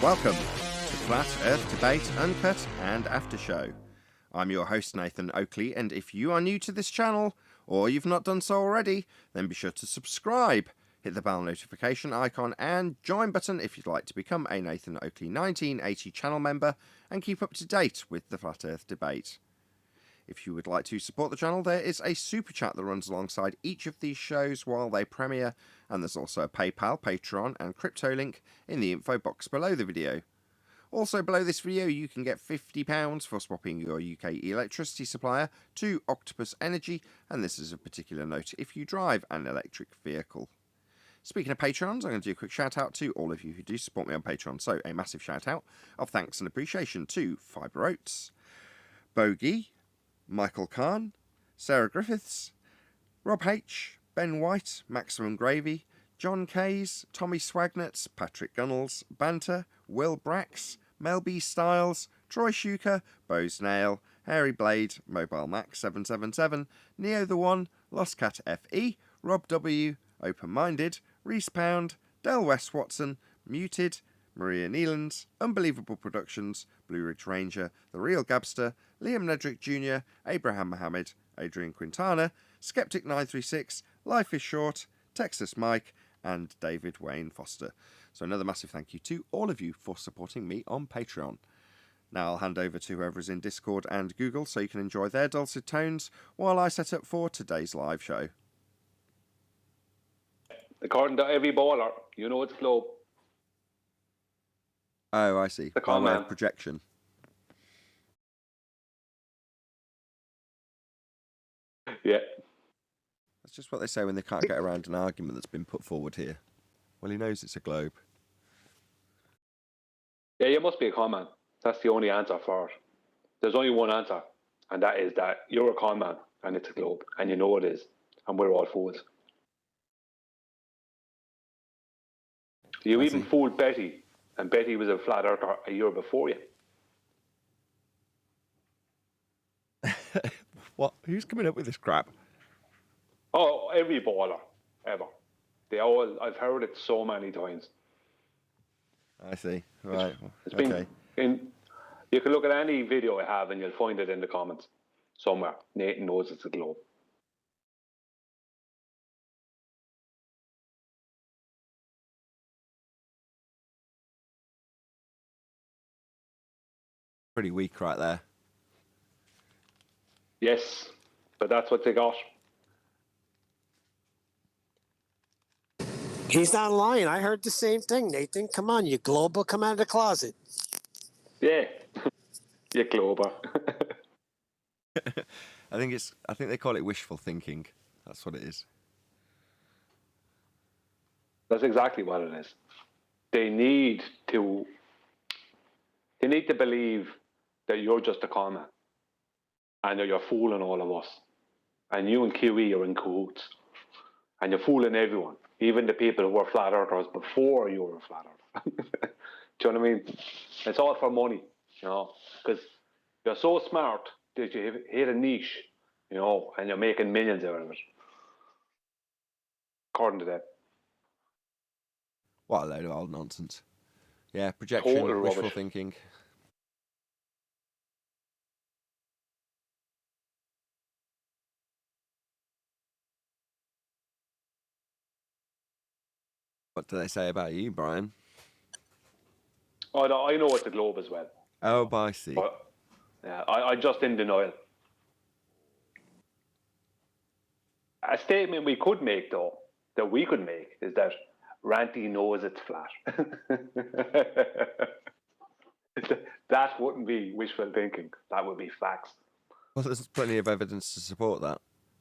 Welcome to Flat Earth Debate, Uncut and After Show. I'm your host Nathan Oakley, and if you are new to this channel, or you've not done so already, then be sure to subscribe, hit the bell notification icon and join button if you'd like to become a Nathan Oakley 1980 channel member and keep up to date with the Flat Earth Debate. If you would like to support the channel, there is a super chat that runs alongside each of these shows while they premiere, and there's also a PayPal, Patreon and crypto link in the info box below the video. Also below this video you can get £50 for swapping your UK electricity supplier to Octopus Energy, and this is of particular note if you drive an electric vehicle. Speaking of Patrons, I'm going to do a quick shout out to all of you who do support me on Patreon, so a massive shout out of thanks and appreciation to Fibre Oats, Bogey, Michael Kahn, Sarah Griffiths, Rob H, Ben White, Maximum Gravy, John Kays, Tommy Swagnetz, Patrick Gunnels, Banter, Will Brax, Mel B Styles, Troy Shuker, Bo Snail, Hairy Blade, Mobile Mac 777, Neo the One, Lost Cat FE, Rob W, Open Minded, Reese Pound, Del West Watson, Muted, Maria Neelands, Unbelievable Productions, Blue Ridge Ranger, The Real Gabster, Liam Nedrick Jr., Abraham Mohammed, Adrian Quintana, Skeptic 936, Life is Short, Texas Mike, and David Wayne Foster. So another massive thank you to all of you for supporting me on Patreon. Now I'll hand over to whoever is in Discord and Google so you can enjoy their dulcet tones while I set up for today's live show. According to every baller, you know it's globe. Oh, I see. By way of projection. Yeah. That's just what they say when they can't get around an argument that's been put forward here. Well, he knows it's a globe. Yeah, you must be a con man. That's the only answer for it. There's only one answer, and that is that you're a con man, and it's a globe, and you know it is, and we're all fools. You even fooled Betty, and Betty was a flat earther a year before you. What? Who's coming up with this crap? Oh, every baller, ever. I've heard it so many times. I see. Right. It's been you can look at any video I have and you'll find it in the comments somewhere. Nathan knows it's a globe. Pretty weak right there. Yes, but that's what they got. He's not lying. I heard the same thing, Nathan. Come on, you global, come out of the closet. Yeah, you glober. I think they call it wishful thinking. That's what it is. That's exactly what it is. They need to believe that you're just a con man and that you're fooling all of us. And you and Kiwi are in cahoots. And you're fooling everyone, even the people who were flat earthers before you were a flat earther. Do you know what I mean? It's all for money, you know, because you're so smart that you hit a niche, you know, and you're making millions out of it. According to that. What a load of old nonsense. Yeah, projection, Total wishful rubbish. thinking. What do they say about you, Brian? Oh, no, I know it's a globe as well. Oh, I see. But yeah, I just in denial. A statement we could make, though, that we could make, is that Ranty knows it's flat. That wouldn't be wishful thinking. That would be facts. Well, there's plenty of evidence to support that.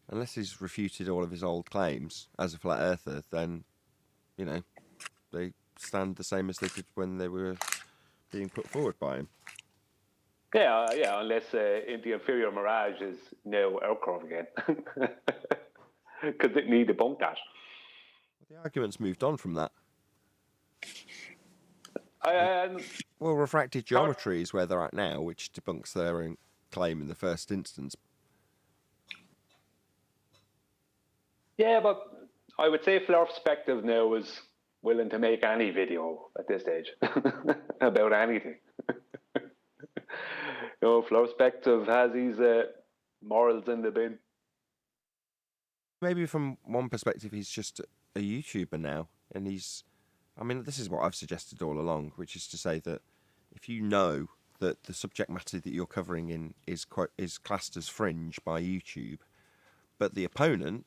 Unless he's refuted all of his old claims as a flat earther, then, you know, they stand the same as they did when they were being put forward by him. Yeah, unless the inferior mirage is now outcrop again. Because it need to bunk that. The argument's moved on from that. Well, refracted geometry is where they're at now, which debunks their own claim in the first instance. Yeah, but I would say from our perspective now is willing to make any video at this stage about anything. Flowspective has his morals in the bin. Maybe from one perspective, he's just a YouTuber now, and this is what I've suggested all along, which is to say that if you know that the subject matter that you're covering is classed as fringe by YouTube, but the opponent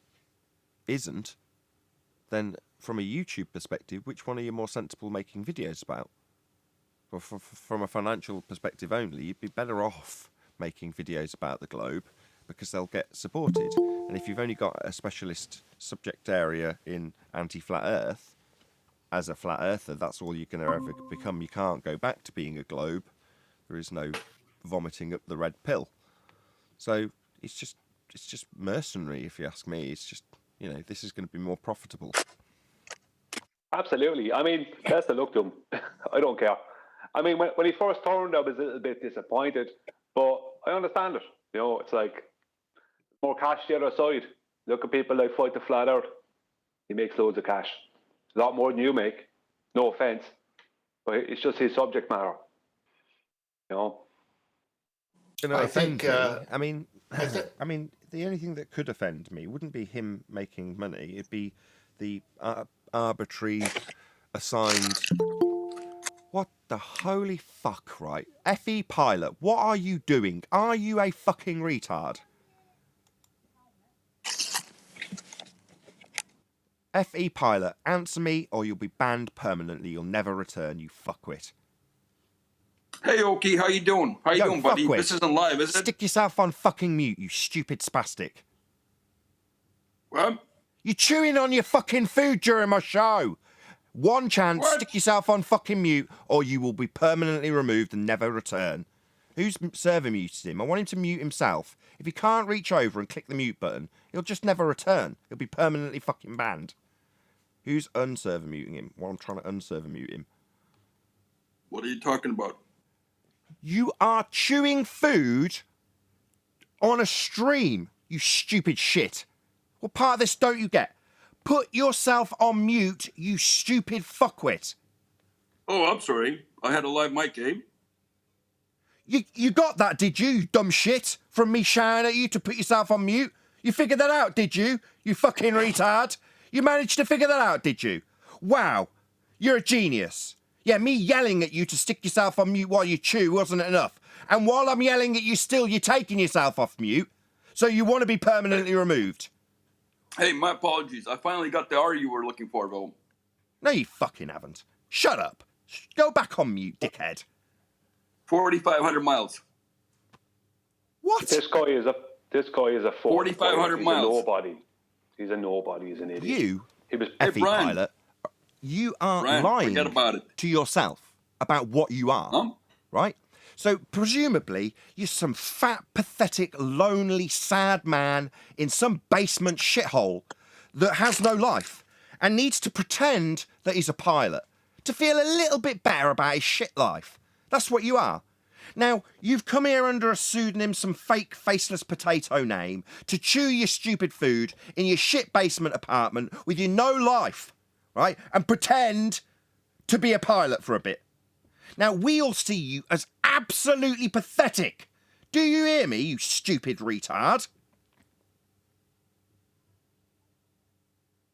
isn't, then from a YouTube perspective, which one are you more sensible making videos about? Well, from a financial perspective only, you'd be better off making videos about the globe because they'll get supported. And if you've only got a specialist subject area in anti-flat Earth, as a flat earther, that's all you're going to ever become. You can't go back to being a globe. There is no vomiting up the red pill. So it's just mercenary, if you ask me. It's just, this is going to be more profitable. Absolutely. I mean, best of luck to him. I don't care. I mean, when he first turned, I was a little bit disappointed, but I understand it. It's like more cash the other side. Look at people like Fight the Flat Earth. He makes loads of cash. A lot more than you make. No offense, but it's just his subject matter. I think. The only thing that could offend me wouldn't be him making money. It'd be the arbitrary assigned. What the holy fuck, right? FE Pilot, what are you doing? Are you a fucking retard? FE Pilot, answer me or you'll be banned permanently. You'll never return, you fuckwit. Hey, Okie, how you doing? How you doing, buddy? Fuckwit. This isn't live, is it? Stick yourself on fucking mute, you stupid spastic. What? You're chewing on your fucking food during my show. One chance, What? Stick yourself on fucking mute or you will be permanently removed and never return. Who's server muted him? I want him to mute himself. If he can't reach over and click the mute button, he'll just never return. He'll be permanently fucking banned. Who's unserver muting him? Well, I'm trying to unserver mute him. What are you talking about? You are chewing food on a stream, you stupid shit. What part of this don't you get? Put yourself on mute, you stupid fuckwit. Oh, I'm sorry. I had a live mic, Gabe. You got that, did you dumb shit? From me shouting at you to put yourself on mute? You figured that out, did you? You fucking retard. You managed to figure that out, did you? Wow, you're a genius. Yeah, me yelling at you to stick yourself on mute while you chew wasn't enough. And while I'm yelling at you still, you're taking yourself off mute. So you want to be permanently removed. Hey, my apologies. I finally got the R you were looking for, though. No, you fucking haven't. Shut up. Go back on mute, dickhead. 4,500 miles. What? This guy is a 4,500 miles. He's a nobody. He's a nobody. He's an idiot. He was FE Pilot. You are lying to yourself about what you are, right? So presumably you're some fat, pathetic, lonely, sad man in some basement shithole that has no life and needs to pretend that he's a pilot to feel a little bit better about his shit life. That's what you are. Now, you've come here under a pseudonym, some fake faceless potato name, to chew your stupid food in your shit basement apartment with your no life, right? And pretend to be a pilot for a bit. Now, we all see you as absolutely pathetic. Do you hear me, you stupid retard?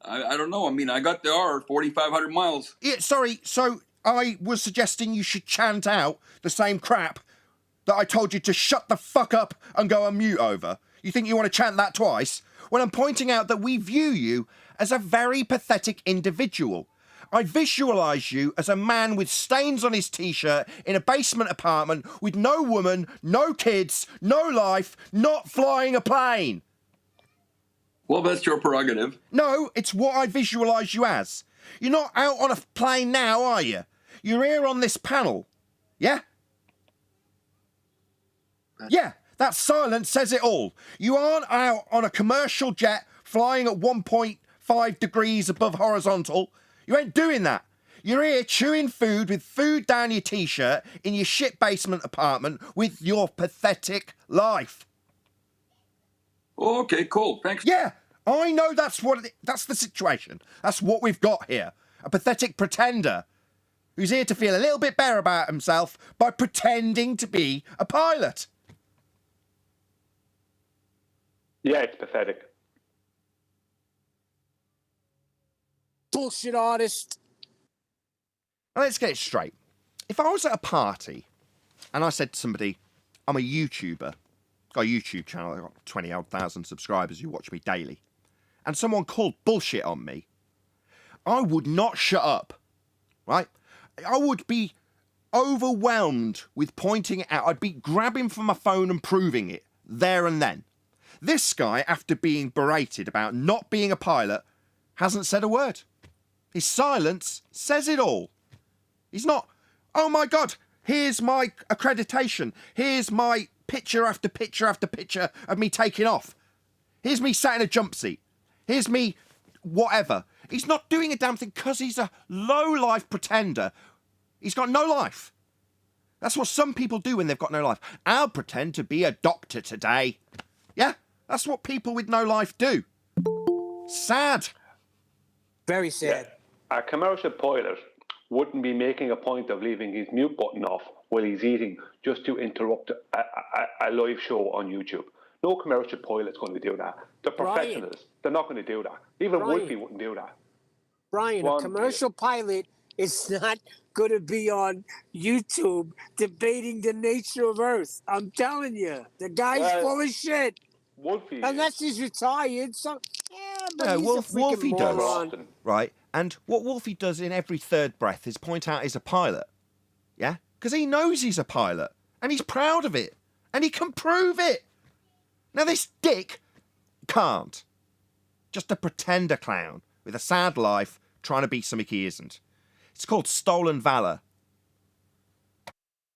I don't know. I mean, I got the R, 4,500 miles. Yeah, sorry, so I was suggesting you should chant out the same crap that I told you to shut the fuck up and go on mute over. You think you want to chant that twice? When I'm pointing out that we view you as a very pathetic individual. I visualise you as a man with stains on his t-shirt in a basement apartment with no woman, no kids, no life, not flying a plane. Well, that's your prerogative. No, it's what I visualise you as. You're not out on a plane now, are you? You're here on this panel. Yeah? Yeah, that silence says it all. You aren't out on a commercial jet flying at 1.5 degrees above horizontal. You ain't doing that. You're here chewing food with food down your t-shirt in your shit basement apartment with your pathetic life. Okay, cool. Thanks. Yeah, I know that's the situation. That's what we've got here. A pathetic pretender who's here to feel a little bit better about himself by pretending to be a pilot. Yeah, it's pathetic. Bullshit artist. Now, let's get it straight. If I was at a party and I said to somebody, I'm a YouTuber, got a YouTube channel, I've got 20,000 subscribers who watch me daily, and someone called bullshit on me, I would not shut up, right? I would be overwhelmed with pointing it out. I'd be grabbing for my phone and proving it there and then. This guy, after being berated about not being a pilot, hasn't said a word. His silence says it all. He's not, oh my God, here's my accreditation. Here's my picture after picture after picture of me taking off. Here's me sat in a jump seat. Here's me whatever. He's not doing a damn thing because he's a low-life pretender. He's got no life. That's what some people do when they've got no life. I'll pretend to be a doctor today. Yeah, that's what people with no life do. Sad. Very sad. Yeah. A commercial pilot wouldn't be making a point of leaving his mute button off while he's eating just to interrupt a live show on YouTube. No commercial pilot's going to do that. The professionals, they're not going to do that. Even Wolfie wouldn't do that. Brian, a commercial pilot is not going to be on YouTube debating the nature of Earth. I'm telling you, the guy's full of shit. Wolfie, unless he's retired. So but he's Wolfie a moron. does, right? And what Wolfie does in every third breath is point out he's a pilot. Yeah, because he knows he's a pilot and he's proud of it and he can prove it. Now this dick can't. Just a pretender clown with a sad life trying to be something he isn't. It's called stolen valor.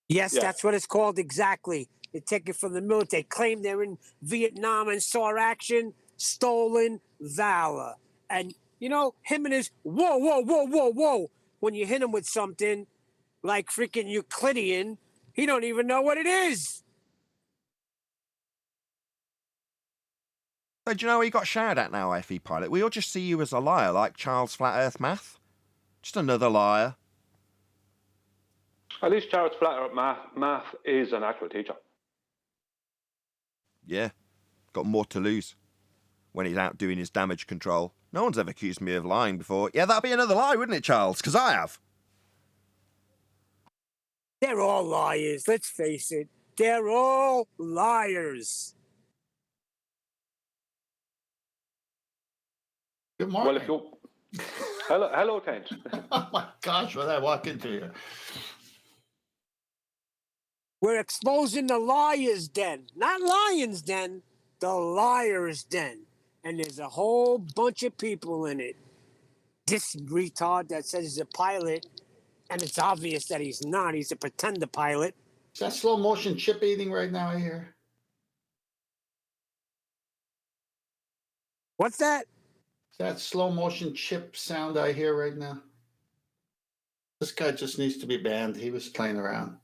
Yes, that's what it's called exactly. They take it from the military. They claim they're in Vietnam and saw action. Stolen valor. And, you know, him and his whoa, whoa, whoa, whoa, whoa. When you hit him with something like freaking Euclidean, he don't even know what it is. So do you know he got shouted at now, FE Pilot? We all just see you as a liar, like Charles Flat Earth Math. Just another liar. At least Charles Flat Earth Math is an actual teacher. Yeah, got more to lose when he's out doing his damage control. No one's ever accused me of lying before. Yeah, that'd be another lie, wouldn't it, Charles? Because I have. They're all liars, let's face it. They're all liars. Good morning. Well, if you hello, Tent. Oh my gosh, what did I walk into here? We're exposing the liars' den. Not lions' den, the liars' den. And there's a whole bunch of people in it. This retard that says he's a pilot, and it's obvious that he's not. He's a pretender pilot. Is that slow motion chip eating right now I hear? What's that? Is that slow motion chip sound I hear right now? This guy just needs to be banned. He was playing around.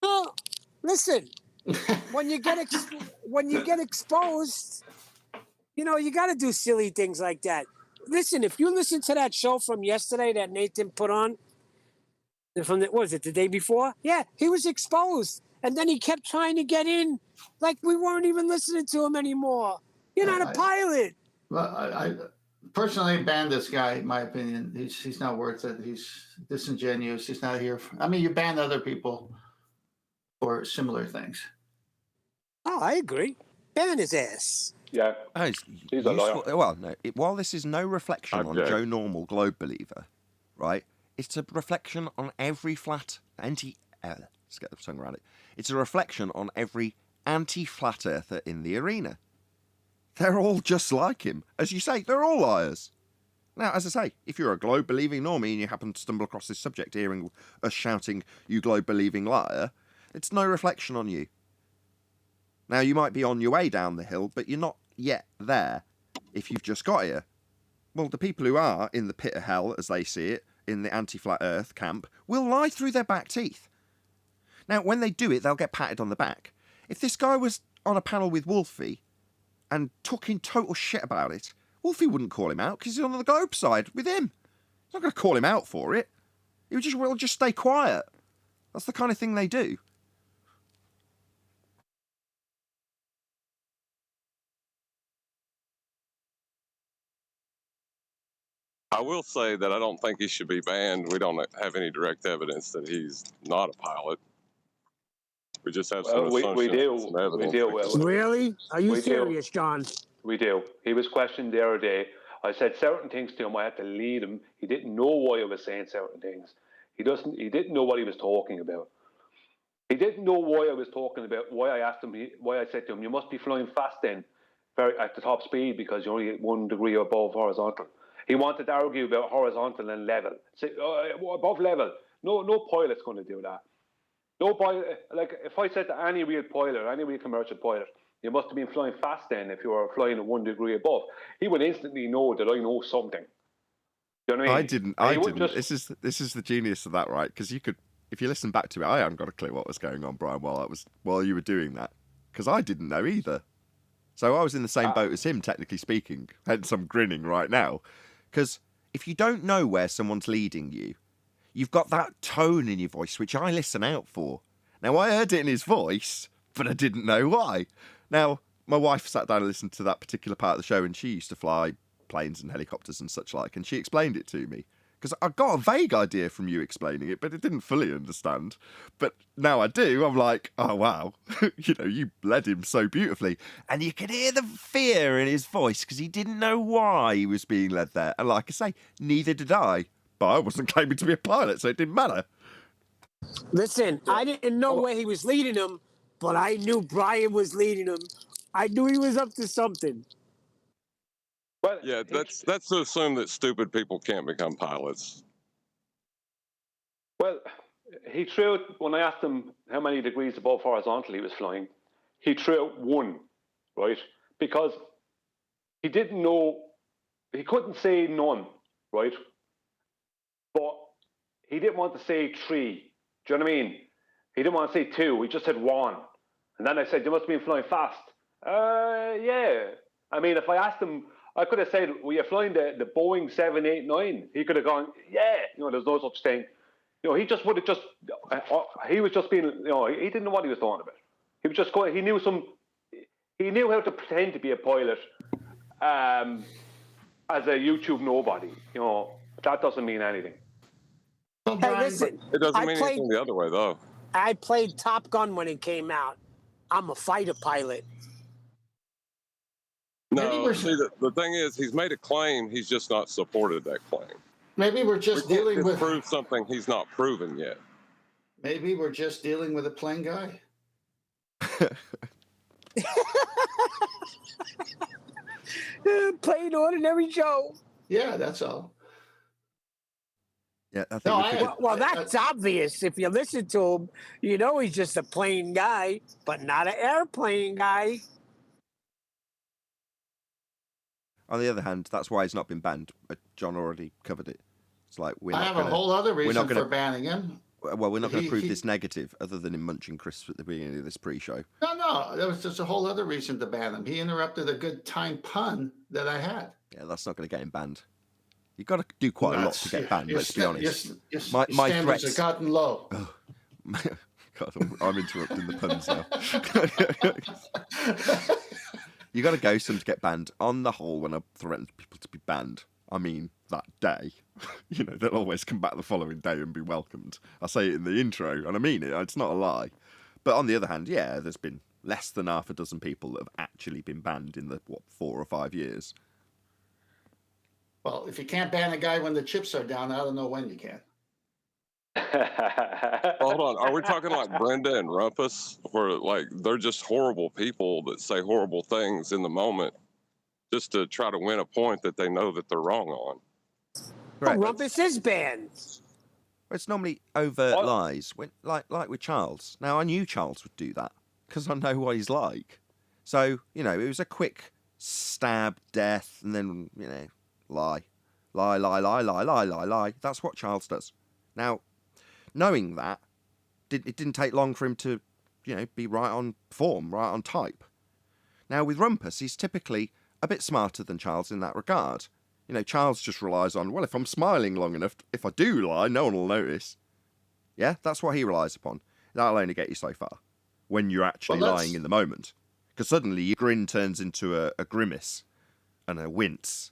Oh, listen. When you get exposed, you know, you got to do silly things like that. Listen, if you listen to that show from yesterday that Nathan put on, from what was it, the day before? Yeah, he was exposed. And then he kept trying to get in like we weren't even listening to him anymore. You're not a pilot. Well, I personally banned this guy, in my opinion. He's not worth it. He's disingenuous. He's not here. I mean, you ban other people for similar things. Oh, I agree. Ban his ass. Yeah. Oh, He's a liar. Well, no, while this is no reflection on Joe Normal Globe Believer, right? It's a reflection on every let's get the tongue around it. It's a reflection on every anti-flat earther in the arena. They're all just like him. As you say, they're all liars. Now, as I say, if you're a globe-believing normie and you happen to stumble across this subject hearing us shouting, you globe-believing liar, it's no reflection on you. Now, you might be on your way down the hill, but you're not yet there if you've just got here. Well, the people who are in the pit of hell, as they see it, in the anti-flat earth camp, will lie through their back teeth. Now, when they do it, they'll get patted on the back. If this guy was on a panel with Wolfie and talking total shit about it, Wolfie wouldn't call him out because he's on the globe side with him. He's not going to call him out for it. He will just stay quiet. That's the kind of thing they do. I will say that I don't think he should be banned. We don't have any direct evidence that he's not a pilot. We just have some assumptions. We do. And some evidence. We do. Really? Are you We do. serious, John? We do. He was questioned the other day. I said certain things to him. I had to lead him. He didn't know why I was saying certain things. He didn't know what he was talking about. He didn't know why I was talking about. Why I asked him. Why I said to him, "You must be flying fast then, at the top speed because you're only 1 degree above horizontal." He wanted to argue about horizontal and level. Say, above level. No pilot's going to do that. No pilot. Like if I said to any real pilot, any real commercial pilot, you must have been flying fast then if you were flying at 1 degree above. He would instantly know that I know something. You know what I mean? I didn't. This is the genius of that, right? Because you could, if you listen back to it, I haven't got a clue what was going on, Brian, while you were doing that, because I didn't know either. So I was in the same boat as him, technically speaking. Hence, I'm grinning right now, because if you don't know where someone's leading you, you've got that tone in your voice, which I listen out for. Now, I heard it in his voice, but I didn't know why. Now, my wife sat down and listened to that particular part of the show, and she used to fly planes and helicopters and such like, and she explained it to me. Because I got a vague idea from you explaining it, but I didn't fully understand. But now I do. I'm like, oh, wow. You led him so beautifully. And you could hear the fear in his voice because he didn't know why he was being led there. And like I say, neither did I. But I wasn't claiming to be a pilot, so it didn't matter. Listen, I didn't know where he was leading him, but I knew Brian was leading him. I knew he was up to something. Well, Yeah, that's to assume that stupid people can't become pilots. Well, he threw it when I asked him how many degrees above horizontal he was flying. He threw out 1, right? Because he didn't know, he couldn't say none, right? But he didn't want to say 3. Do you know what I mean? He didn't want to say 2. He just said 1. And then I said, "You must have been flying fast." Yeah. I mean, if I asked him, I could have said, "Were you flying the Boeing 789?" He could have gone, "Yeah." There's no such thing. He just would have just. He was just being. He didn't know what he was talking about. He was just going. He knew how to pretend to be a pilot, as a YouTube nobody. That doesn't mean anything. Well, Hey, Brian, listen. It doesn't mean anything the other way, though. I played Top Gun when it came out. I'm a fighter pilot. No, see, the thing is, he's made a claim. He's just not supported that claim. maybe we're just dealing with prove something he's not proven yet. maybe we're just dealing with a plain guy. Plain ordinary Joe. Yeah, that's all. Yeah, I think No, we figured. Well, that's obvious. If you listen to him, he's just a plain guy, but not an airplane guy. On the other hand, that's why he's not been banned. John already covered it. It's like I have a whole other reason gonna, for banning him. Well, we're not going to prove this negative, other than him munching crisps at the beginning of this pre-show. No, there was just a whole other reason to ban him. He interrupted a good time pun that I had. Yeah, that's not going to get him banned. You've got to do quite a lot to get banned, let's be honest. Your My standards threats have gotten low. Oh, God, I'm interrupting the puns now. You got to go some to get banned. On the whole, when I threaten people to be banned, I mean that day. They'll always come back the following day and be welcomed. I say it in the intro, and I mean it. It's not a lie. But on the other hand, yeah, there's been less than half a dozen people that have actually been banned in the 4 or 5 years. Well, if you can't ban a guy when the chips are down, I don't know when you can. Hold on, are we talking like Brenda and Rumpus, where they're just horrible people that say horrible things in the moment, just to try to win a point that they know that they're wrong on? Correct. Rumpus is banned. It's normally overt lies, like with Charles. Now, I knew Charles would do that because I know what he's like. So, it was a quick stab, death, and then, lie. Lie, lie, lie, lie, lie, lie, lie. That's what Charles does. Now, knowing that, it didn't take long for him to, be right on form, right on type. Now, with Rumpus, he's typically a bit smarter than Charles in that regard. You know, Charles just relies on, well, if I'm smiling long enough, if I do lie, no one will notice. Yeah, that's what he relies upon. That'll only get you so far when you're actually lying in the moment. Because suddenly your grin turns into a grimace and a wince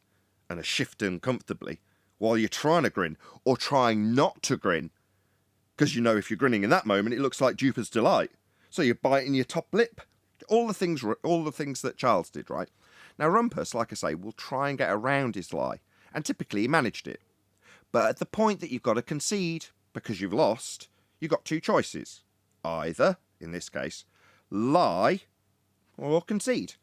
and a shift uncomfortably while you're trying to grin or trying not to grin. Because you know if you're grinning in that moment, it looks like Jupiter's delight. So you're biting your top lip. All the things that Charles did, right? Now, Rumpus, like I say, will try and get around his lie. And typically he managed it. But at the point that you've got to concede, because you've lost, you've got two choices. Either, in this case, lie or concede.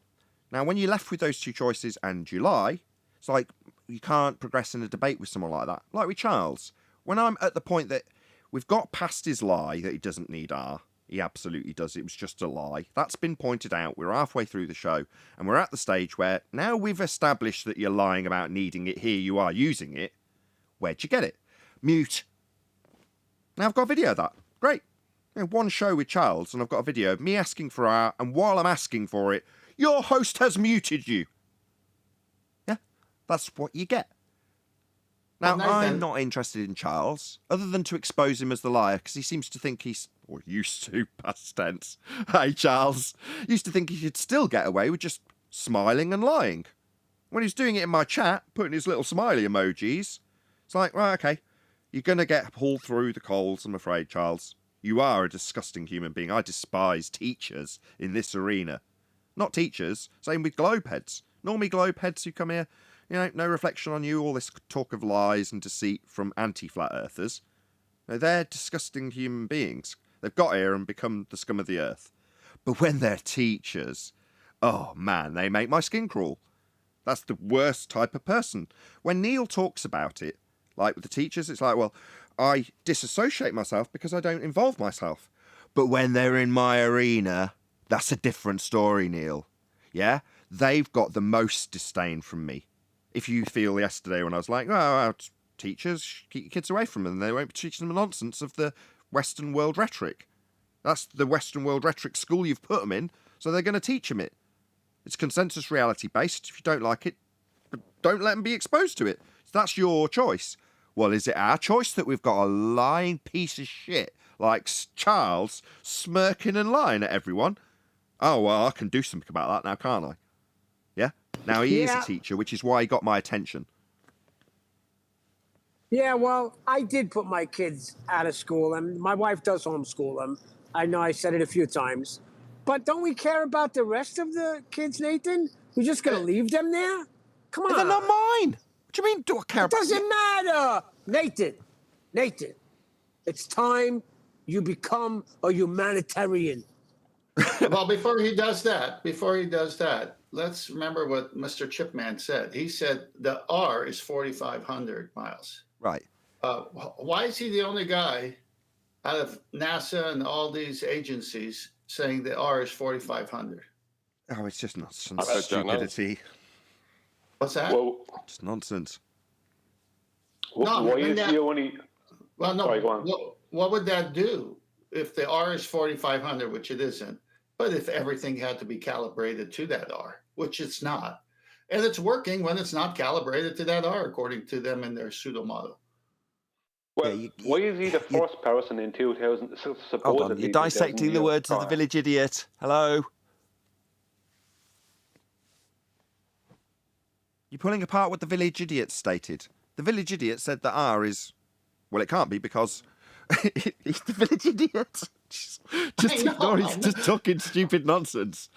Now, when you're left with those two choices and you lie, it's like you can't progress in a debate with someone like that. Like with Charles. When I'm at the point that we've got past his lie that he doesn't need R, he absolutely does. It was just a lie. That's been pointed out. We're halfway through the show, and we're at the stage where now we've established that you're lying about needing it. Here you are using it. Where'd you get it? Mute. Now I've got a video of that. Great. You know, one show with Charles, and I've got a video of me asking for R, and while I'm asking for it, your host has muted you. Yeah, that's what you get. Now, I'm not interested in Charles, other than to expose him as the liar, because he seems to think he's, or used to, past tense. Hey, Charles. Used to think he could still get away with just smiling and lying. When he was doing it in my chat, putting his little smiley emojis, it's like, right, okay, you're going to get pulled through the coals, I'm afraid, Charles. You are a disgusting human being. I despise teachers in this arena. Not teachers, same with globeheads. Normally globeheads who come here, you know, no reflection on you, all this talk of lies and deceit from anti-flat earthers. No, they're disgusting human beings. They've got here and become the scum of the earth. But when they're teachers, oh man, they make my skin crawl. That's the worst type of person. When Neil talks about it, like with the teachers, it's like, well, I disassociate myself because I don't involve myself. But when they're in my arena, that's a different story, Neil. Yeah? They've got the most disdain from me. If you feel yesterday when I was like, oh, teachers, keep your kids away from them. They won't be teaching them nonsense of the Western world rhetoric. That's the Western world rhetoric school you've put them in, so they're going to teach them it. It's consensus reality based. If you don't like it, don't let them be exposed to it. That's your choice. Well, is it our choice that we've got a lying piece of shit like Charles smirking and lying at everyone? Oh, well, I can do something about that now, can't I? Yeah? Now, he is a teacher, which is why he got my attention. Yeah, well, I did put my kids out of school, and my wife does homeschool them. I know I said it a few times. But don't we care about the rest of the kids, Nathan? We're just going to leave them there? Come on. They're not mine. What do you mean, do I care about? It doesn't matter. Nathan, it's time you become a humanitarian. Well, before he does that, let's remember what Mr. Chipman said. He said the R is 4,500 miles. Right. Why is he the only guy out of NASA and all these agencies saying the R is 4,500? Oh, it's just nonsense. Stupidity. What's that? Well, It's nonsense. why is he only... Well, no. Sorry, go on. What would that do if the R is 4,500, which it isn't? But if everything had to be calibrated to that R, which it's not, and it's working when it's not calibrated to that R, according to them in their pseudo model. Well, why is he the first person in 2000? Supposedly, hold on, you're dissecting the words of the village idiot. Hello? You're pulling apart what the village idiot stated. The village idiot said that R is... Well, it can't be because he's the village idiot. Just ignore, he's just talking stupid nonsense.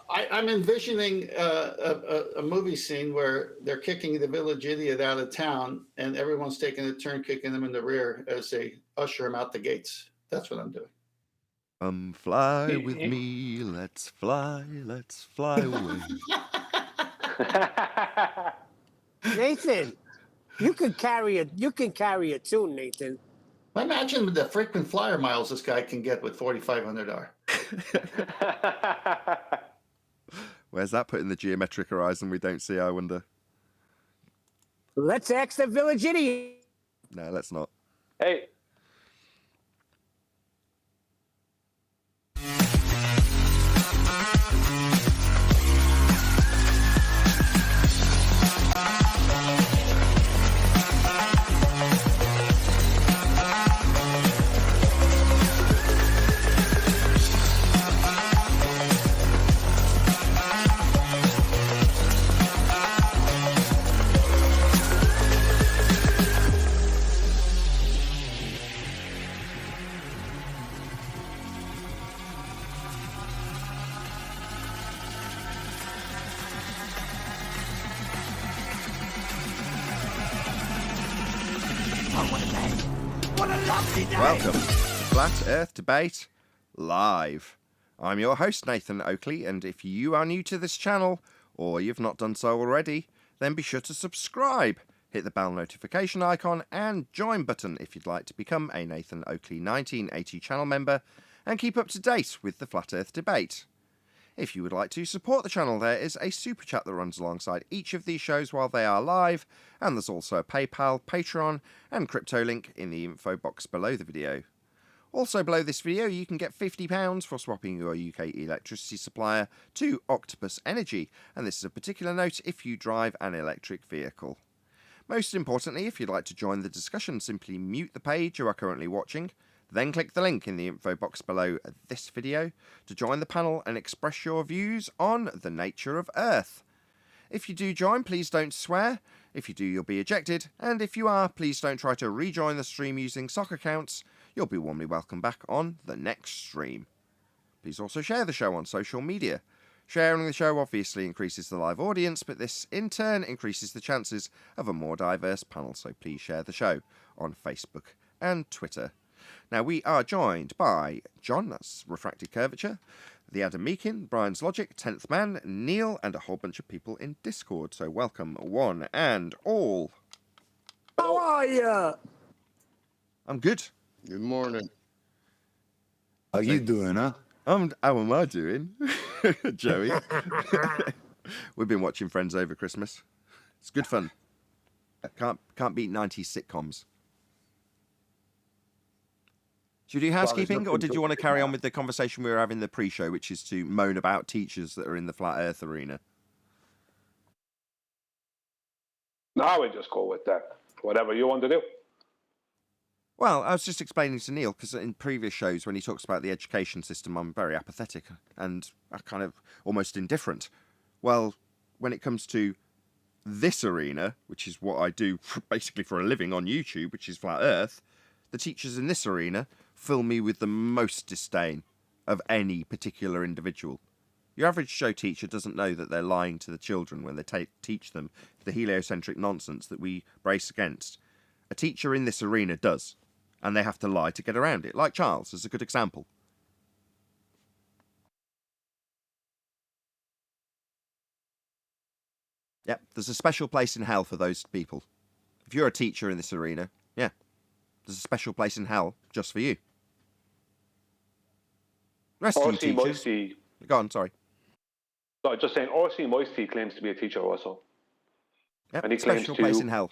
I'm envisioning a movie scene where they're kicking the village idiot out of town and everyone's taking a turn kicking him in the rear as they usher him out the gates. That's what I'm doing. Fly with me, let's fly away. Nathan, you can carry a tune, Nathan. Imagine the frequent flyer miles this guy can get with 4,500R. Where's that put in the geometric horizon we don't see, I wonder? Let's ask the village idiot. No, let's not. Hey. Welcome to Flat Earth Debate Live. I'm your host, Nathan Oakley, and if you are new to this channel, or you've not done so already, then be sure to subscribe, hit the bell notification icon and join button if you'd like to become a Nathan Oakley 1980 channel member and keep up to date with the Flat Earth Debate. If you would like to support the channel, there is a super chat that runs alongside each of these shows while they are live, and there's also a PayPal, Patreon, and crypto link in the info box below the video. Also below this video, you can get £50 for swapping your UK electricity supplier to Octopus Energy, and this is a particular note if you drive an electric vehicle. Most importantly, if you'd like to join the discussion, simply mute the page you are currently watching, then click the link in the info box below this video to join the panel and express your views on the nature of Earth. If you do join, please don't swear. If you do, you'll be ejected. And if you are, please don't try to rejoin the stream using sock accounts. You'll be warmly welcome back on the next stream. Please also share the show on social media. Sharing the show obviously increases the live audience, but this in turn increases the chances of a more diverse panel, so please share the show on Facebook and Twitter. Now, we are joined by John, that's Refracted Curvature, the Adam Meakin, Brian's Logic, 10th Man, Neil, and a whole bunch of people in Discord. So welcome, one and all. How are you? I'm good. Good morning. How you doing, huh? How am I doing, Joey? We've been watching Friends over Christmas. It's good fun. Can't beat 90s sitcoms. Should we do housekeeping, or did you want to carry on with the conversation we were having in the pre-show, which is to moan about teachers that are in the flat Earth arena? Now we just go with that. Whatever you want to do. Well, I was just explaining to Neil, because in previous shows, when he talks about the education system, I'm very apathetic and kind of almost indifferent. Well, when it comes to this arena, which is what I do basically for a living on YouTube, which is Flat Earth, the teachers in this arena fill me with the most disdain of any particular individual. Your average Joe teacher doesn't know that they're lying to the children when they teach them the heliocentric nonsense that we brace against. A teacher in this arena does, and they have to lie to get around it, like Charles is a good example. Yep, there's a special place in hell for those people. If you're a teacher in this arena, yeah, there's a special place in hell just for you. The rest of you teachers... Go on, sorry. So just saying, R.C. Moisty claims to be a teacher also. Yep, and he claims special place in hell.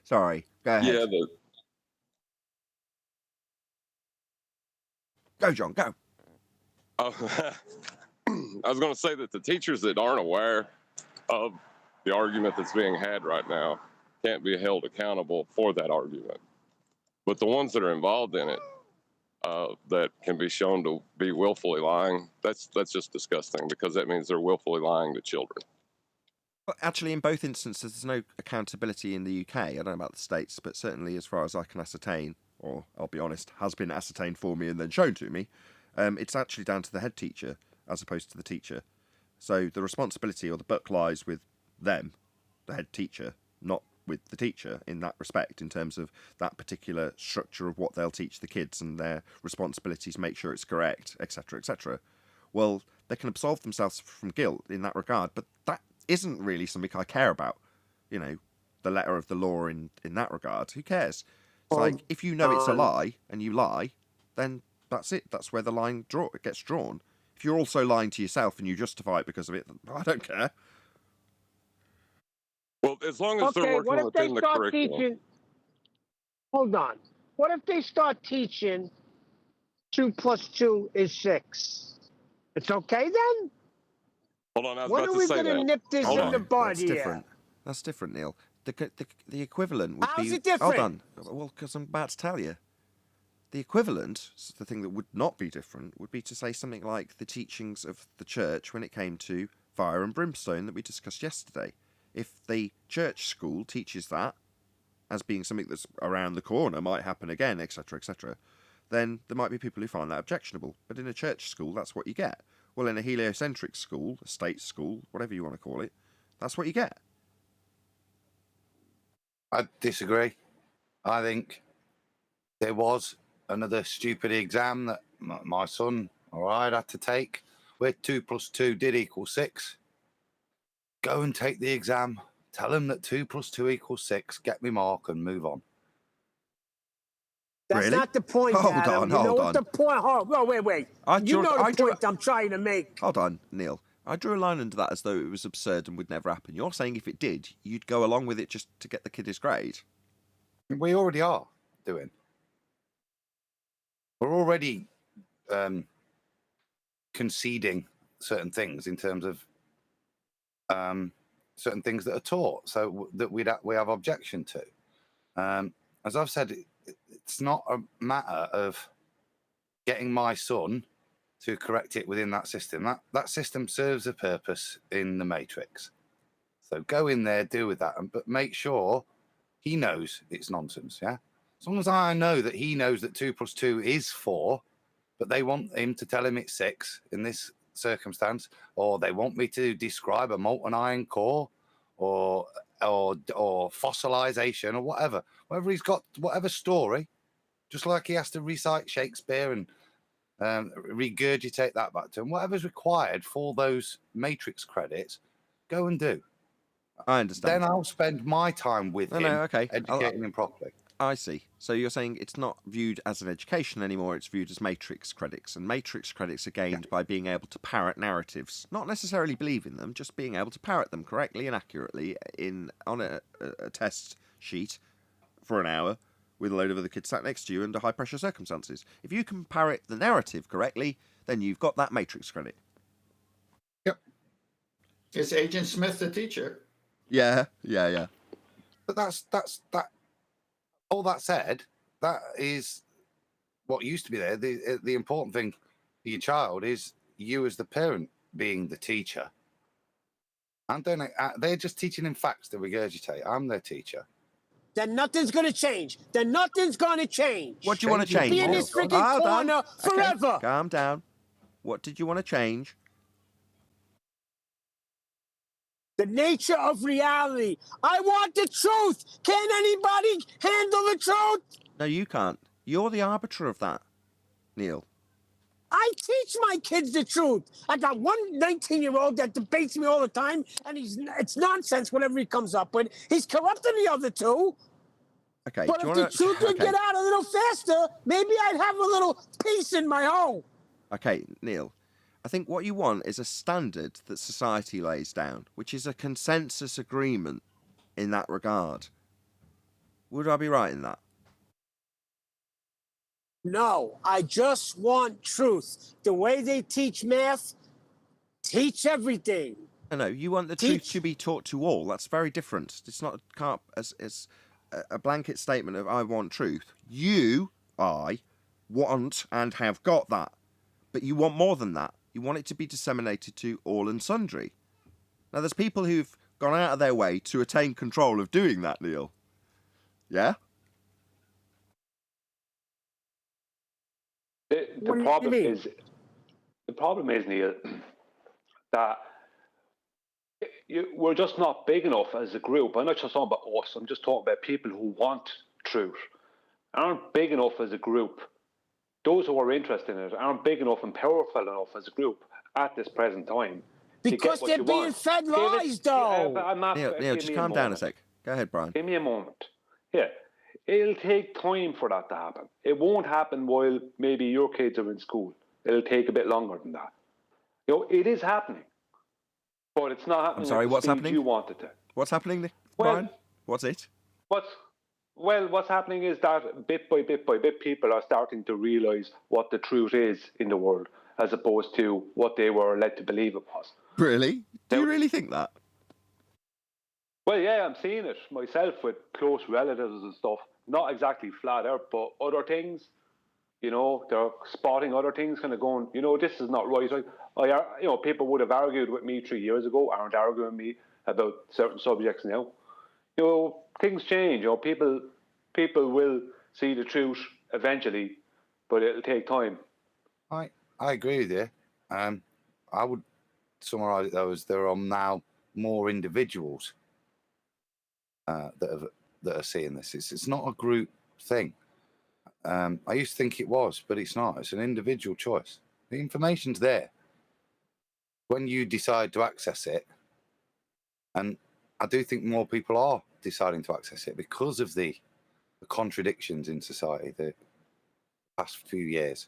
Sorry, go ahead. Yeah, Go, John, go. I was going to say that the teachers that aren't aware of the argument that's being had right now can't be held accountable for that argument. But the ones that are involved in it, that can be shown to be willfully lying, that's just disgusting, because that means they're willfully lying to children. Well, actually, in both instances, there's no accountability in the UK. I don't know about the States, but certainly as far as I can ascertain, or I'll be honest, has been ascertained for me and then shown to me, it's actually down to the head teacher as opposed to the teacher. So the responsibility or the buck lies with them, the head teacher, not with the teacher in that respect, in terms of that particular structure of what they'll teach the kids and their responsibilities, make sure it's correct, etc., etc. Well, they can absolve themselves from guilt in that regard, but that isn't really something I care about. You know, the letter of the law in that regard. Who cares? It's like, if you know it's a lie and you lie, then that's it. That's where the line gets drawn. If you're also lying to yourself and you justify it because of it, I don't care. Well, as long as they're working within the curriculum. Hold on. What if they start teaching 2 + 2 is 6? It's okay then? Hold on, I was when about are to we say going to that. nip this Hold in on. the bud That's here? different. That's different, Neil. The equivalent would be... How's it different? Hold on. Well, because I'm about to tell you. The equivalent, the thing that would not be different, would be to say something like the teachings of the church when it came to fire and brimstone that we discussed yesterday. If the church school teaches that as being something that's around the corner, might happen again, etc., etc., then there might be people who find that objectionable. But in a church school, that's what you get. Well, in a heliocentric school, a state school, whatever you want to call it, that's what you get. I disagree. I think there was another stupid exam that my son or I had to take where 2 + 2 did equal 6. Go and take the exam. Tell him that 2 + 2 = 6. Get me mark and move on. That's Really? not the point, Hold Adam. on, You know hold what on. the point? Oh, wait. You know the point I'm trying to make. Hold on, Neil. I drew a line under that as though it was absurd and would never happen. You're saying if it did, you'd go along with it just to get the kid his grade. We already are doing. We're already conceding certain things in terms of certain things that are taught, so that we have objection to. As I've said, it's not a matter of getting my son to correct it within that system. That system serves a purpose in the matrix. So go in there, deal with that, but make sure he knows it's nonsense. Yeah. As long as I know that he knows that 2 + 2 is 4, but they want him to tell him it's 6 in this circumstance, or they want me to describe a molten iron core, or fossilization, or whatever. Whether he's got whatever story, just like he has to recite Shakespeare and regurgitate that back to him, whatever's required for those matrix credits, go and do. I understand. Then I'll spend my time with him, okay. educating him properly. I see. So you're saying it's not viewed as an education anymore, it's viewed as matrix credits. And matrix credits are gained by being able to parrot narratives. Not necessarily believing them, just being able to parrot them correctly and accurately on a test sheet for an hour with a load of other kids sat next to you under high-pressure circumstances. If you can parrot the narrative correctly, then you've got that matrix credit. Yep. Is Agent Smith the teacher? Yeah. But that's that. All that said, that is what used to be there. The important thing for your child is you as the parent being the teacher. They're just teaching him facts to regurgitate. I'm their teacher. Then nothing's going to change. What do you want to change? Be in this freaking corner forever. Okay, calm down. What did you want to change? The nature of reality. I want the truth. Can anybody handle the truth? No, you can't. You're the arbiter of that, Neil. I teach my kids the truth. I got one 19-year-old that debates me all the time, and it's nonsense whatever he comes up with. He's corrupting the other two. Okay. But if the truth would get out a little faster, maybe I'd have a little peace in my home. Okay, Neil. I think what you want is a standard that society lays down, which is a consensus agreement in that regard. Would I be right in that? No, I just want truth. The way they teach math, teach everything. No, you want the truth to be taught to all. That's very different. It's not as a blanket statement of I want truth. I want and have got that. But you want more than that. You want it to be disseminated to all and sundry. Now, there's people who've gone out of their way to attain control of doing that, Neil. Yeah? The problem is, Neil, that we're just not big enough as a group. I'm not just talking about us. I'm just talking about people who want truth. Aren't big enough as a group. Those who are interested in it aren't big enough and powerful enough as a group at this present time. Because they're being fed lies, though. Neil, just calm down a sec. Go ahead, Brian. Give me a moment. Yeah. It'll take time for that to happen. It won't happen while maybe your kids are in school. It'll take a bit longer than that. It is happening. But it's not happening. I'm sorry, what's happening? You want it to. What's happening, Brian? What's it? What's happening is that bit by bit by bit, people are starting to realise what the truth is in the world, as opposed to what they were led to believe it was. Really? Do you really think that? Well, yeah, I'm seeing it myself with close relatives and stuff. Not exactly flat out, but other things. They're spotting other things, kind of going, this is not right. People would have argued with me 3 years ago, aren't arguing with me about certain subjects now. Things change. People will see the truth eventually, but it'll take time. I agree with you. I would summarise it though as there are now more individuals that have that are seeing this. It's not a group thing. I used to think it was, but it's not. It's an individual choice. The information's there when you decide to access it. And I do think more people are deciding to access it because of the contradictions in society the past few years.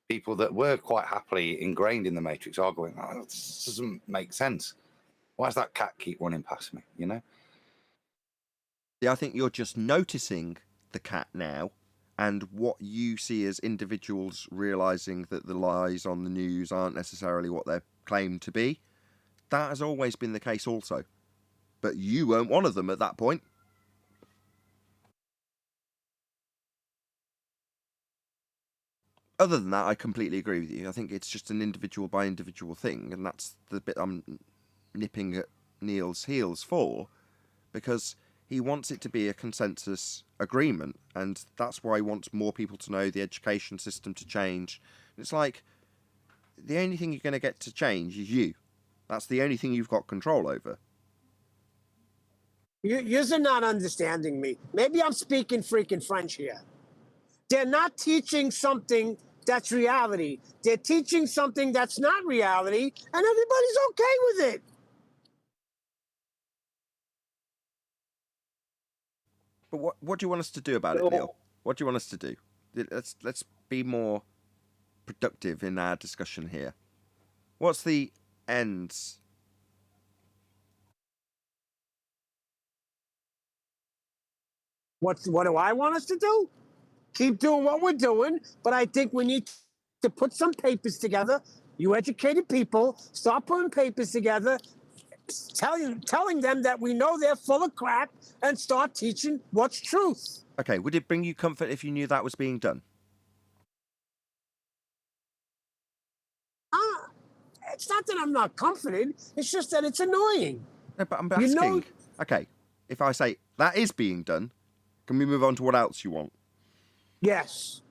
People that were quite happily ingrained in the matrix are going, oh, this doesn't make sense. Why does that cat keep running past me? You know? Yeah, I think you're just noticing the cat now, and what you see as individuals realizing that the lies on the news aren't necessarily what they're claimed to be. That has always been the case also. But you weren't one of them at that point. Other than that, I completely agree with you. I think it's just an individual by individual thing, and that's the bit I'm nipping at Neil's heels for, because he wants it to be a consensus agreement, and that's why he wants more people to know, the education system to change. It's like, the only thing you're going to get to change is you. That's the only thing you've got control over. You're not understanding me. Maybe I'm speaking freaking French here. They're not teaching something that's reality. They're teaching something that's not reality, and everybody's okay with it. But what do you want us to do about it, Neil? What do you want us to do? Let's be more productive in our discussion here. What's the ends? What do I want us to do? Keep doing what we're doing, but I think we need to put some papers together. You educated people, start putting papers together, telling them that we know they're full of crap, and start teaching what's truth. Okay, would it bring you comfort if you knew that was being done? It's not that I'm not comforted. It's just that it's annoying. No, but I'm asking. You know, okay, if I say that is being done, can we move on to what else you want? yes.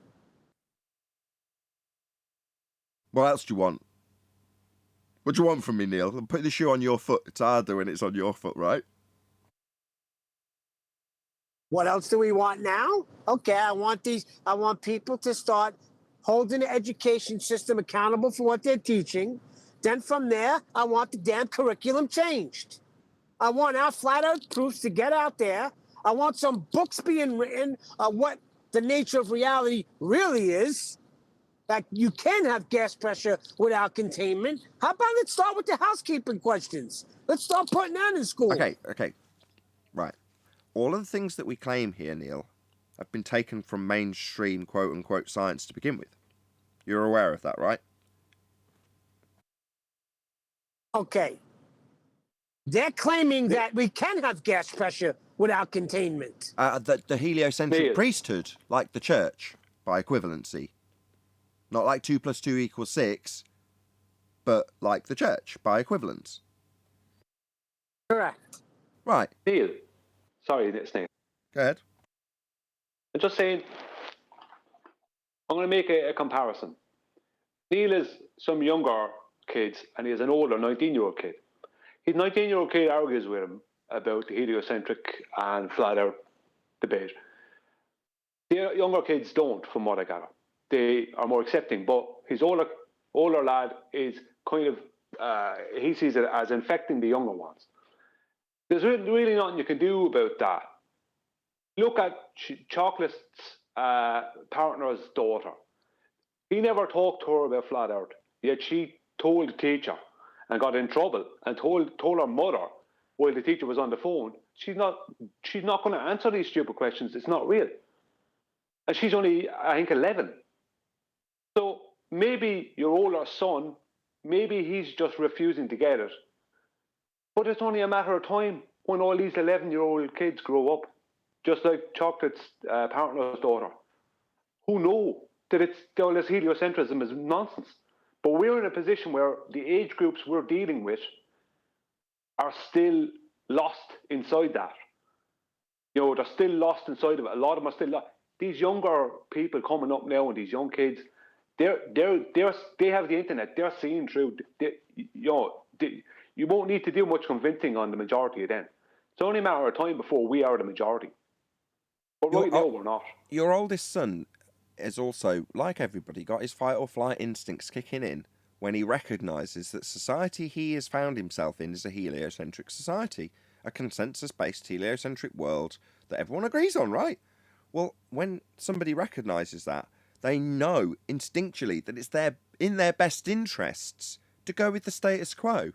What else do you want? What do you want from me, Neil? I'm putting the shoe on your foot. It's harder when it's on your foot, right? What else do we want now? Okay, I want people to start holding the education system accountable for what they're teaching. Then from there, I want the damn curriculum changed. I want our flat earth proofs to get out there. I want some books being written on what the nature of reality really is. That you can have gas pressure without containment. How about let's start with the housekeeping questions? Let's start putting that in school. Okay. Right. All of the things that we claim here, Neil, have been taken from mainstream quote-unquote science to begin with. You're aware of that, right? Okay. They're claiming that we can have gas pressure without containment. The heliocentric Neil. priesthood, like the church, by equivalency. Not like 2 + 2 = 6, but like the church, by equivalence. Correct. Right. Neil, sorry, it's Neil. Go ahead. I'm just saying, I'm going to make a comparison. Neil is some younger kids, and he has an older 19-year-old kid. His 19-year-old kid argues with him about the heliocentric and flat earth debate. The younger kids don't, from what I gather. They are more accepting, but his older lad is kind of, he sees it as infecting the younger ones. There's really nothing you can do about that. Look at Chocolate's partner's daughter. He never talked to her about flat earth, yet she told the teacher and got in trouble and told her mother while the teacher was on the phone, she's not going to answer these stupid questions. It's not real. And she's only, I think, 11. So maybe your older son, maybe he's just refusing to get it. But it's only a matter of time when all these 11-year-old kids grow up, just like Chocolate's partner's daughter, who know that all this heliocentrism is nonsense. But we're in a position where the age groups we're dealing with are still lost inside that. You know, they're still lost inside of it. A lot of them are still lost. These younger people coming up now, and these young kids, they have the internet. They're seeing through. You won't need to do much convincing on the majority of them. It's only a matter of time before we are the majority. But You're- right now, we're not. Your oldest son has also, like everybody, got his fight or flight instincts kicking in when he recognises that society he has found himself in is a heliocentric society, a consensus-based heliocentric world that everyone agrees on, right? Well, when somebody recognises that, they know instinctually that it's in their best interests to go with the status quo.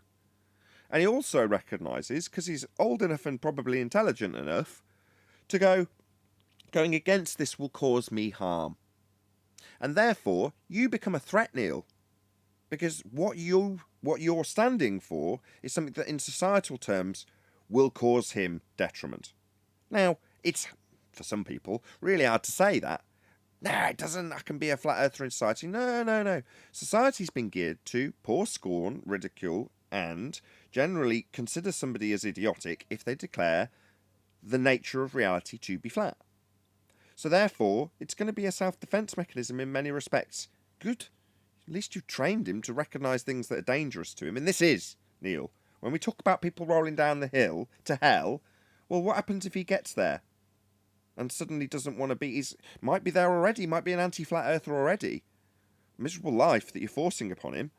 And he also recognises, because he's old enough and probably intelligent enough, to going against this will cause me harm. And therefore, you become a threat, Neil. Because what you're standing for is something that in societal terms will cause him detriment. Now, it's, for some people, really hard to say that. No, it doesn't. I can be a flat earther in society. No. Society's been geared to pour scorn, ridicule, and generally consider somebody as idiotic if they declare the nature of reality to be flat. So therefore, it's going to be a self-defense mechanism in many respects. Good. At least you trained him to recognise things that are dangerous to him. And this is, Neil, when we talk about people rolling down the hill to hell, well, what happens if he gets there and suddenly doesn't want to be? He might be there already, might be an anti-flat earther already. Miserable life that you're forcing upon him.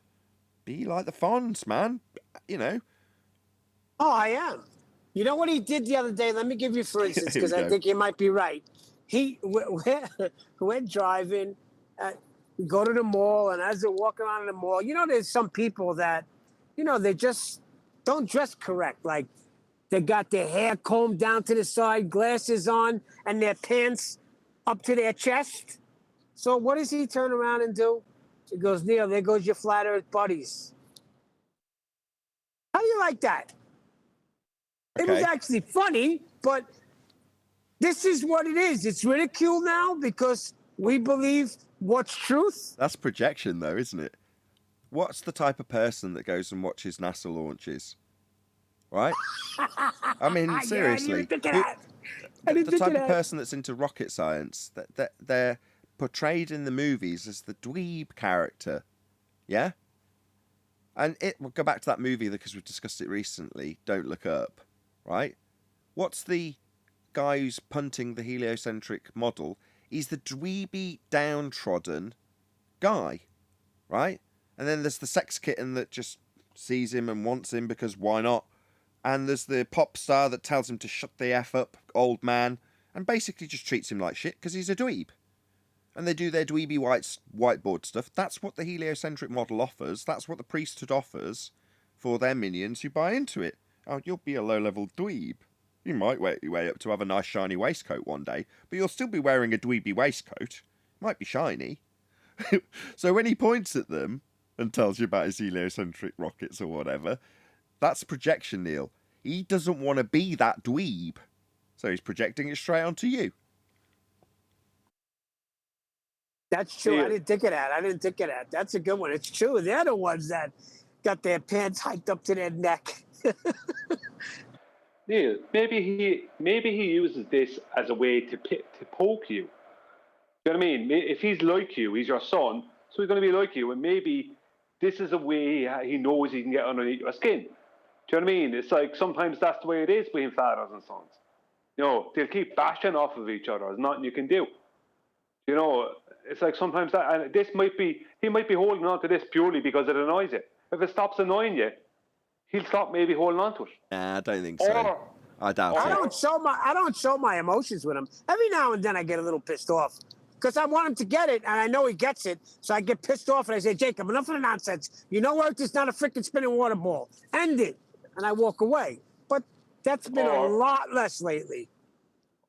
Be like the Fonz, man. You know. Oh, I am. You know what he did the other day? Let me give you, for instance, Here we because I go. think you might be right. We're driving, we go to the mall, and as they're walking around the mall, you know, there's some people that, you know, they just don't dress correct. Like, they got their hair combed down to the side, glasses on, and their pants up to their chest. So what does he turn around and do? He goes, Neil, there goes your flat earth buddies. How do you like that? It was Okay. actually funny, but this is what it is. It's ridicule now because we believe what's truth. That's projection, though, isn't it? What's the type of person that goes and watches NASA launches? Right? I mean, seriously. Yeah, I didn't think of Who- that. I didn't the think type of of that. person that's into rocket science, that they're portrayed in the movies as the dweeb character. Yeah? And we'll go back to that movie because we've discussed it recently, Don't Look Up, right? What's the guy who's punting the heliocentric model? He's the dweeby, downtrodden guy, right? And then there's the sex kitten that just sees him and wants him because why not? And there's the pop star that tells him to shut the F up, old man, and basically just treats him like shit because he's a dweeb. And they do their dweeby whiteboard stuff. That's what the heliocentric model offers. That's what the priesthood offers for their minions who buy into it. Oh, you'll be a low-level dweeb. You might work your way up to have a nice shiny waistcoat one day, but you'll still be wearing a dweeby waistcoat. Might be shiny. So when he points at them and tells you about his heliocentric rockets or whatever, that's projection, Neil. He doesn't want to be that dweeb. So he's projecting it straight onto you. That's true. Yeah. I didn't think of that. That's a good one. It's true. They're the ones that got their pants hiked up to their neck. Neil, maybe he uses this as a way to poke you. You know what I mean? If he's like you, he's your son, so he's going to be like you, and maybe this is a way he knows he can get underneath your skin. Do you know what I mean? It's like sometimes that's the way it is between fathers and sons. You know, they'll keep bashing off of each other. There's nothing you can do. You know, it's like sometimes that, and he might be holding on to this purely because it annoys you. If it stops annoying you, he'll stop maybe holding on to it. Nah, I don't think so. I doubt I it. don't show my emotions with him. Every now and then I get a little pissed off because I want him to get it, and I know he gets it. So I get pissed off, and I say, Jacob, enough of the nonsense. You know Earth is not a freaking spinning water ball. End it. And I walk away. But that's been a lot less lately.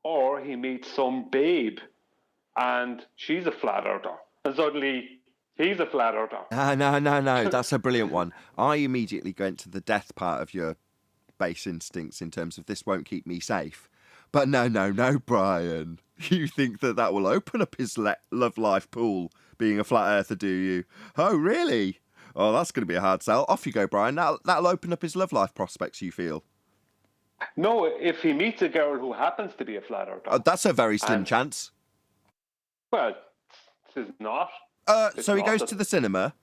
Or he meets some babe, and she's a flat earther, and suddenly he's a flat earther. No. That's a brilliant one. I immediately go into the death part of your base instincts in terms of this won't keep me safe. But no, Brian. You think that will open up his love life pool, being a flat earther, do you? Oh, really? Oh, that's going to be a hard sell. Off you go, Brian. That'll open up his love life prospects, you feel? No, if he meets a girl who happens to be a flat earther. Oh, that's a very slim chance. Well, it's not. So he goes to the cinema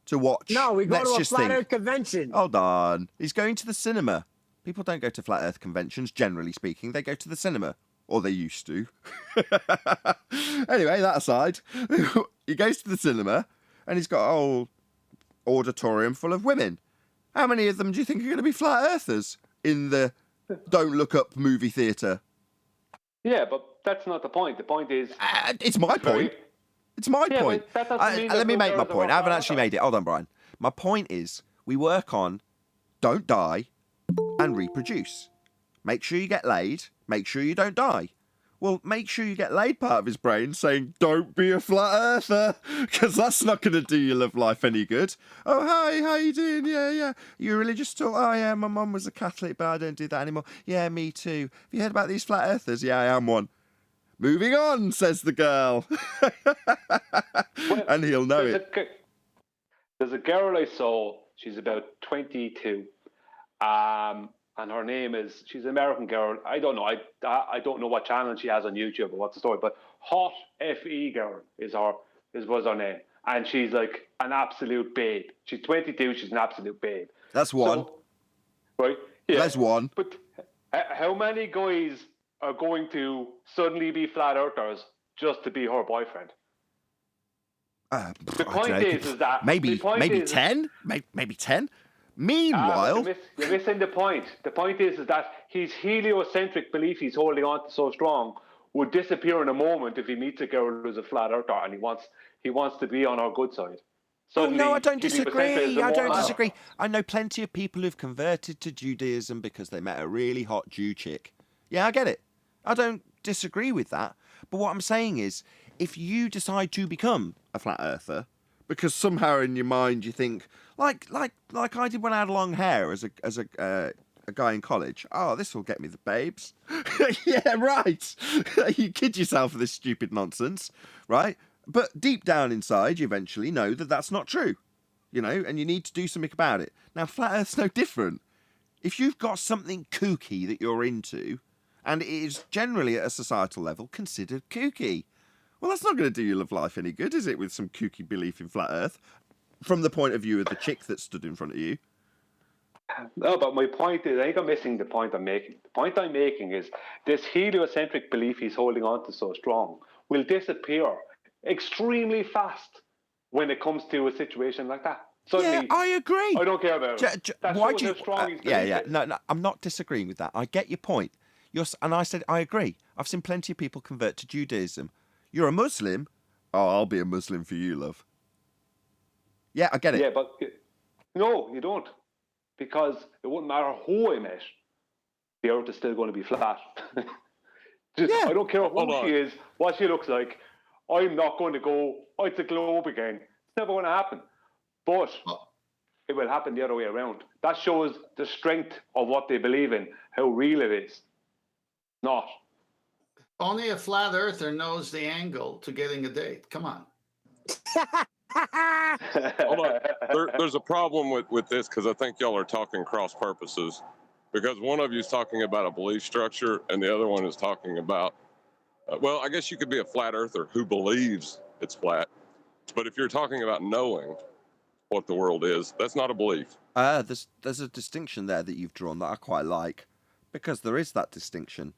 to watch. No, we go Let's to a just flat think. earth convention. Hold on. He's going to the cinema People don't go to flat Earth conventions, generally speaking. They go to the cinema. Or they used to. Anyway, that aside, he goes to the cinema and he's got a whole auditorium full of women. How many of them do you think are going to be flat earthers in the Don't Look Up movie theatre? Yeah, but that's not the point. The point is... it's my point. It's my point. But that doesn't mean let me make my two-thirds of point. I our haven't actually made it. Hold on, Brian. My point is, we work on don't die and reproduce. Make sure you get laid. Make sure you don't die. Well, make sure you get laid part of his brain saying, don't be a flat earther, because that's not going to do your love life any good. Oh, hi, how you doing? Yeah. You religious talk? Oh, yeah, my mum was a Catholic, but I don't do that anymore. Yeah, me too. Have you heard about these flat earthers? Yeah, I am one. Moving on, says the girl. And he'll know it. There's a girl I saw, she's about 22. And her name is, she's an American girl. I don't know. I don't know what channel she has on YouTube or what's the story, but Hot FE Girl was her name. And she's like an absolute babe. She's 22, she's an absolute babe. That's one. So, right? Yeah. That's one. But how many guys are going to suddenly be flat earthers just to be her boyfriend? The point is that maybe 10, maybe 10. Meanwhile, you're missing the point. The point is that his heliocentric belief he's holding on to so strong would disappear in a moment if he meets a girl who's a flat earther and he wants to be on our good side. Suddenly, no, I don't disagree. I know plenty of people who've converted to Judaism because they met a really hot Jew chick. Yeah, I get it. I don't disagree with that. But what I'm saying is, if you decide to become a flat earther, because somehow in your mind you think, like I did when I had long hair as a guy in college. Oh, this will get me the babes. Yeah, right. You kid yourself with this stupid nonsense, right? But deep down inside, you eventually know that that's not true, and you need to do something about it. Now, flat Earth's no different. If you've got something kooky that you're into, and it is generally at a societal level considered kooky, well, that's not going to do your love life any good, is it, with some kooky belief in flat Earth? From the point of view of the chick that stood in front of you. No, but my point is, I think I'm missing the point I'm making. The point I'm making is this heliocentric belief he's holding on to so strong will disappear extremely fast when it comes to a situation like that. Suddenly, yeah, I agree. I don't care about it. Why do you? No, I'm not disagreeing with that. I get your point. And I said I agree. I've seen plenty of people convert to Judaism. You're a Muslim? Oh, I'll be a Muslim for you, love. Yeah, I get it. Yeah, but no, you don't. Because it wouldn't matter who I met, the earth is still going to be flat. I don't care who she is, what she looks like. I'm not going to go, it's a globe again. It's never going to happen. But it will happen the other way around. That shows the strength of what they believe in, how real it is. Not. Only a flat earther knows the angle to getting a date. Come on. Hold on. There's a problem with this because I think y'all are talking cross purposes. Because one of you is talking about a belief structure and the other one is talking about, well, I guess you could be a flat earther who believes it's flat. But if you're talking about knowing what the world is, that's not a belief. There's a distinction there that you've drawn that I quite like, because there is that distinction.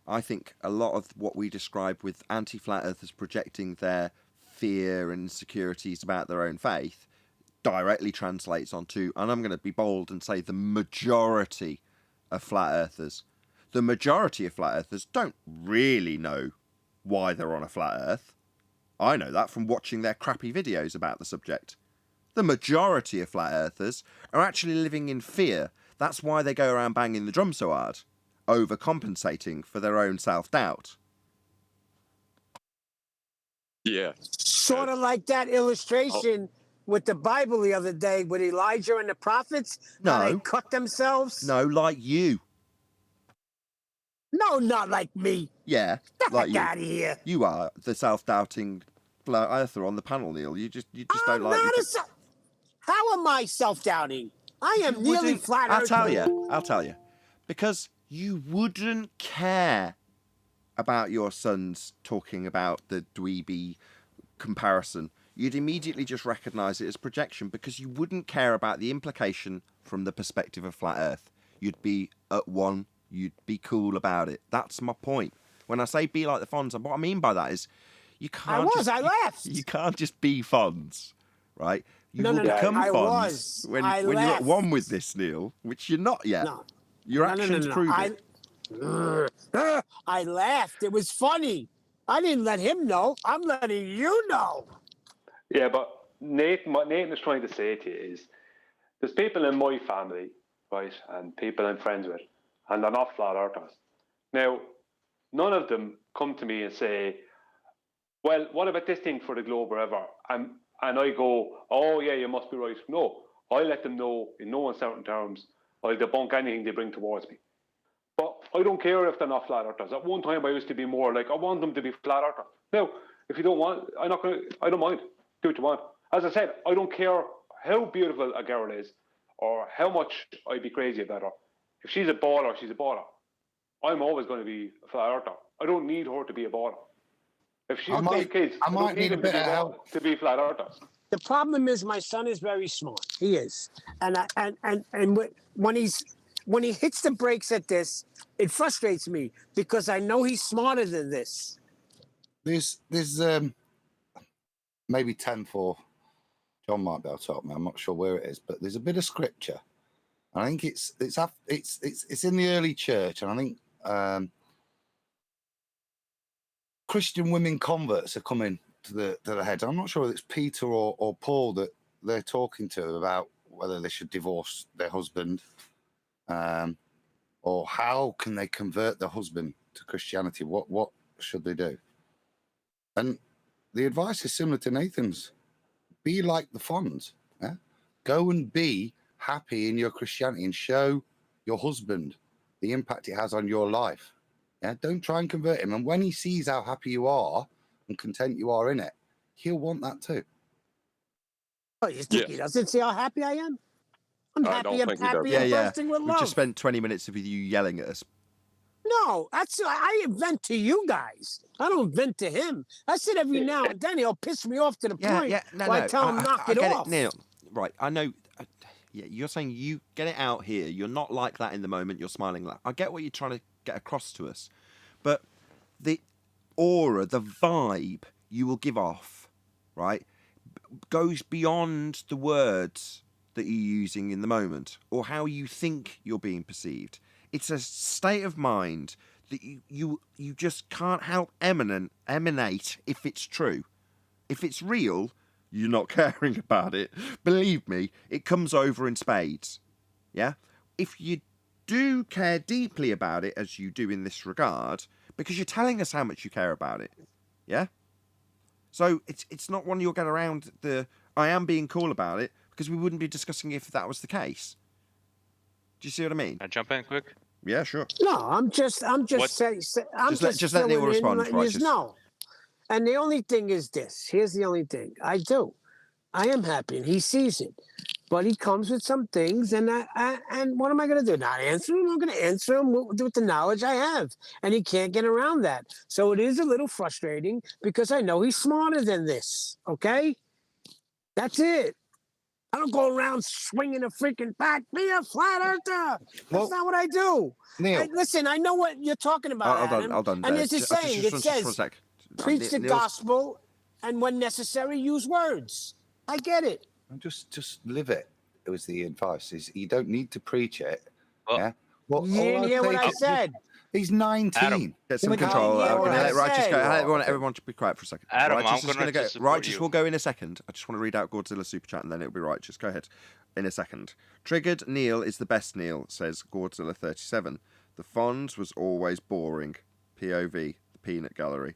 I think a lot of what we describe with anti-flat earthers projecting their fear and insecurities about their own faith directly translates onto, and I'm going to be bold and say, the majority of flat earthers. The majority of flat earthers don't really know why they're on a flat earth. I know that from watching their crappy videos about the subject. The majority of flat earthers are actually living in fear. That's why they go around banging the drum so hard, overcompensating for their own self-doubt. Yeah. Sort of like that illustration with the Bible the other day with Elijah and the prophets. No. How they cut themselves. No, like you. No, not like me. Yeah, Get like you. out of here. You are the self-doubting flat earther on the panel, Neil. You just don't like. How am I self-doubting? I am nearly flat earth. I'll tell you. Because you wouldn't care about your sons talking about the dweeby comparison. You'd immediately just recognise it as projection because you wouldn't care about the implication from the perspective of flat earth. you'd be at one, you'd be cool about it. That's my point. When I say be like the Fonz, what I mean by that is you can't I laughed. You can't just be Fonz, right? You No, will no, no. become I Fonz was. when I you're at one laughed. with this, Neil, which you're not yet. No. Your No, no, actions no, no. prove it. I laughed. It was funny. I didn't let him know. I'm letting you know. Yeah, but Nathan, what Nathan is trying to say to you is there's people in my family, right, and people I'm friends with, and they're not flat earthers. Now, none of them come to me and say, well, what about this thing for the globe or whatever? And I go, oh, yeah, you must be right. No, I let them know in no uncertain terms. I'll debunk anything they bring towards me. But I don't care if they're not flat earthers. At one time, I used to be more like, I want them to be flat earthers. Now, if you don't want, I don't mind. Do what you want. As I said, I don't care how beautiful a girl is or how much I'd be crazy about her. If she's a baller, she's a baller. I'm always going to be a flat earther. I don't need her to be a baller. If she's got kids, I don't need them to be flat earthers. The problem is my son is very smart. He is, and when he hits the brakes at this, it frustrates me because I know he's smarter than this. There's maybe 10-4. John might be able to help me. I'm not sure where it is, but there's a bit of scripture. I think it's in the early church, and I think Christian women converts are coming to the head. I'm not sure whether it's Peter or Paul that they're talking to about whether they should divorce their husband, or how can they convert their husband to Christianity? What should they do? And the advice is similar to Nathan's. Be like the Fonz. Yeah? Go and be happy in your Christianity and show your husband the impact it has on your life. Yeah? Don't try and convert him. And when he sees how happy you are and content you are in it, he'll want that too. Oh, you think he doesn't see how happy I am? I'm happy and bursting with love. We just spent 20 minutes with you yelling at us. No, I vent to you guys. I don't vent to him. I said every now and then he'll piss me off to the point where I tell him knock it off. Neil, right, I know. You're saying you get it out here. You're not like that in the moment. You're smiling like. I get what you're trying to get across to us, but the aura, the vibe you will give off, right, goes beyond the words that you're using in the moment or how you think you're being perceived. It's a state of mind that you just can't help emanate if it's true. If it's real, you're not caring about it. Believe me, it comes over in spades. Yeah? If you do care deeply about it, as you do in this regard, because you're telling us how much you care about it. Yeah? So it's not one you'll get around I am being cool about it, because we wouldn't be discussing if that was the case. Do you see what I mean? Can I jump in quick? Yeah, sure. No, I'm just saying. Just let Neil respond. No, and the only thing is this. Here's the only thing. I am happy, and he sees it, but he comes with some things, and what am I going to do? Not answer him? I'm going to answer him with the knowledge I have, and he can't get around that. So it is a little frustrating because I know he's smarter than this. Okay, that's it. I don't go around swinging a freaking bat. Be a flat earther. That's not what I do. Neil, listen, I know what you're talking about. Hold on. And there's a saying. It says, preach the gospel, and when necessary, use words. I get it. Just live it. It was the advice. Is you don't need to preach it. Well, yeah. Well, you didn't hear what I said. He's 19. Adam, get some control. Everyone should be quiet for a second. Adam, Righteous I'm going to Righteous will go in a second. I just want to read out Godzilla super chat and then it'll be Righteous. Go ahead. In a second. Triggered Neil is the best Neil, says Godzilla 37. The Fonz was always boring. POV, the peanut gallery.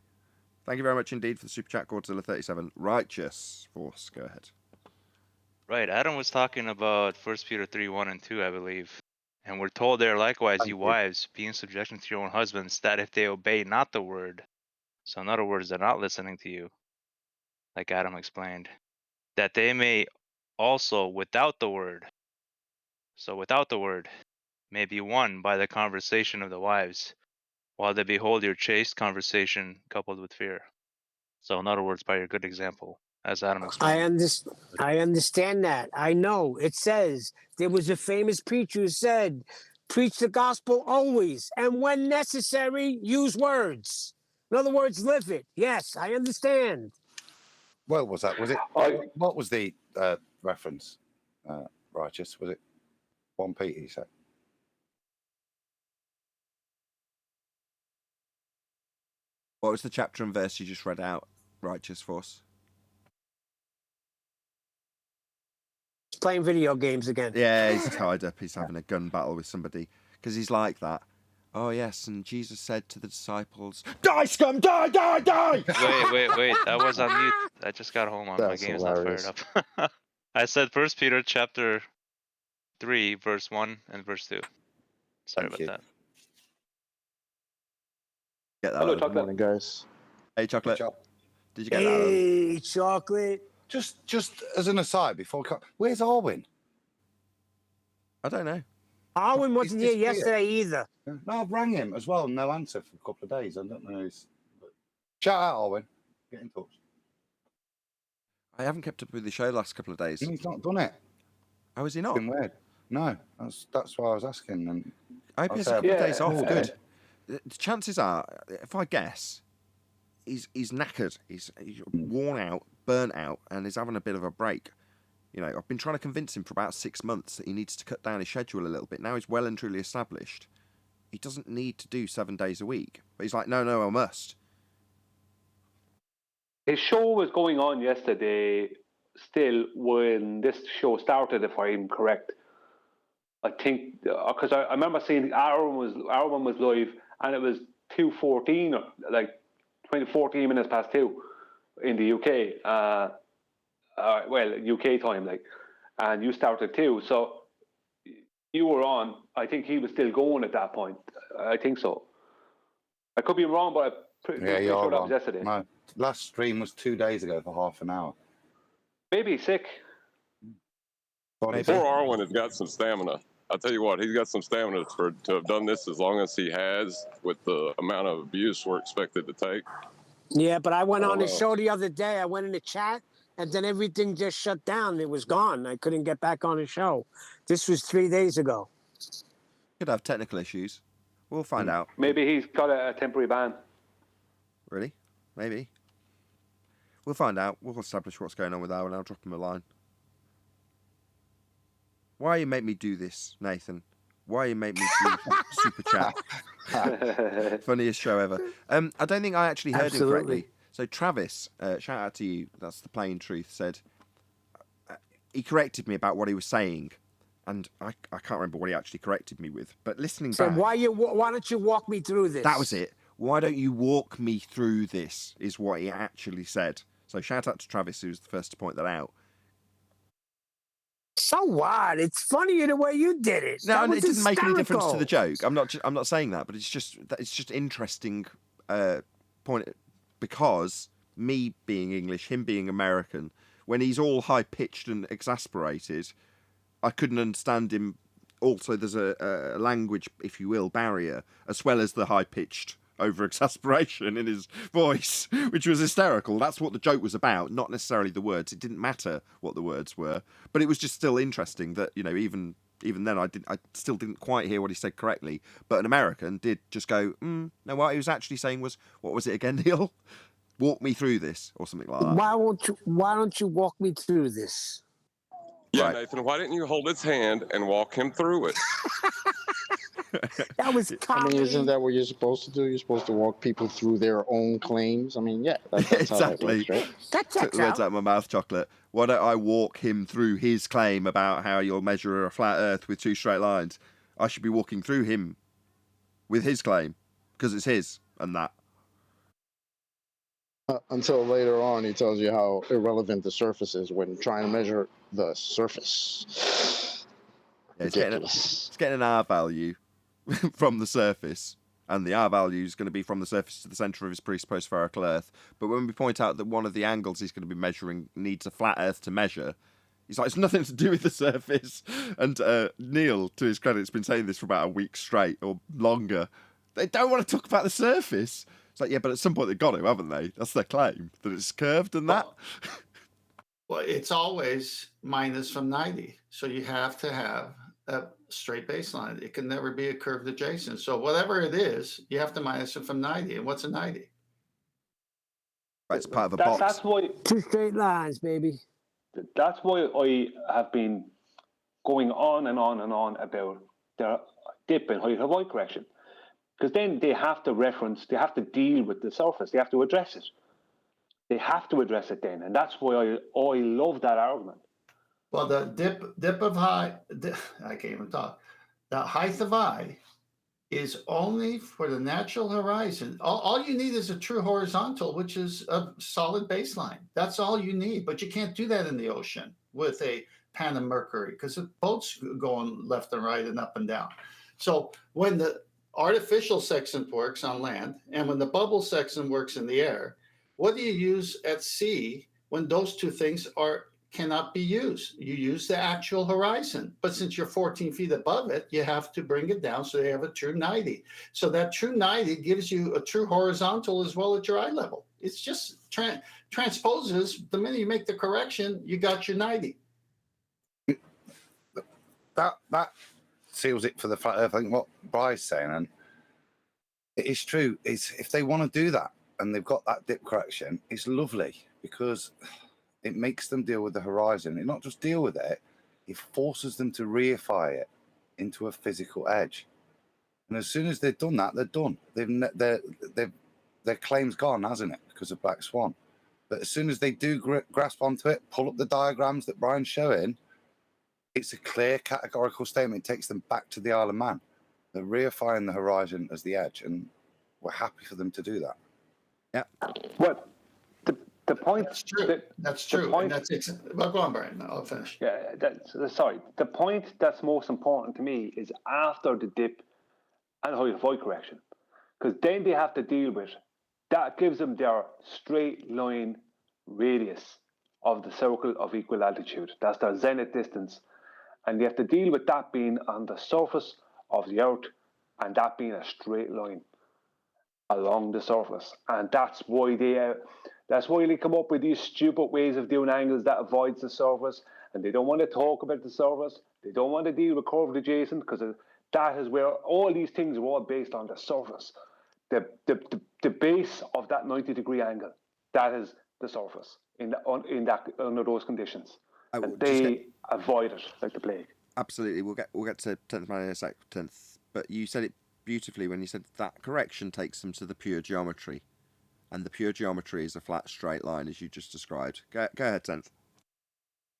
Thank you very much indeed for the super chat, Godzilla 37. Righteous Force, go ahead. Right, Adam was talking about 1 Peter 3:1 and 2, I believe. And we're told there, likewise, you wives, be in subjection to your own husbands, that if they obey not the word, so in other words, they're not listening to you, like Adam explained, that they may also without the word, may be won by the conversation of the wives, while they behold your chaste conversation coupled with fear. So in other words, by your good example, as Adam explained. I understand that. I know. It says there was a famous preacher who said, Preach the gospel always, and when necessary, use words. In other words, live it. Yes, I understand. Well, was that? Was it? I- What was the reference? Righteous? Was it 1 Peter? You said. What was the chapter and verse you just read out, Righteous Force? He's playing video games again. Yeah, he's tied up. He's having a gun battle with somebody because he's like that. Oh, yes, and Jesus said to the disciples, "Die, scum! Die, die, die!" Wait. I was on mute. I just got home. My That's game's hilarious. not fired up. I said 1 Peter chapter 3, verse 1 and verse 2. Sorry Thank you. about that. Get that. Hello, Adam. Good Chocolate. morning, guys. Hey, Good Chocolate. job. Did you get that? Adam? Hey, chocolate. Just as an aside, before where's Arwin? I don't know. Arwen wasn't here disappeared. yesterday either. No, I've rang him as well. No answer for a couple of days. I don't know. But shout out, Arwin. Get in touch. I haven't kept up with the show the last couple of days. He's not done it. How is he not? It's been weird. No, that's why I was asking. And I hope he has a I'll couple of say- days off. Yeah. Good. The chances are, if I guess, he's knackered. He's worn out, burnt out, and he's having a bit of a break. You know, I've been trying to convince him for about 6 months that he needs to cut down his schedule a little bit. Now he's well and truly established. He doesn't need to do 7 days a week. But he's like, no, I must. His show was going on yesterday still when this show started, if I'm correct. I think, because I remember seeing our one was live, and it was 2:14, or like 14 minutes past 2 in the UK. Well, UK time, like, and you started too. So you were on. I think he was still going at that point. I think so. I could be wrong, but I'm pretty you sure are that was wrong. yesterday. No, last stream was 2 days ago for half an hour. Maybe he's sick. Maybe. Poor Arwen has got some stamina. I'll tell you what, he's got some stamina to have done this as long as he has, with the amount of abuse we're expected to take. Yeah, but I went I on the don't know. show the other day. I went in the chat, and then everything just shut down. It was gone. I couldn't get back on the show. This was 3 days ago. Could have technical issues. We'll find out. Maybe he's got a temporary ban. Really? Maybe. We'll find out. We'll establish what's going on with Owen. I'll drop him a line. Why you make me do this, Nathan? Why you make me do super chat? Funniest show ever. I don't think I actually heard him Absolutely. correctly. So Travis, shout out to you. That's the plain truth. Said he corrected me about what he was saying, and I can't remember what he actually corrected me with. But listening So back, why don't you walk me through this? that was it. Why don't you walk me through this? Is what he actually said. So shout out to Travis, who was the first to point that out. So what? It's funnier the way you did it. No, That and was it doesn't make any difference to the hysterical. joke. I'm not saying that, but it's just interesting point, because me being English, him being American, when he's all high pitched and exasperated, I couldn't understand him. Also, there's a language, if you will, barrier, as well as the high pitched over exasperation in his voice, which was hysterical. That's what the joke was about, not necessarily the words. It didn't matter what the words were, but it was just still interesting that, you know, even then I still didn't quite hear what he said correctly, but an American did just go, no, what he was actually saying was, what was it again, Neil? Walk me through this, or something like that. Why don't you walk me through this? Yeah, Right. Nathan, why didn't you hold his hand and walk him through it? That was I comedy. mean, isn't that what you're supposed to do? You're supposed to walk people through their own claims. I mean, yeah, that's Exactly. how that works, right? That Took checks the words out. out of my mouth, Chocolate. Why don't I walk him through his claim about how you'll measure a flat Earth with 2 straight lines? I should be walking through him with his claim, because it's his and that. Until later on, he tells you how irrelevant the surface is when trying to measure the surface. Yeah, Ridiculous. it's getting an R value from the surface, and the R value is going to be from the surface to the centre of his presupposed spherical Earth. But when we point out that one of the angles he's going to be measuring needs a flat Earth to measure, he's like, it's nothing to do with the surface. And Neil, to his credit, has been saying this for about a week straight or longer. They don't want to talk about the surface. It's like, yeah, but at some point they've got to, haven't they? That's their claim, that it's curved and that. Well, it's always minus from 90. So you have to have straight baseline. It can never be a curved adjacent. So whatever it is, you have to minus it from 90. And what's a 90? Right, it's part of a That, box. that's why. Two straight lines, baby. That's why I have been going on and on and on about the dip in height of eye correction, because then they have to reference, they have to deal with the surface, they have to address it. They have to address it then, and that's why I love that argument. Well, the dip of I can't even talk. The height of eye is only for the natural horizon. All you need is a true horizontal, which is a solid baseline. That's all you need. But you can't do that in the ocean with a pan of mercury, because the boat's going left and right and up and down. So when the artificial sextant works on land and when the bubble sextant works in the air, what do you use at sea when those two things cannot be used? You use the actual horizon, but since you're 14 feet above it, you have to bring it down so you have a true 90. So that true 90 gives you a true horizontal as well at your eye level. It's just transposes. The minute you make the correction, you got your 90. That seals it for the flat earth. I think what Bry's saying, and it is true, is if they want to do that and they've got that dip correction, it's lovely because it makes them deal with the horizon. It not just deal with it, it forces them to reify it into a physical edge. And as soon as they've done that, they're done. Their claim's gone, hasn't it, because of Black Swan. But as soon as they do grasp onto it, pull up the diagrams that Brian's showing, it's a clear categorical statement. It takes them back to the Isle of Man. They're reifying the horizon as the edge, and we're happy for them to do that. Yeah. Well, the point. That's true. That's true. Point, and that's well, go on, Brian. I'll finish. Yeah. Sorry. The point that's most important to me is after the dip and height of eye correction, because then they have to deal with that. Gives them their straight line radius of the circle of equal altitude. That's their zenith distance. And they have to deal with that being on the surface of the Earth and that being a straight line along the surface. And that's why they come up with these stupid ways of doing angles that avoids the surface. And they don't want to talk about the surface. They don't want to deal with curved adjacent, because that is where all these things are all based on the surface. The base of that 90-degree angle, that is the surface under those conditions. And they avoid it like the plague. Absolutely, we'll get to 10th man in a sec, 10th. But you said it beautifully when you said that correction takes them to the pure geometry, and the pure geometry is a flat straight line, as you just described. Go ahead, 10th.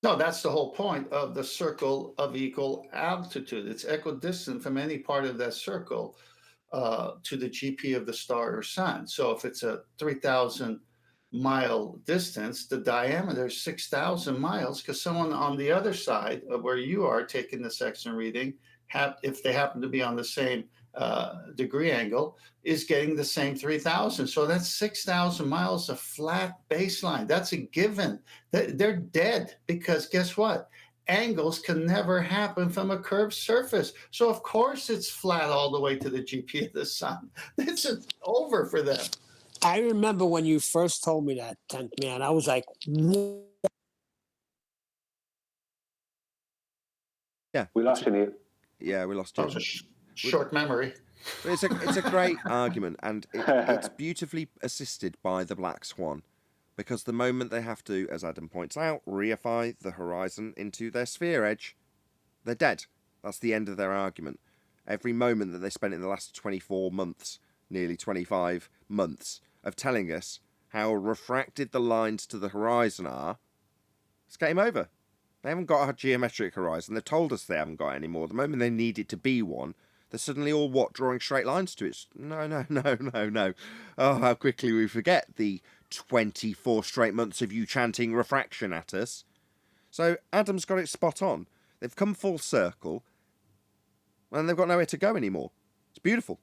No, that's the whole point of the circle of equal altitude. It's equidistant from any part of that circle to the GP of the star or sun. So if it's a 3,000 mile distance, the diameter is 6,000 miles, because someone on the other side of where you are taking the section reading, if they happen to be on the same degree angle, is getting the same 3,000. So that's 6,000 miles of flat baseline. That's a given. They're dead, because guess what? Angles can never happen from a curved surface. So of course it's flat all the way to the GP of the sun. It's over for them. I remember when you first told me that, 10th man. I was like, what? Yeah. We lost you, Neil. Yeah, we lost you. That was a short memory. It's a great argument, and it's beautifully assisted by the Black Swan, because the moment they have to, as Adam points out, reify the horizon into their sphere edge, they're dead. That's the end of their argument. Every moment that they spent in the last 24 months, nearly 25 months, of telling us how refracted the lines to the horizon are, it's game over. They haven't got a geometric horizon. They've told us they haven't got it anymore. The moment they need it to be one, they're suddenly all, drawing straight lines to it? No. Oh, how quickly we forget the 24 straight months of you chanting refraction at us. So Adam's got it spot on. They've come full circle, and they've got nowhere to go anymore. It's beautiful.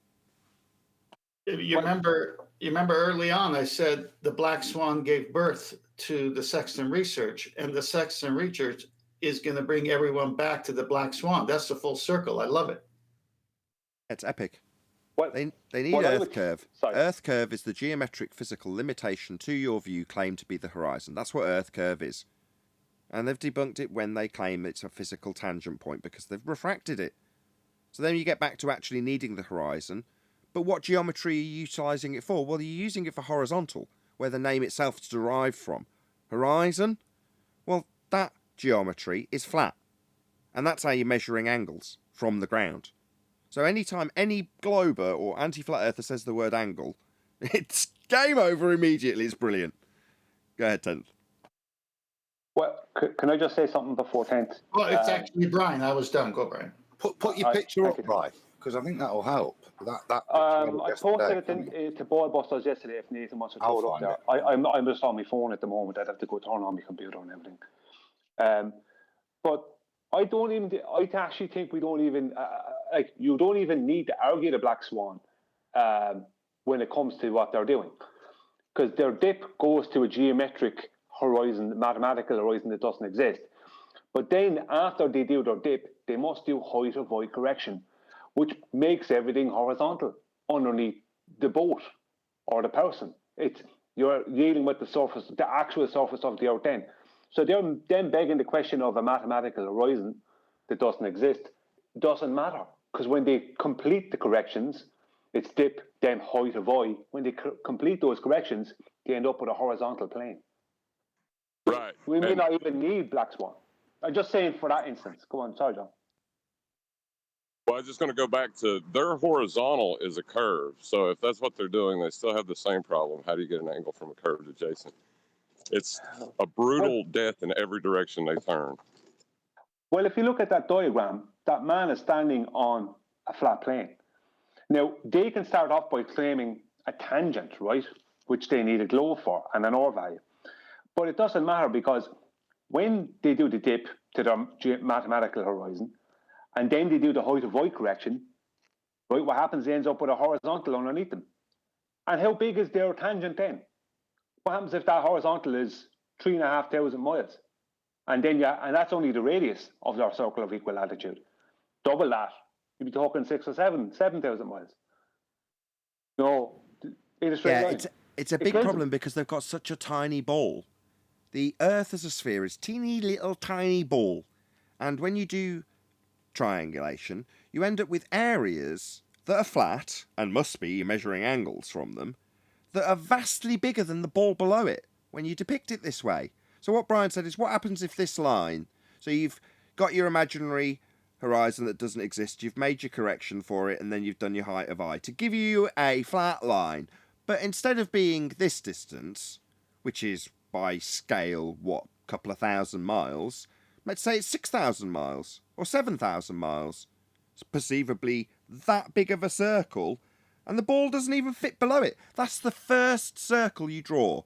You remember early on I said the Black Swan gave birth to the Sexton research, and the Sexton research is going to bring everyone back to the Black Swan. That's the full circle. I love it. It's epic. They need what Earth curve. Earth curve is the geometric physical limitation to your view claimed to be the horizon. That's what Earth curve is. And they've debunked it when they claim it's a physical tangent point, because they've refracted it. So then you get back to actually needing the horizon. But what geometry are you utilising it for? Well, you're using it for horizontal, where the name itself is derived from. Horizon? Well, that geometry is flat. And that's how you're measuring angles from the ground. So anytime any glober or anti-flat earther says the word angle, it's game over immediately. It's brilliant. Go ahead, 10th. Well, can I just say something before 10th? Well, it's actually Brian. I was done. Go, Brian. Put your picture up, Brian, because I think that'll help. I posted it to Ballbusters yesterday if Nathan wants to throw it up there. I'm just on my phone at the moment. I'd have to go turn on my computer and everything. But I actually think we don't even, you don't even need to argue the Black Swan when it comes to what they're doing. Because their dip goes to a geometric horizon, mathematical horizon that doesn't exist. But then after they do their dip, they must do height of void correction, which makes everything horizontal underneath the boat or the person. You're dealing with the surface, the actual surface of the earth then. So they're then begging the question of a mathematical horizon that doesn't exist. Doesn't matter, because when they complete the corrections, it's dip, then height of void. When they complete those corrections, they end up with a horizontal plane. Right. We may not even need Black Swan. I'm just saying for that instance. Go on, sorry, John. Well, I'm just going to go back to their horizontal is a curve. So if that's what they're doing, they still have the same problem. How do you get an angle from a curved adjacent? It's a brutal death in every direction they turn. Well, if you look at that diagram, that man is standing on a flat plane. Now, they can start off by claiming a tangent, right, which they need a globe for and an R value. But it doesn't matter, because when they do the dip to their mathematical horizon, and then they do the height of void correction, right, what happens, they ends up with a horizontal underneath them. And how big is their tangent then? What happens if that horizontal is 3,500 miles? And then and that's only the radius of their circle of equal latitude. Double that, you'd be talking 7,000 miles. No, in a straight line. It's a big problem because they've got such a tiny ball. The Earth as a sphere is teeny little tiny ball. And when you do triangulation, you end up with areas that are flat, and must be, you're measuring angles from them, that are vastly bigger than the ball below it when you depict it this way. So what Brian said is, what happens if this line, so you've got your imaginary horizon that doesn't exist, you've made your correction for it, and then you've done your height of I to give you a flat line. But instead of being this distance, which is by scale, a couple of thousand miles, let's say it's 6,000 miles or 7,000 miles. It's perceivably that big of a circle, and the ball doesn't even fit below it. That's the first circle you draw.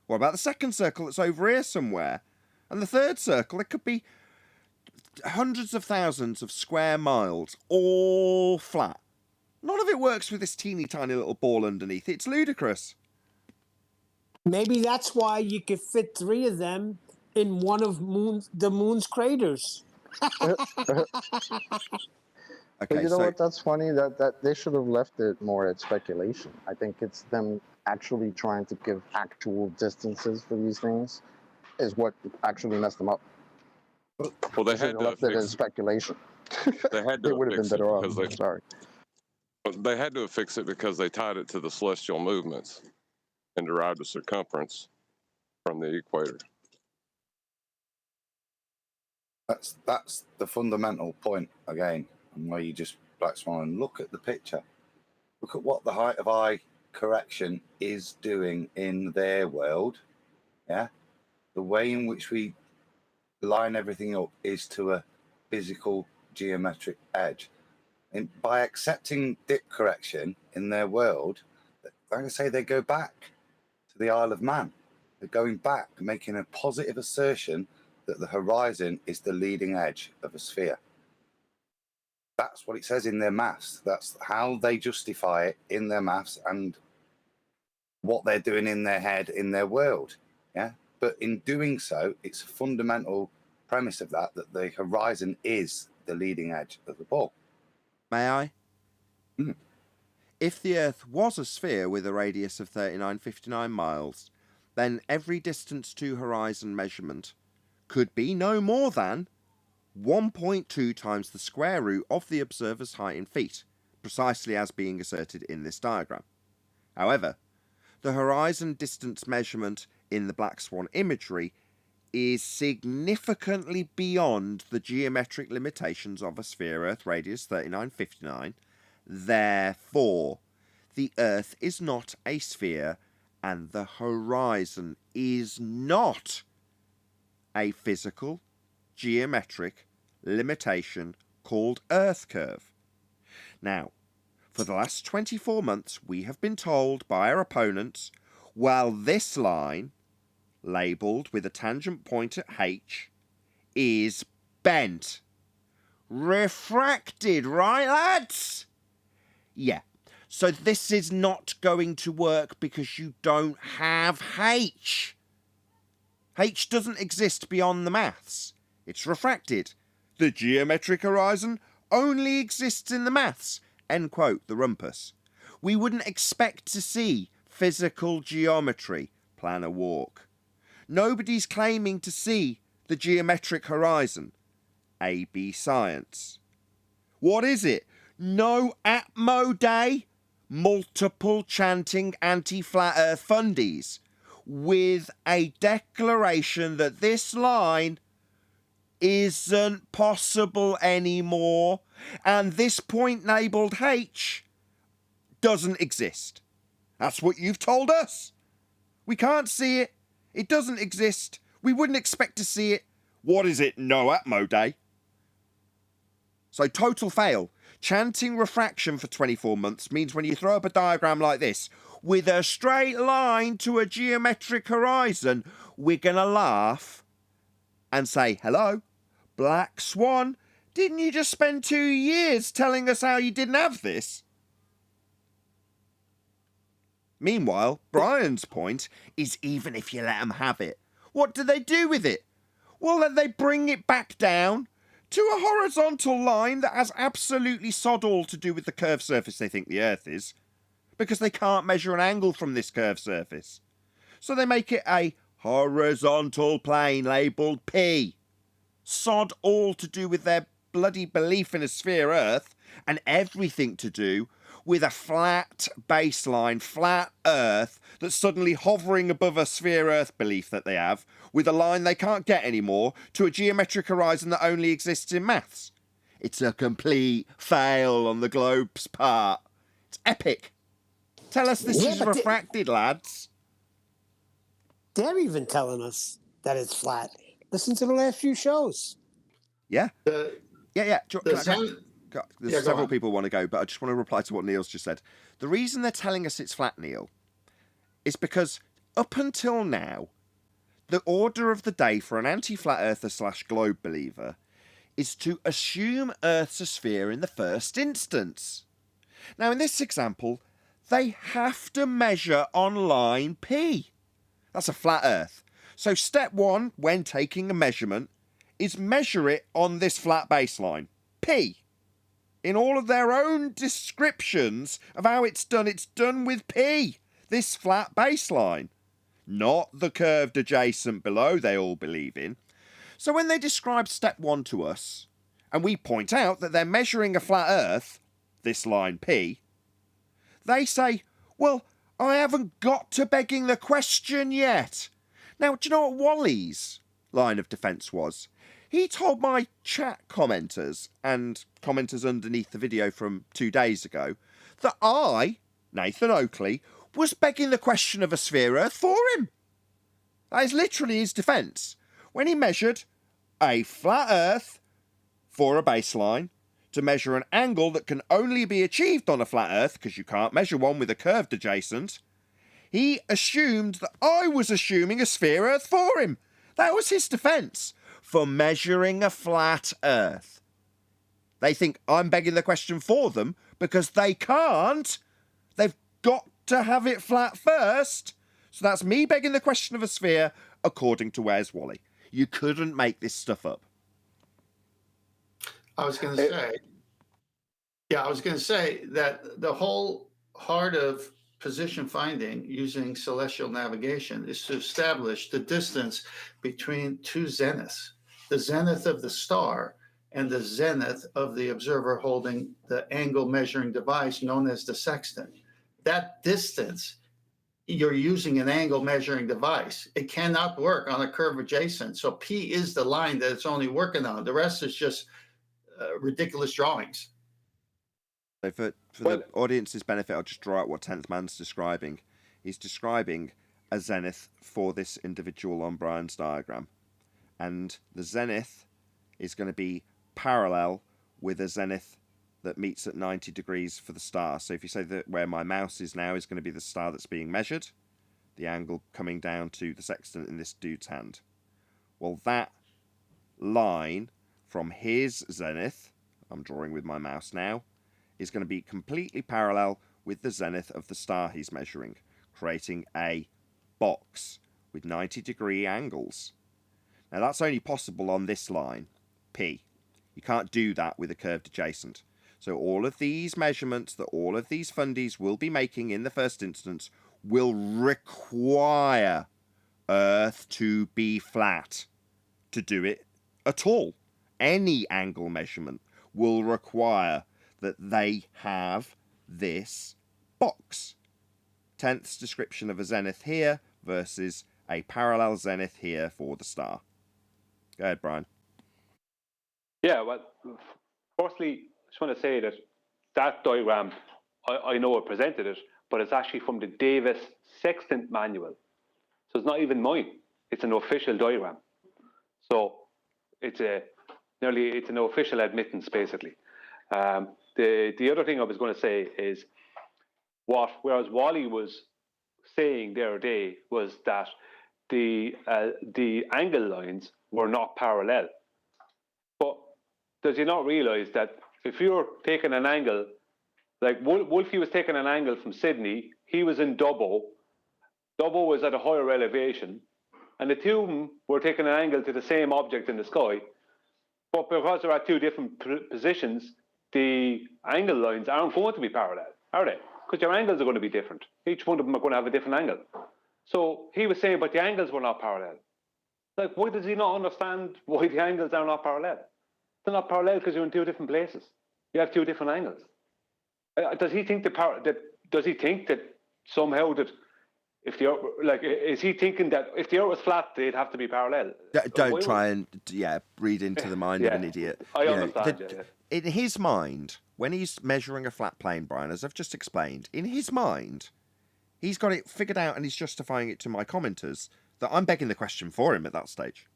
What about the second circle that's over here somewhere? And the third circle, it could be hundreds of thousands of square miles, all flat. None of it works with this teeny tiny little ball underneath. It's ludicrous. Maybe that's why you could fit 3 of them in one of the moon's craters. But you know what? That's funny. That they should have left it more at speculation. I think it's them actually trying to give actual distances for these things is what actually messed them up. Well, they had to left it as speculation. They had to. It would have been better off. Sorry. They had to affix it because they tied it to the celestial movements and derived a circumference from the equator. That's the fundamental point again, and where you just Black Swan and look at the picture. Look at what the height of I correction is doing in their world. Yeah, the way in which we line everything up is to a physical geometric edge. And by accepting dip correction in their world, like I say, they go back to the Isle of Man. They're going back, making a positive assertion that the horizon is the leading edge of a sphere. That's what it says in their maths. That's how they justify it in their maths and what they're doing in their head, in their world. Yeah. But in doing so, it's a fundamental premise of that the horizon is the leading edge of the ball. May I? If the Earth was a sphere with a radius of 3959 miles, then every distance to horizon measurement could be no more than 1.2 times the square root of the observer's height in feet, precisely as being asserted in this diagram. However, the horizon distance measurement in the black swan imagery is significantly beyond the geometric limitations of a sphere Earth radius 3959. Therefore, the Earth is not a sphere and the horizon is not a physical, geometric limitation called Earth curve. Now, for the last 24 months, we have been told by our opponents, well, this line, labelled with a tangent point at H, is bent. Refracted, right, lads? Yeah. So this is not going to work because you don't have H. H doesn't exist beyond the maths. It's refracted. The geometric horizon only exists in the maths. End quote, the rumpus. We wouldn't expect to see physical geometry plan a walk. Nobody's claiming to see the geometric horizon. AB science. What is it? No Atmo Day? Multiple chanting anti-flat earth fundies with a declaration that this line isn't possible anymore and this point labelled H doesn't exist. That's what you've told us. We can't see it. It doesn't exist. We wouldn't expect to see it. What is it? No Atmo Day? So total fail. Chanting refraction for 24 months means when you throw up a diagram like this with a straight line to a geometric horizon, we're going to laugh and say, hello, Black Swan, didn't you just spend 2 years telling us how you didn't have this? Meanwhile, Brian's point is even if you let them have it, what do they do with it? Well, then they bring it back down to a horizontal line that has absolutely sod all to do with the curved surface they think the Earth is, because they can't measure an angle from this curved surface. So they make it a horizontal plane labelled P. Sod all to do with their bloody belief in a sphere Earth, and everything to do with a flat baseline, flat Earth that's suddenly hovering above a sphere Earth belief that they have, with a line they can't get anymore, to a geometric horizon that only exists in maths. It's a complete fail on the globe's part. It's epic. Tell us this is refracted, lads. They're even telling us that it's flat. Listen to the last few shows. Yeah. Yeah. There's several on. people want to go, but I just want to reply to what Neil's just said. The reason they're telling us it's flat, Neil, is because up until now, the order of the day for an anti-flat earther / globe believer is to assume Earth's a sphere in the first instance. Now, in this example, they have to measure on line P. That's a flat Earth. So step one, when taking a measurement, is measure it on this flat baseline, P. In all of their own descriptions of how it's done with P, this flat baseline. Not the curved adjacent below they all believe in. So when they describe step one to us, and we point out that they're measuring a flat Earth, this line P, they say, well, I haven't got to begging the question yet. Now, do you know what Wally's line of defence was? He told my chat commenters and commenters underneath the video from 2 days ago that I, Nathan Oakley, was begging the question of a sphere Earth for him. That is literally his defence. When he measured a flat Earth for a baseline to measure an angle that can only be achieved on a flat Earth, because you can't measure one with a curved adjacent, he assumed that I was assuming a sphere Earth for him. That was his defence for measuring a flat Earth. They think I'm begging the question for them because they can't. They've got to have it flat first. So that's me begging the question of a sphere according to Where's Wally. You couldn't make this stuff up. I was going to say that the whole heart of position finding using celestial navigation is to establish the distance between two zeniths. The zenith of the star and the zenith of the observer holding the angle measuring device known as the sextant. That distance, you're using an angle measuring device. It cannot work on a curve adjacent. So P is the line that it's only working on. The rest is just ridiculous drawings. So for the audience's benefit, I'll just draw out what 10th man's describing. He's describing a zenith for this individual on Brian's diagram. And the zenith is going to be parallel with a zenith that meets at 90 degrees for the star. So if you say that where my mouse is now is going to be the star that's being measured, the angle coming down to the sextant in this dude's hand. Well, that line from his zenith, I'm drawing with my mouse now, is going to be completely parallel with the zenith of the star he's measuring, creating a box with 90-degree angles. Now that's only possible on this line, P. You can't do that with a curved adjacent. So all of these measurements that all of these fundies will be making in the first instance will require Earth to be flat to do it at all. Any angle measurement will require that they have this box. 10th's description of a zenith here versus a parallel zenith here for the star. Go ahead, Brian. Yeah, well, firstly, I just want to say that that diagram, I know I presented it, but it's actually from the Davis Sextant Manual. So it's not even mine. It's an official diagram. So it's an official admittance, basically. The other thing I was going to say is whereas Wally was saying the other day was that the angle lines were not parallel. But does he not realize that if you're taking an angle, like Wolfie was taking an angle from Sydney, he was in Dubbo. Dubbo was at a higher elevation, and the two of them were taking an angle to the same object in the sky. But because they're at two different positions, the angle lines aren't going to be parallel, are they? Because your angles are going to be different. Each one of them are going to have a different angle. So he was saying, but the angles were not parallel. Like, why does he not understand why the angles are not parallel? They're not parallel because you're in two different places. You have two different angles. Does he think that somehow that if the Earth, is he thinking that if the Earth was flat, they'd have to be parallel? Don't try and read into the mind of an idiot. I understand. In his mind, when he's measuring a flat plane, Brian, as I've just explained, in his mind, he's got it figured out and he's justifying it to my commenters that I'm begging the question for him at that stage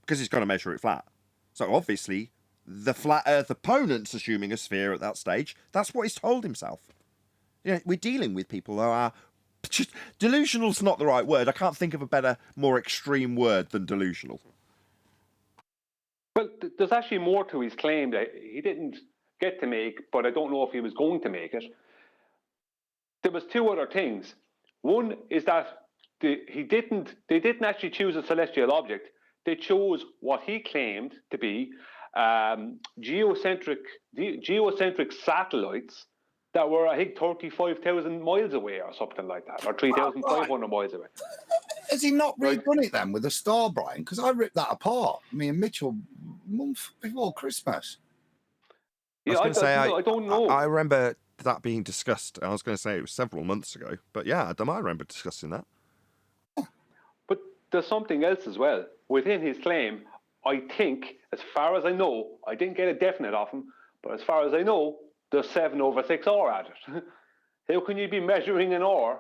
because he's got to measure it flat. So obviously, the flat Earth opponent's assuming a sphere at that stage. That's what he's told himself. We're dealing with people who are delusional's not the right word. I can't think of a better, more extreme word than delusional. Well, there's actually more to his claim that he didn't get to make, but I don't know if he was going to make it. There was two other things. One is that they didn't actually choose a celestial object. They chose what he claimed to be geocentric satellites that were, I think, 35,000 miles away or something like that, or 3,500 miles away. Has he not redone it then with a star, Brian? Because I ripped that apart, me and Mitchell, month before Christmas. Yeah, I don't know. I remember that being discussed. I was going to say it was several months ago, but yeah, I remember discussing that. But there's something else as well. Within his claim, I think, as far as I know, I didn't get a definite off him, but as far as I know, there's 7/6 at it. How can you be measuring an R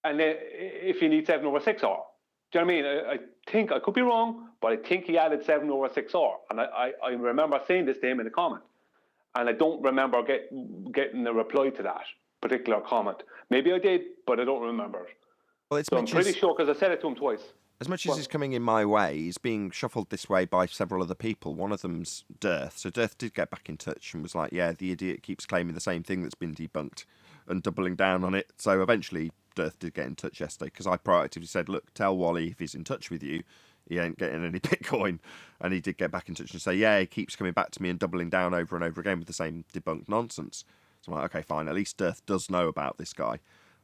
and then if you need 7/6 R? Do you know what I mean? I think, I could be wrong, but I think he added 7/6 R. And I remember saying this to him in a comment. And I don't remember getting a reply to that particular comment. Maybe I did, but I don't remember it. Well, I'm pretty sure because I said it to him twice. As much as he's coming in my way, he's being shuffled this way by several other people. One of them's Dirth. So Dirth did get back in touch and was like, yeah, the idiot keeps claiming the same thing that's been debunked and doubling down on it. So eventually Dirth did get in touch yesterday because I proactively said, look, tell Wally if he's in touch with you, he ain't getting any Bitcoin. And he did get back in touch and say, yeah, he keeps coming back to me and doubling down over and over again with the same debunked nonsense. So I'm like, okay, fine. At least Dirth does know about this guy.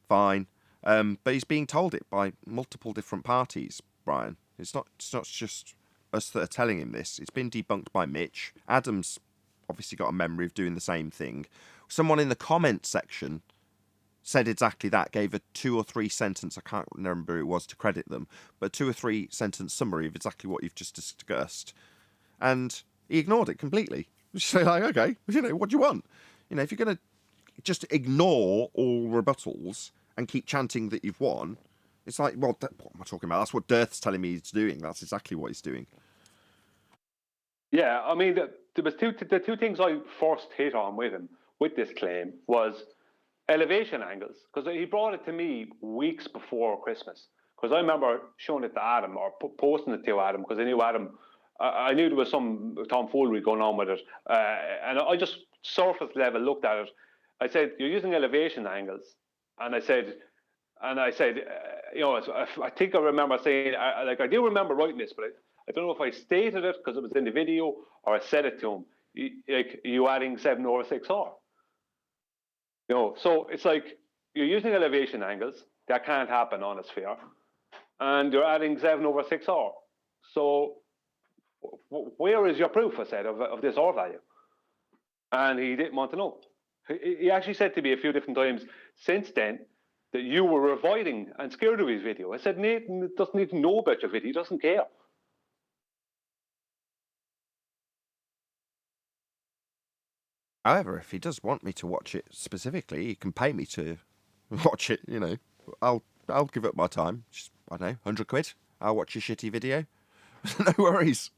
Fine. But he's being told it by multiple different parties, Brian. It's not just us that are telling him this. It's been debunked by Mitch. Adam's obviously got a memory of doing the same thing. Someone in the comments section said exactly that, gave a 2 or 3 sentence, I can't remember who it was to credit them, but 2 or 3 sentence summary of exactly what you've just discussed. And he ignored it completely. Just say like, okay, what do you want? If you're going to just ignore all rebuttals and keep chanting that you've won, it's like, well, what am I talking about? That's what Dirth's telling me he's doing. That's exactly what he's doing. Yeah, I mean, there was the two things I first hit on with him with this claim was elevation angles, because he brought it to me weeks before Christmas. Because I remember showing it to Adam or posting it to Adam, because I knew Adam. I knew there was some tomfoolery going on with it, and I just surface level looked at it. I said, "You're using elevation angles," and I said, I think I remember saying, I do remember writing this, but I don't know if I stated it because it was in the video or I said it to him. You adding 7/6R. So it's like you're using elevation angles that can't happen on a sphere, and you're adding 7/6R. So where is your proof? I said of this R value, and he didn't want to know. He actually said to me a few different times since then that you were avoiding and scared of his video. I said, Nathan doesn't even know about your video. He doesn't care. However, if he does want me to watch it specifically, he can pay me to watch it. I'll give up my time. Just, I don't know, £100. I'll watch your shitty video. No worries.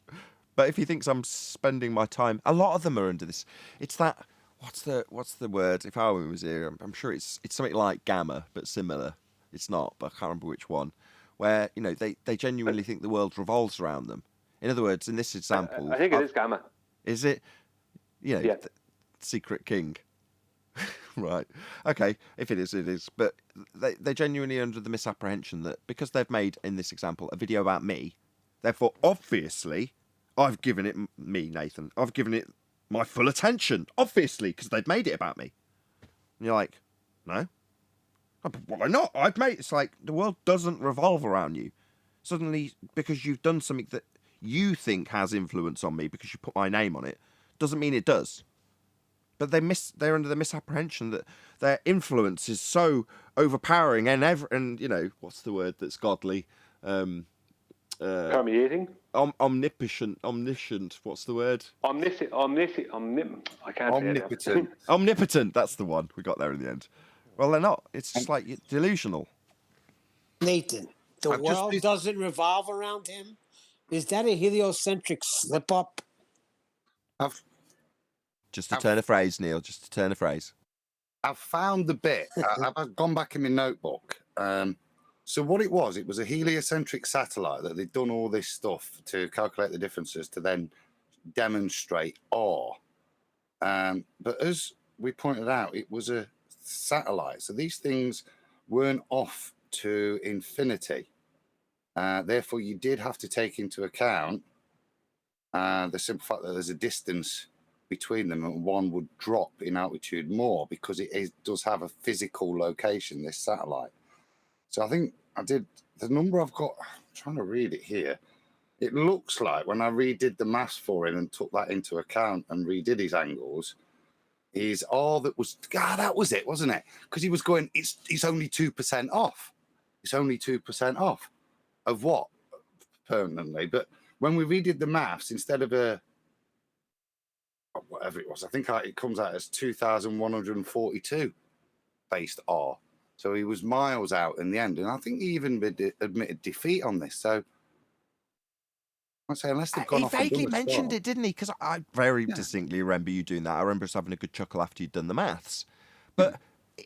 But if he thinks I'm spending my time, a lot of them are under this. It's that. What's the word? If Owen was here, I'm sure it's something like gamma, but similar. It's not, but I can't remember which one. Where they genuinely think the world revolves around them. In other words, in this example, I think it is gamma. Is it? Yeah. Secret King. Right. Okay. If it is, it is. But they genuinely under the misapprehension that because they've made, in this example, a video about me, therefore, obviously, I've given it me, Nathan. I've given it my full attention, obviously, because they've made it about me. And you're like, no. Why not? I've made it's like the world doesn't revolve around you. Suddenly, because you've done something that you think has influence on me because you put my name on it, doesn't mean it does. But they're under the misapprehension that their influence is so overpowering and what's the word that's godly? Permeating? Omniscient. What's the word? Omniscient. I can't Omnipotent. say it. Omnipotent. That's the one. We got there in the end. Well, they're not. It's just like delusional. Nathan, the world doesn't revolve around him? Is that a heliocentric slip-up? Just a turn of phrase, Neil. Just a turn of phrase. I've found the bit. I've gone back in my notebook. So what it was a heliocentric satellite that they'd done all this stuff to calculate the differences to then demonstrate R. But as we pointed out, it was a satellite. So these things weren't off to infinity. Therefore, you did have to take into account the simple fact that there's a distance between them and one would drop in altitude more because it does have a physical location, this satellite. So I think I did the number I've got. I'm trying to read it here. It looks like when I redid the maths for him and took that into account and redid his angles, is all that was. That was it, wasn't it? Because he was going. It's only 2% off. It's only 2% off of what permanently. But when we redid the maths, instead of a whatever it was, I think it comes out as 2,142 based R. So he was miles out in the end, and I think he even admitted defeat on this. So I'd say unless they've gone off. He vaguely mentioned it, didn't he? Because I very distinctly remember you doing that. I remember us having a good chuckle after you'd done the maths. But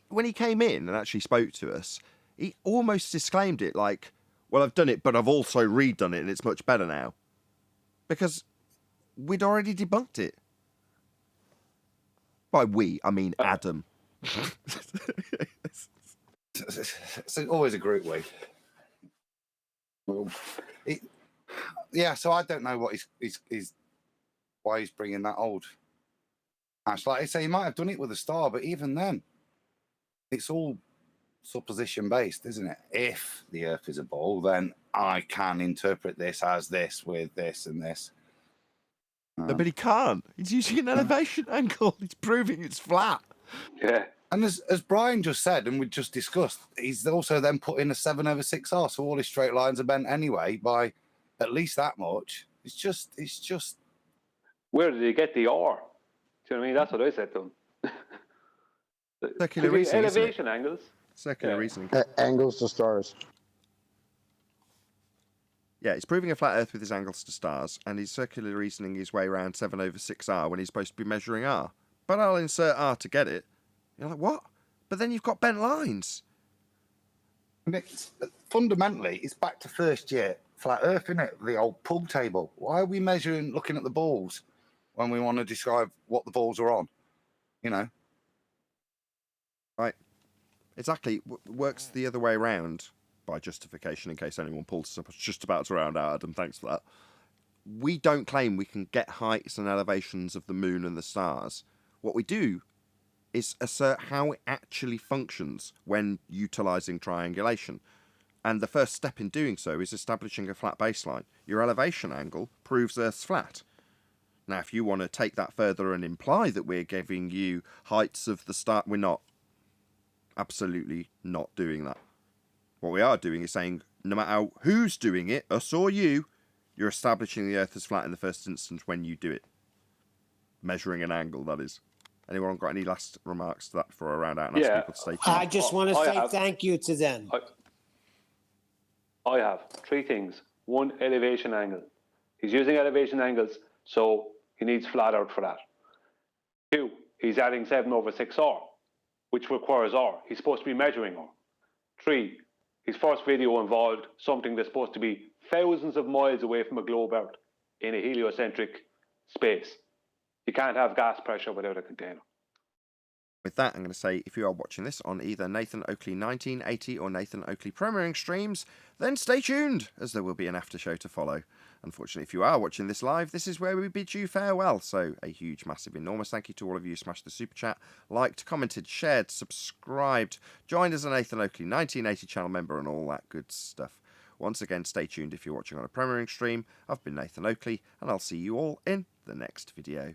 when he came in and actually spoke to us, he almost disclaimed it like, well, I've done it, but I've also redone it, and it's much better now. Because we'd already debunked it. By we, I mean Adam. It's always a group we. Yeah, so I don't know what he's why he's bringing that old. Actually, like I say, he might have done it with a star, but even then, it's all supposition based, isn't it? If the Earth is a ball, then I can interpret this as this with this and this. No, but he can't. He's using an elevation angle. He's proving it's flat. Yeah. And as Brian just said, and we just discussed, he's also then put in a 7/6R, so all his straight lines are bent anyway by at least that much. It's just. Where did he get the R? Do you know what I mean? That's what I said to him. Circular reasoning, isn't it? Elevation angles. Circular reasoning. Angles to stars. Yeah, he's proving a flat Earth with his angles to stars, and he's circular reasoning his way around 7/6R when he's supposed to be measuring R. But I'll insert R to get it. You're like, what? But then you've got bent lines. And fundamentally, it's back to first year flat Earth, isn't it? The old pool table. Why are we measuring, looking at the balls when we want to describe what the balls are on? You know? Right. Exactly. Works the other way around by justification, in case anyone pulls us up. I was just about to round out, Adam. Thanks for that. We don't claim we can get heights and elevations of the moon and the stars. What we do is assert how it actually functions when utilising triangulation. And the first step in doing so is establishing a flat baseline. Your elevation angle proves Earth's flat. Now, if you want to take that further and imply that we're giving you heights of the star, we're not. Absolutely not doing that. What we are doing is saying, no matter who's doing it, us or you, you're establishing the Earth as flat in the first instance when you do it. Measuring an angle, that is. Anyone got any last remarks to that before I round out and ask people to stay tuned? I just want to say thank you to them. I have 3 things. 1, elevation angle. He's using elevation angles, so he needs flat Earth for that. 2, he's adding 7/6R, which requires R. He's supposed to be measuring R. 3, his first video involved something that's supposed to be thousands of miles away from a globe Earth in a heliocentric space. You can't have gas pressure without a container. With that, I'm going to say, if you are watching this on either Nathan Oakley 1980 or Nathan Oakley premiering streams, then stay tuned, as there will be an after show to follow. Unfortunately, if you are watching this live, this is where we bid you farewell. So a huge, massive, enormous thank you to all of you who smashed the super chat, liked, commented, shared, subscribed, joined as a Nathan Oakley 1980 channel member, and all that good stuff. Once again, stay tuned if you're watching on a premiering stream. I've been Nathan Oakley, and I'll see you all in the next video.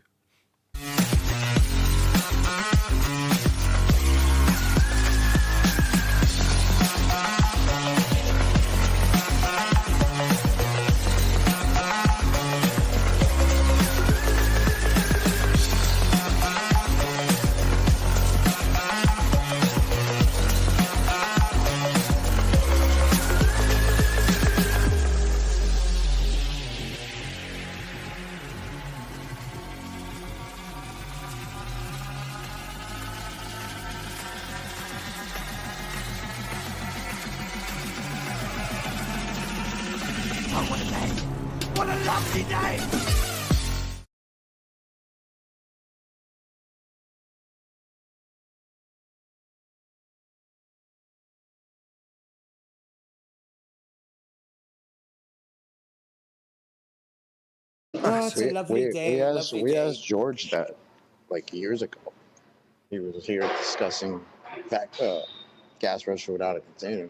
What a lovely day! Oh, it's a lovely day. We asked George that like years ago. He was here discussing gas pressure without a container.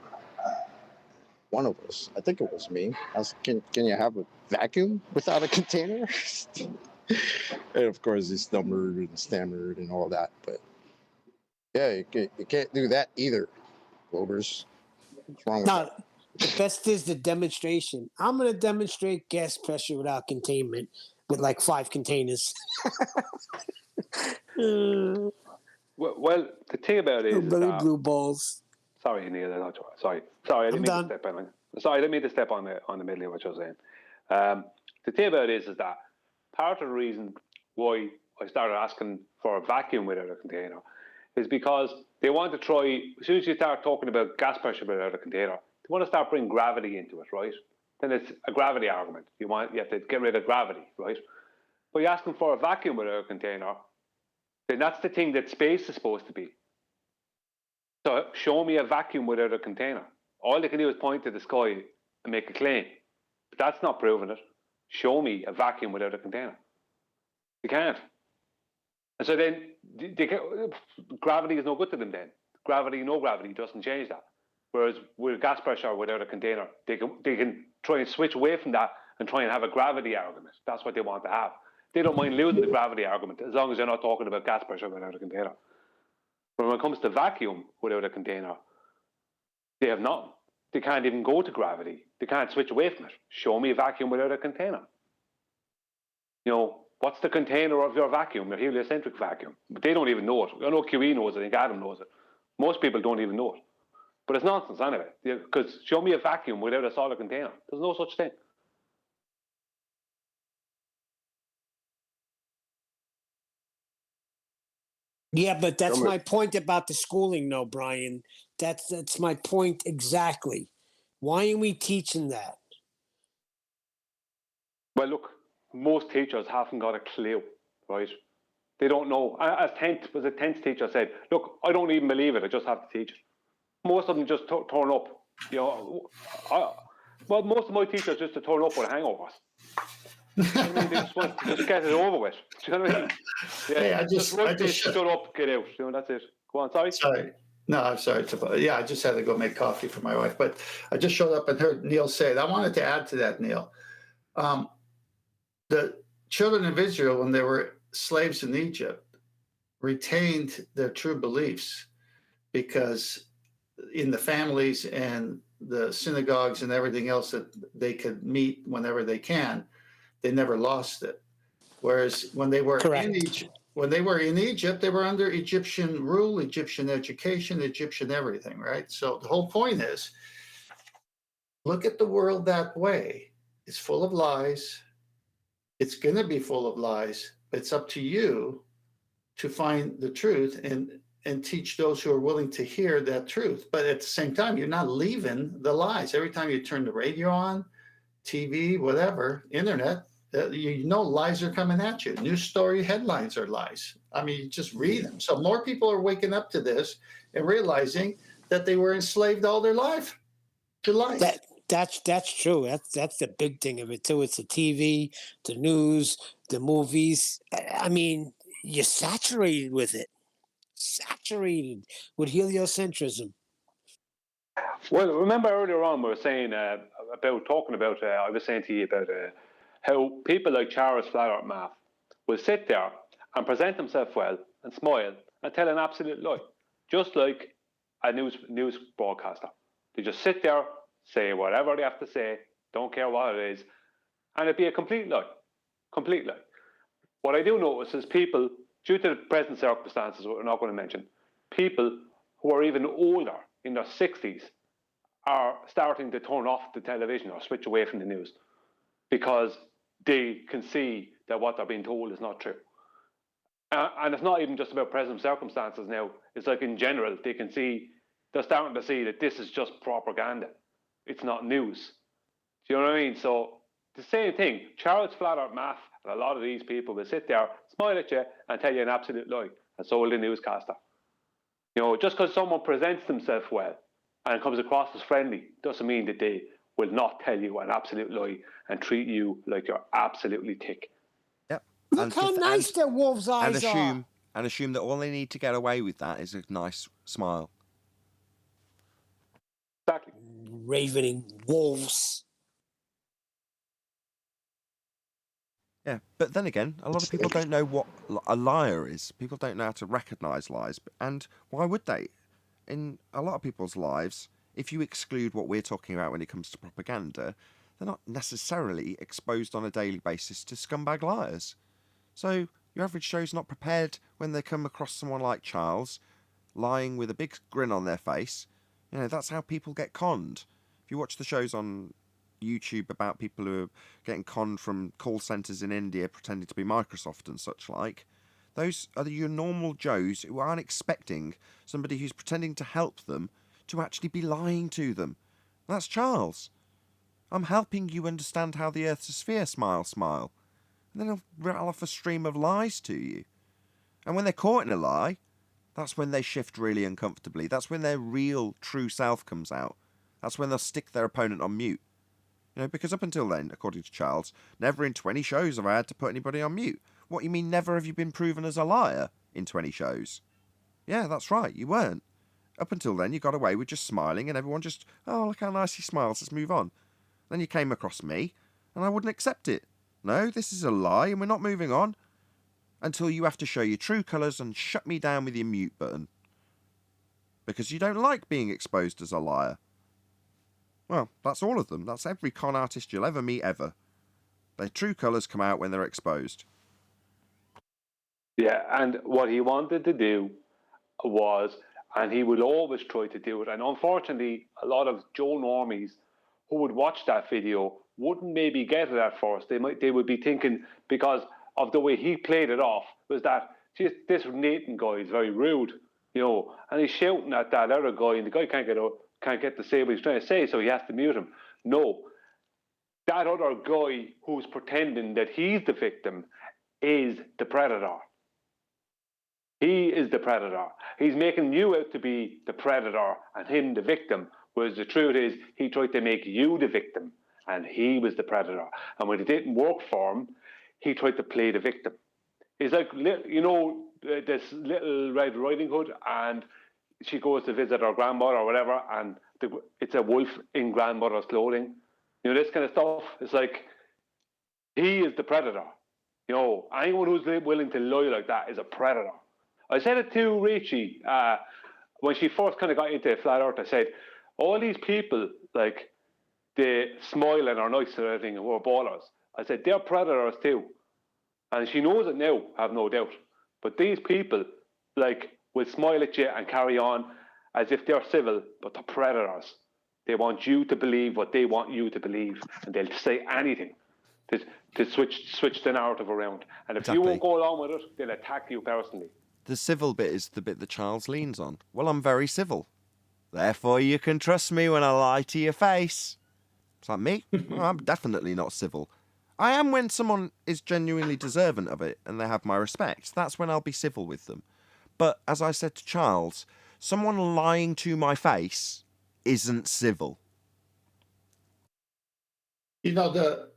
One of us, I think it was me, asked, can you have a vacuum without a container? And of course, he stammered and all that. But yeah, you can't do that either, Globers. What's wrong with that? The best is the demonstration. I'm going to demonstrate gas pressure without containment with like 5 containers. Well, the thing about it is that, blue balls. Sorry, Neil. Sorry, I didn't mean to step on. Sorry, I didn't mean to step on the middle of what you were saying. The thing about it is that part of the reason why I started asking for a vacuum without a container is because they want to try. As soon as you start talking about gas pressure without a container, they want to start bringing gravity into it, right? Then it's a gravity argument. You have to get rid of gravity, right? But you're asking for a vacuum without a container, then that's the thing that space is supposed to be. So show me a vacuum without a container. All they can do is point to the sky and make a claim. But that's not proving it. Show me a vacuum without a container. You can't. And so then gravity is no good to them then. Gravity, no gravity doesn't change that. Whereas with gas pressure without a container, they can try and switch away from that and try and have a gravity argument. That's what they want to have. They don't mind losing the gravity argument as long as they're not talking about gas pressure without a container. But when it comes to vacuum without a container, they have nothing. They can't even go to gravity. They can't switch away from it. Show me a vacuum without a container. You know, what's the container of your vacuum, your heliocentric vacuum? But they don't even know it. I know QE knows it, I think Adam knows it. Most people don't even know it. But it's nonsense anyway, because show me a vacuum without a solid container. There's no such thing. Yeah, but that's my point about the schooling, though, Brian. That's my point exactly. Why aren't we teaching that? Well, look, most teachers haven't got a clue, right? They don't know. As 10th teacher said, look, I don't even believe it. I just have to teach it. Most of them just turn up. You know, well, most of my teachers just to turn up with hangovers. I mean, they just want to just get it over with. Do you know what I mean? Yeah, Hey, I just shut up, get out. You know, that's it. Go on, sorry. Sorry. No, I'm sorry. Yeah, I just had to go make coffee for my wife, but I just showed up and heard Neil say it. I wanted to add to that, Neil. The children of Israel, when they were slaves in Egypt, retained their true beliefs because in the families and the synagogues and everything else that they could meet whenever they can, they never lost it. Whereas when they were in Egypt, they were under Egyptian rule, Egyptian education, Egyptian everything, right? So the whole point is, look at the world that way. It's full of lies. It's going to be full of lies. But it's up to you to find the truth and teach those who are willing to hear that truth. But at the same time, you're not leaving the lies. Every time you turn the radio on, TV, whatever, internet, you know lies are coming at you. News story headlines are lies. I mean, you just read them. So more people are waking up to this and realizing that they were enslaved all their life to lies. That's true. That's the big thing of it too. It's the TV, the news, the movies. I mean, you're saturated with it. Saturated with heliocentrism. Well, remember earlier on we were saying I was saying to you about how people like Charles Flatter Math will sit there and present themselves well and smile and tell an absolute lie, just like a news broadcaster. They just sit there, say whatever they have to say, don't care what it is, and it'd be a complete lie. Complete lie. What I do notice is people, due to the present circumstances we're not going to mention, people who are even older, in their 60s, are starting to turn off the television or switch away from the news because they can see that what they're being told is not true. And it's not even just about present circumstances now. It's like in general, they're starting to see that this is just propaganda. It's not news. Do you know what I mean? So the same thing. Charles Flatter Math and a lot of these people will sit there, smile at you, and tell you an absolute lie. And so will the newscaster. You know, just because someone presents themselves well and comes across as friendly doesn't mean that they will not tell you an absolute lie and treat you like you're absolutely thick. Yep. Look how nice their wolves' eyes are. And assume that all they need to get away with that is a nice smile. Exactly. Ravening wolves. Yeah, but then again, a lot of people don't know what a liar is. People don't know how to recognise lies. And why would they? In a lot of people's lives, if you exclude what we're talking about when it comes to propaganda, they're not necessarily exposed on a daily basis to scumbag liars. So your average Joe's not prepared when they come across someone like Charles, lying with a big grin on their face. You know, that's how people get conned. If you watch the shows on YouTube about people who are getting conned from call centres in India pretending to be Microsoft and such like, those are your normal Joes who aren't expecting somebody who's pretending to help them to actually be lying to them. That's Charles. I'm helping you understand how the Earth's a sphere, smile, smile. And then he'll rattle off a stream of lies to you. And when they're caught in a lie, that's when they shift really uncomfortably. That's when their real, true self comes out. That's when they'll stick their opponent on mute. You know, because up until then, according to Charles, never in 20 shows have I had to put anybody on mute. What, you mean never have you been proven as a liar in 20 shows? Yeah, that's right, you weren't. Up until then, you got away with just smiling and everyone just, oh, look how nice he smiles, let's move on. Then you came across me and I wouldn't accept it. No, this is a lie and we're not moving on. Until you have to show your true colours and shut me down with your mute button. Because you don't like being exposed as a liar. Well, that's all of them. That's every con artist you'll ever meet ever. Their true colours come out when they're exposed. Yeah, and what he wanted to do was, and he would always try to do it, and unfortunately, a lot of Joe normies who would watch that video wouldn't maybe get it at first. They would be thinking, because of the way he played it off, was that this Nathan guy is very rude, you know, and he's shouting at that other guy, and the guy can't get to say what he's trying to say, so he has to mute him. No, that other guy who's pretending that he's the victim is the predator. He is the predator. He's making you out to be the predator and him the victim, whereas the truth is he tried to make you the victim and he was the predator. And when it didn't work for him, he tried to play the victim. It's like, you know, this little Red Riding Hood, and she goes to visit her grandmother or whatever, and it's a wolf in grandmother's clothing. You know, this kind of stuff. It's like, he is the predator. You know, anyone who's willing to lie like that is a predator. I said it to Rachie when she first kind of got into Flat Earth. I said, all these people, like, they smile and are nice and everything and we're ballers. I said, they're predators too. And she knows it now, I have no doubt. But these people, like, will smile at you and carry on as if they're civil, but they're predators. They want you to believe what they want you to believe, and they'll say anything to switch the narrative around. And if you won't go along with it, they'll attack you personally. The civil bit is the bit that Charles leans on. Well, I'm very civil. Therefore, you can trust me when I lie to your face. It's like me? Well, I'm definitely not civil. I am when someone is genuinely deserving of it and they have my respect. That's when I'll be civil with them. But as I said to Charles, someone lying to my face isn't civil. You know, the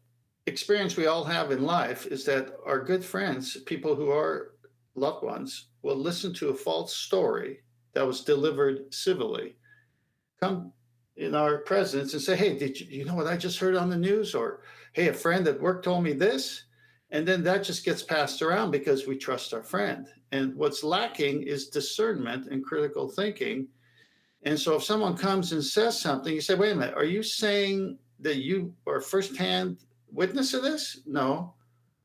experience we all have in life is that our good friends, people who are loved ones, will listen to a false story that was delivered civilly, come in our presence and say, hey, did you know what I just heard on the news? Or, hey, a friend at work told me this. And then that just gets passed around because we trust our friend. And what's lacking is discernment and critical thinking. And so if someone comes and says something, you say, wait a minute, are you saying that you are firsthand witness of this? No.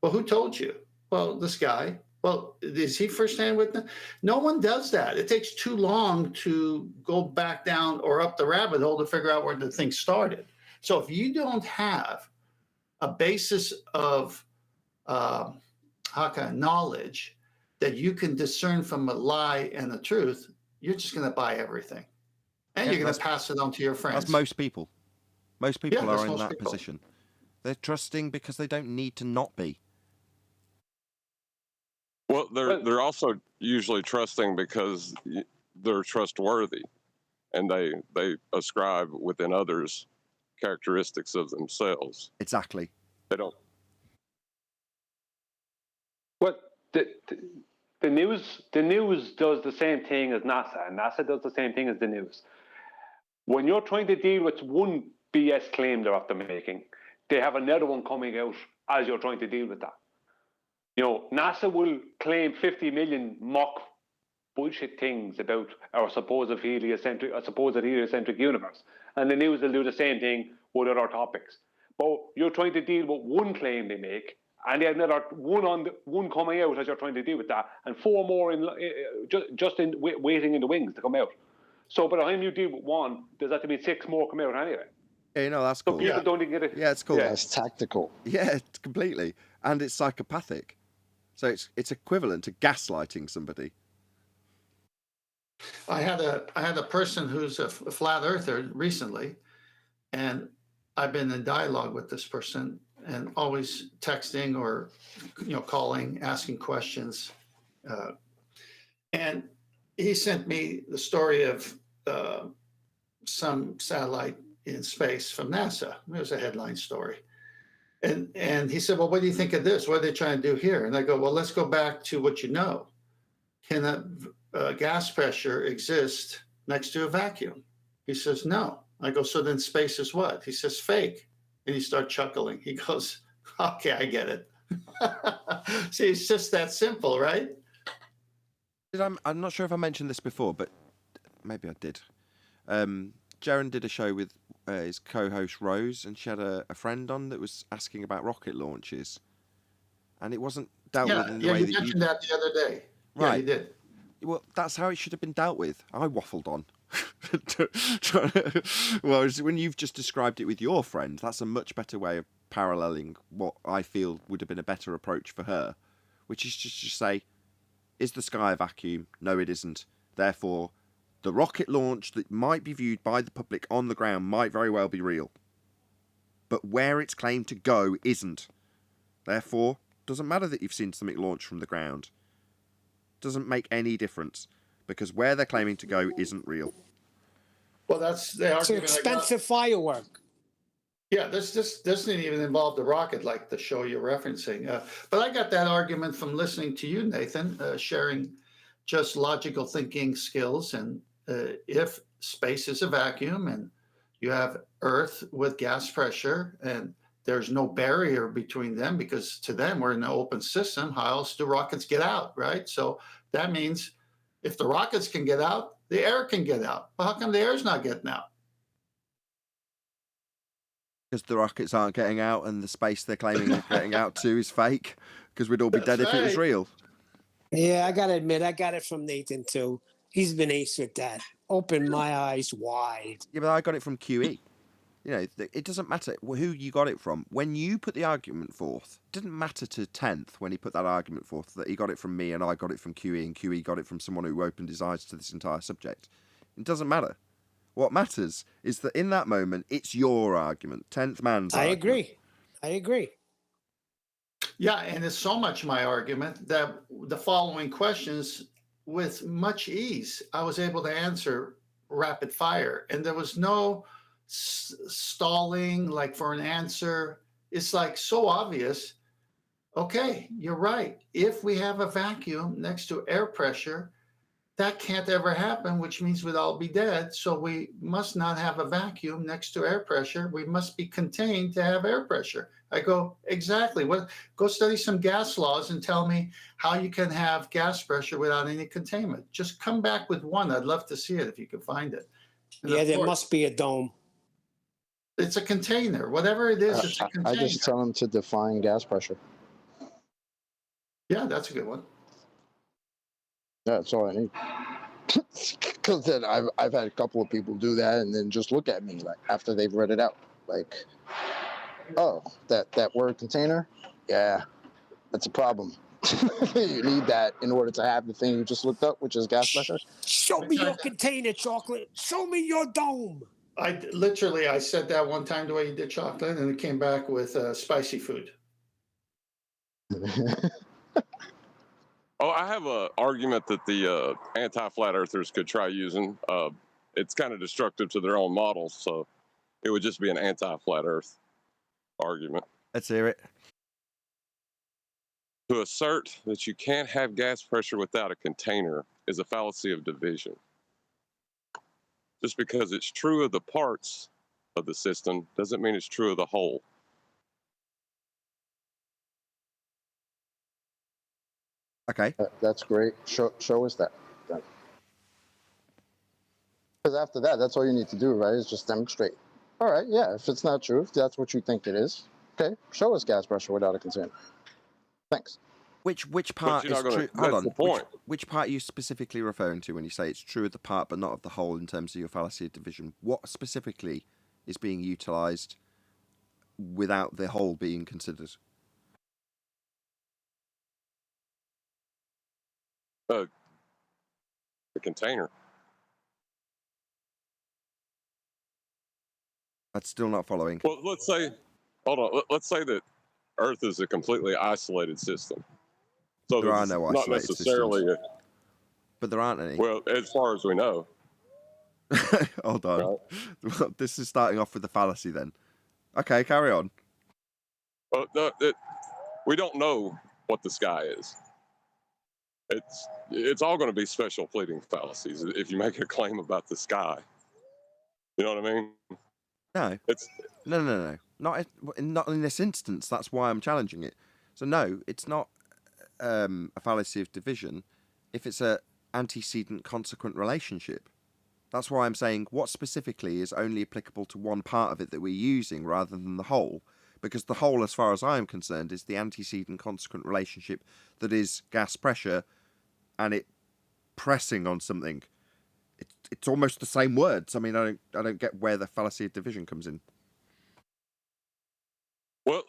Well, who told you? Well, this guy. Well, is he firsthand witness? No one does that. It takes too long to go back down or up the rabbit hole to figure out where the thing started. So if you don't have a basis of knowledge that you can discern from a lie and the truth, you're just going to buy everything. And you're going to pass it on to your friends. That's most people. Most people are in that position. They're trusting because they don't need to not be. Well, they're also usually trusting because they're trustworthy, and they ascribe within others characteristics of themselves. Exactly. They don't. But the news does the same thing as NASA, and NASA does the same thing as the news. When you're trying to deal with one BS claim they're after making, they have another one coming out as you're trying to deal with that. You know, NASA will claim 50 million mock bullshit things about our supposed heliocentric universe, and the news will do the same thing with other topics. But you're trying to deal with one claim they make, and they have another one coming out as you're trying to deal with that, and four more waiting in the wings to come out. So by the time you deal with one, there's have to be 6 more come out anyway. You know, that's cool. So people don't even get it. Yeah, it's cool. Yeah, it's tactical. Yeah, it's completely. And it's psychopathic. So it's equivalent to gaslighting somebody. I had a person who's a flat earther recently, and I've been in dialogue with this person and always texting or calling, asking questions. And he sent me the story of some satellite in space from NASA. It was a headline story. And he said, well, what do you think of this? What are they trying to do here? And I go, well, let's go back to what you know. Can a gas pressure exist next to a vacuum? He says, no. I go, so then space is what? He says, fake. And he starts chuckling. He goes, okay, I get it. See, it's just that simple, right? I'm not sure if I mentioned this before, but maybe I did. Jaron did a show with his co-host Rose, and she had a friend on that was asking about rocket launches, and it wasn't dealt with in the way you that mentioned that the other day. Right. Yeah, you did. Well, that's how it should have been dealt with. I waffled on. Well, when you've just described it with your friend, that's a much better way of paralleling what I feel would have been a better approach for her, which is just to say, is the sky a vacuum? No, it isn't. Therefore, the rocket launch that might be viewed by the public on the ground might very well be real. But where it's claimed to go isn't. Therefore, doesn't matter that you've seen something launch from the ground. Doesn't make any difference, because where they're claiming to go isn't real. Well, that's the It's an argument. expensive firework. Yeah, this doesn't even involve the rocket like the show you're referencing. But I got that argument from listening to you, Nathan, sharing just logical thinking skills. And if space is a vacuum and you have Earth with gas pressure and there's no barrier between them, because to them we're in an open system, how else do rockets get out, right? So that means if the rockets can get out, the air can get out. Well, how come the air's not getting out? Because the rockets aren't getting out, and the space they're claiming they're getting out to is fake, because we'd all be dead if it was real. Yeah, I gotta admit, I got it from Nathan too. He's been ace with that. Opened my eyes wide. Yeah, but I got it from QE. You know, it doesn't matter who you got it from. When you put the argument forth, it didn't matter to 10th when he put that argument forth that he got it from me and I got it from QE and QE got it from someone who opened his eyes to this entire subject. It doesn't matter. What matters is that in that moment, it's your argument, 10th man's argument. I agree. Yeah, and it's so much my argument that the following questions, with much ease, I was able to answer rapid fire. And there was no stalling like for an answer. It's like so obvious. Okay, you're right. If we have a vacuum next to air pressure, that can't ever happen, which means we'd all be dead. So we must not have a vacuum next to air pressure. We must be contained to have air pressure. I go, exactly. Well, go study some gas laws and tell me how you can have gas pressure without any containment. Just come back with one. I'd love to see it if you can find it. And yeah, there must be a dome. It's a container. Whatever it is, it's a container. I just tell them to define gas pressure. Yeah, that's a good one. Yeah, that's all I need. Because then I've had a couple of people do that and then just look at me like after they've read it out, like, oh, that word container, yeah, that's a problem. You need that in order to have the thing you just looked up, which is gas pressure. Show me your container, chocolate. Show me your dome. I said that one time the way you did chocolate, and it came back with spicy food. Oh, I have an argument that the anti-flat earthers could try using. It's kind of destructive to their own models, so it would just be an anti-flat earth argument. Let's hear it. To assert that you can't have gas pressure without a container is a fallacy of division. Just because it's true of the parts of the system doesn't mean it's true of the whole. Okay. That's great. Show us that. Because after that, that's all you need to do, right? Is just demonstrate. All right, yeah. If it's not true, if that's what you think it is, okay, show us gas pressure without a container. Thanks. Which part is true? Hold on. The point. Which part are you specifically referring to when you say it's true of the part but not of the whole in terms of your fallacy of division? What specifically is being utilised without the whole being considered? The container. That's still not following. Well, let's say that Earth is a completely isolated system. So there are no isolated not necessarily systems. But there aren't any. Well, as far as we know. Hold on. Right. This is starting off with the fallacy then. Okay, carry on. We don't know what the sky is. It's all going to be special pleading fallacies if you make a claim about the sky. You know what I mean? No. It's No. Not in this instance. That's why I'm challenging it. So no, it's not a fallacy of division if it's a antecedent consequent relationship. That's why I'm saying what specifically is only applicable to one part of it that we're using rather than the whole. Because the whole, as far as I'm concerned, is the antecedent consequent relationship that is gas pressure and it pressing on something. It's almost the same words. I mean, I don't get where the fallacy of division comes in. Well,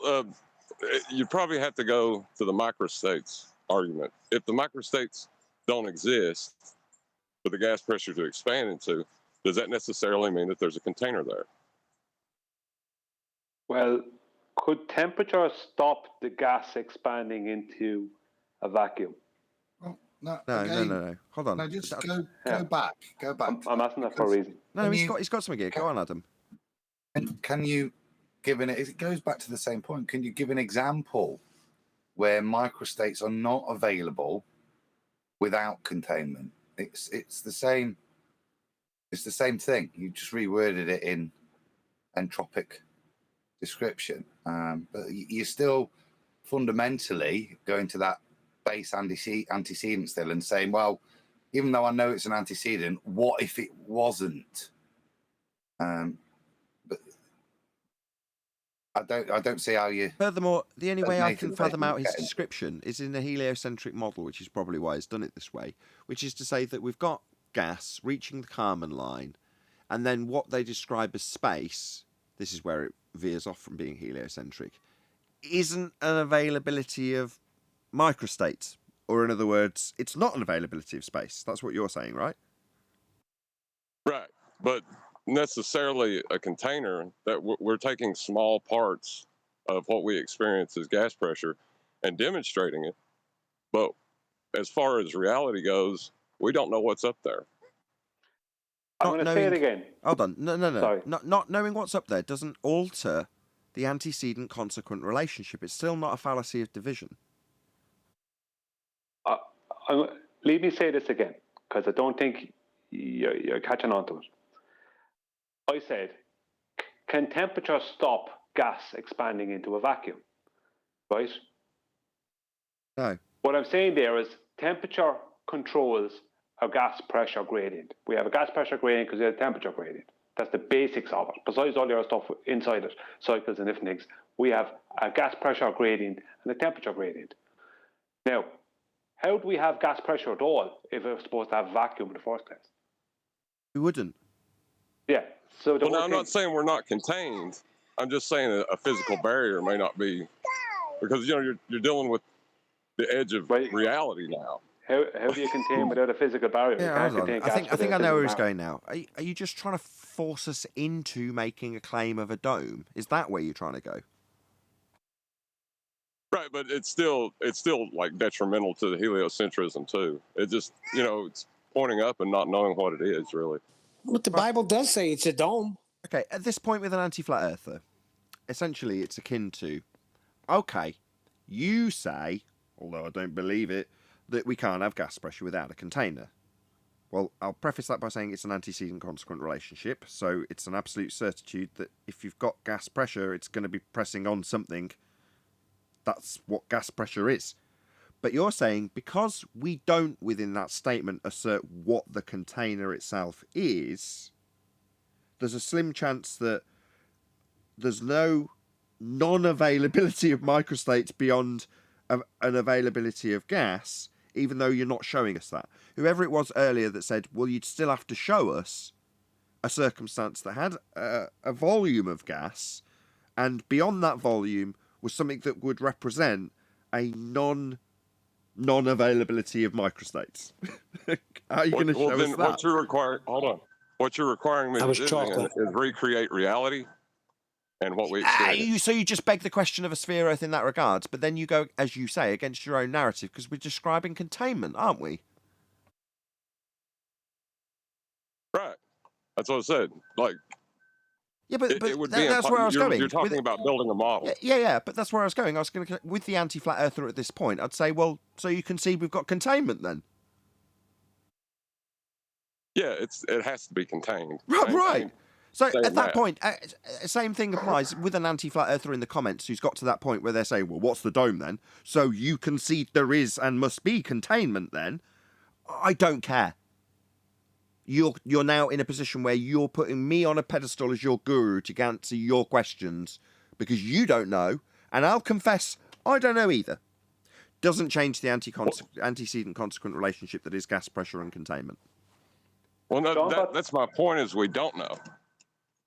you probably have to go to the microstates argument. If the microstates don't exist for the gas pressure to expand into, does that necessarily mean that there's a container there? Well, could temperature stop the gas expanding into a vacuum? No. Hold on. No, just go back. Go back. I'm asking that for a reason. No, he's got something here. Go on, Adam. And can you give it goes back to the same point. Can you give an example where microstates are not available without containment? It's the same. It's the same thing. You just reworded it in entropic description, but you're still fundamentally going to that base antecedent still and saying, well, even though I know it's an antecedent, what if it wasn't? But I don't see how you. Furthermore, the only way I can fathom out his description is in a heliocentric model, which is probably why he's done it this way, which is to say that we've got gas reaching the Kármán line, and then what they describe as space, this is where it veers off from being heliocentric, isn't an availability of microstates. Or in other words, it's not an availability of space. That's what you're saying, right? Right. But necessarily a container that we're taking small parts of what we experience as gas pressure and demonstrating it. But as far as reality goes, we don't know what's up there. I'm going to say it again. Hold on. No. Sorry. Not knowing what's up there doesn't alter the antecedent consequent relationship. It's still not a fallacy of division. Let me say this again, because I don't think you're catching on to it. I said, can temperature stop gas expanding into a vacuum? Right? No. What I'm saying there is temperature controls our gas pressure gradient. We have a gas pressure gradient because we have a temperature gradient. That's the basics of it. Besides all the other stuff inside it, cycles and different things, we have a gas pressure gradient and a temperature gradient. Now, how do we have gas pressure at all if we're supposed to have vacuum in the first place? We wouldn't. Yeah. So I'm not saying we're not contained. I'm just saying a physical barrier may not be, because you're dealing with the edge of reality now. How do you contain without a physical barrier? Yeah, hold on. I think I know where he's going now. Are you just trying to force us into making a claim of a dome? Is that where you're trying to go? Right, but it's still like detrimental to the heliocentrism too. It just it's pointing up and not knowing what it is really. What the Bible does say, it's a dome. Okay, at this point with an anti-flat earther, essentially it's akin to, okay, you say, although I don't believe it, that we can't have gas pressure without a container. Well, I'll preface that by saying it's an antecedent consequent relationship, so it's an absolute certitude that if you've got gas pressure, it's going to be pressing on something. That's what gas pressure is. But you're saying because we don't, within that statement, assert what the container itself is, there's a slim chance that there's no non-availability of microstates beyond an availability of gas, even though you're not showing us that. Whoever it was earlier that said, well, you'd still have to show us a circumstance that had a volume of gas, and beyond that volume was something that would represent a non-availability of microstates. How are you going to show us that? What you're requiring me to do is recreate reality and what we experience. So you just beg the question of a sphere Earth in that regards, but then you go, as you say, against your own narrative because we're describing containment, aren't we? Right. That's what I said. Like, Yeah, but It would be that's where I was going. You're talking about building a model. Yeah, but that's where I was going. I was going to, with the anti-flat earther at this point, I'd say, well, so you can see we've got containment then. Yeah, it has to be contained. Right. So at that that point, same thing applies with an anti-flat earther in the comments who's got to that point where they're saying, well, what's the dome then? So you concede there is and must be containment then. I don't care. You're now in a position where you're putting me on a pedestal as your guru to answer your questions because you don't know, and I'll confess I don't know either. Doesn't change the antecedent consequent relationship that is gas pressure and containment. Well, no, that's my point. Is we don't know.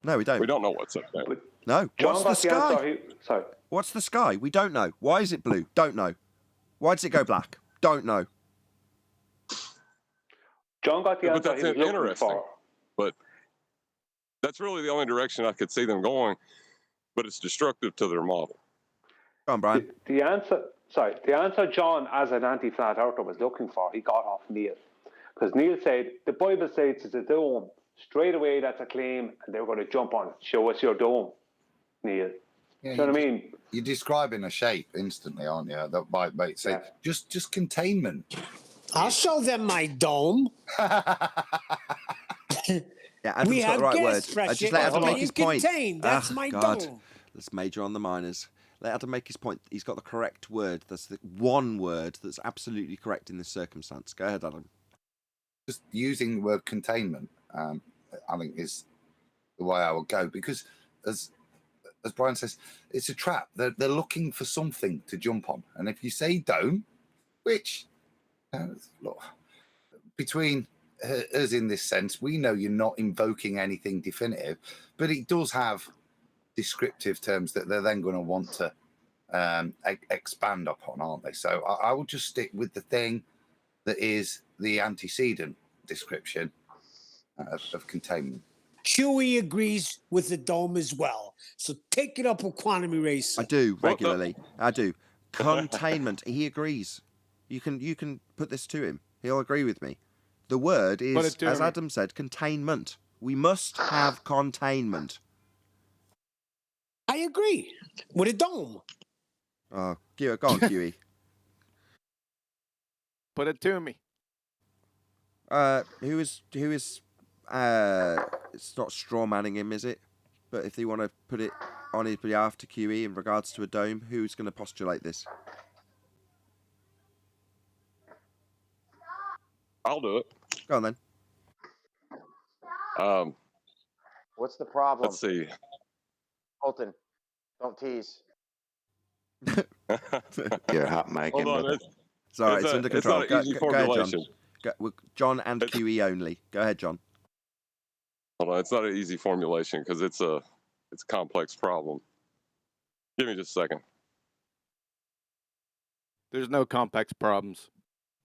No, we don't. We don't know what's up there. No. What's the sky? Sorry. What's the sky? We don't know. Why is it blue? Don't know. Why does it go black? Don't know. John got the answer. But that's he was looking interesting. for. But that's really the only direction I could see them going. But it's destructive to their model. Go on, Brian. The answer John, as an anti-flat earther, was looking for, he got off Neil. Because Neil said, the Bible says it's a dome. Straight away, that's a claim, and they're going to jump on it. Show us your dome, Neil. Yeah, you know what I mean? You're describing a shape instantly, aren't you? That might say, just containment. I'll show them my dome. Yeah, Adam's got the right word. Just let Adam make his point. That's my dome. Let's major on the minors. Let Adam make his point. He's got the correct word. That's the one word that's absolutely correct in this circumstance. Go ahead, Adam. Just using the word containment, I think, is the way I would go, because as Brian says, it's a trap. They're looking for something to jump on, and if you say dome, which look, between us in this sense, we know you're not invoking anything definitive, but it does have descriptive terms that they're then going to want to expand upon, aren't they? So I will just stick with the thing that is the antecedent description of containment. Chewie agrees with the dome as well. So take it up with quantum erasure. I do regularly. I do. Containment. He agrees. You can put this to him. He'll agree with me. The word is, as Adam said, containment. We must have containment. I agree with a dome. Oh, go on, Huey. Put it to me. Who is it's not straw manning him, is it? But if they want to put it on his behalf to QE in regards to a dome, who's going to postulate this? I'll do it. Go on then. What's the problem? Let's see. Colton, don't tease. You're hot mic. Hold on. Sorry, it's under control. It's not an easy formulation. Go ahead, John. John and QE only. Go ahead, John. Hold on. It's not an easy formulation because it's a complex problem. Give me just a second. There's no complex problems.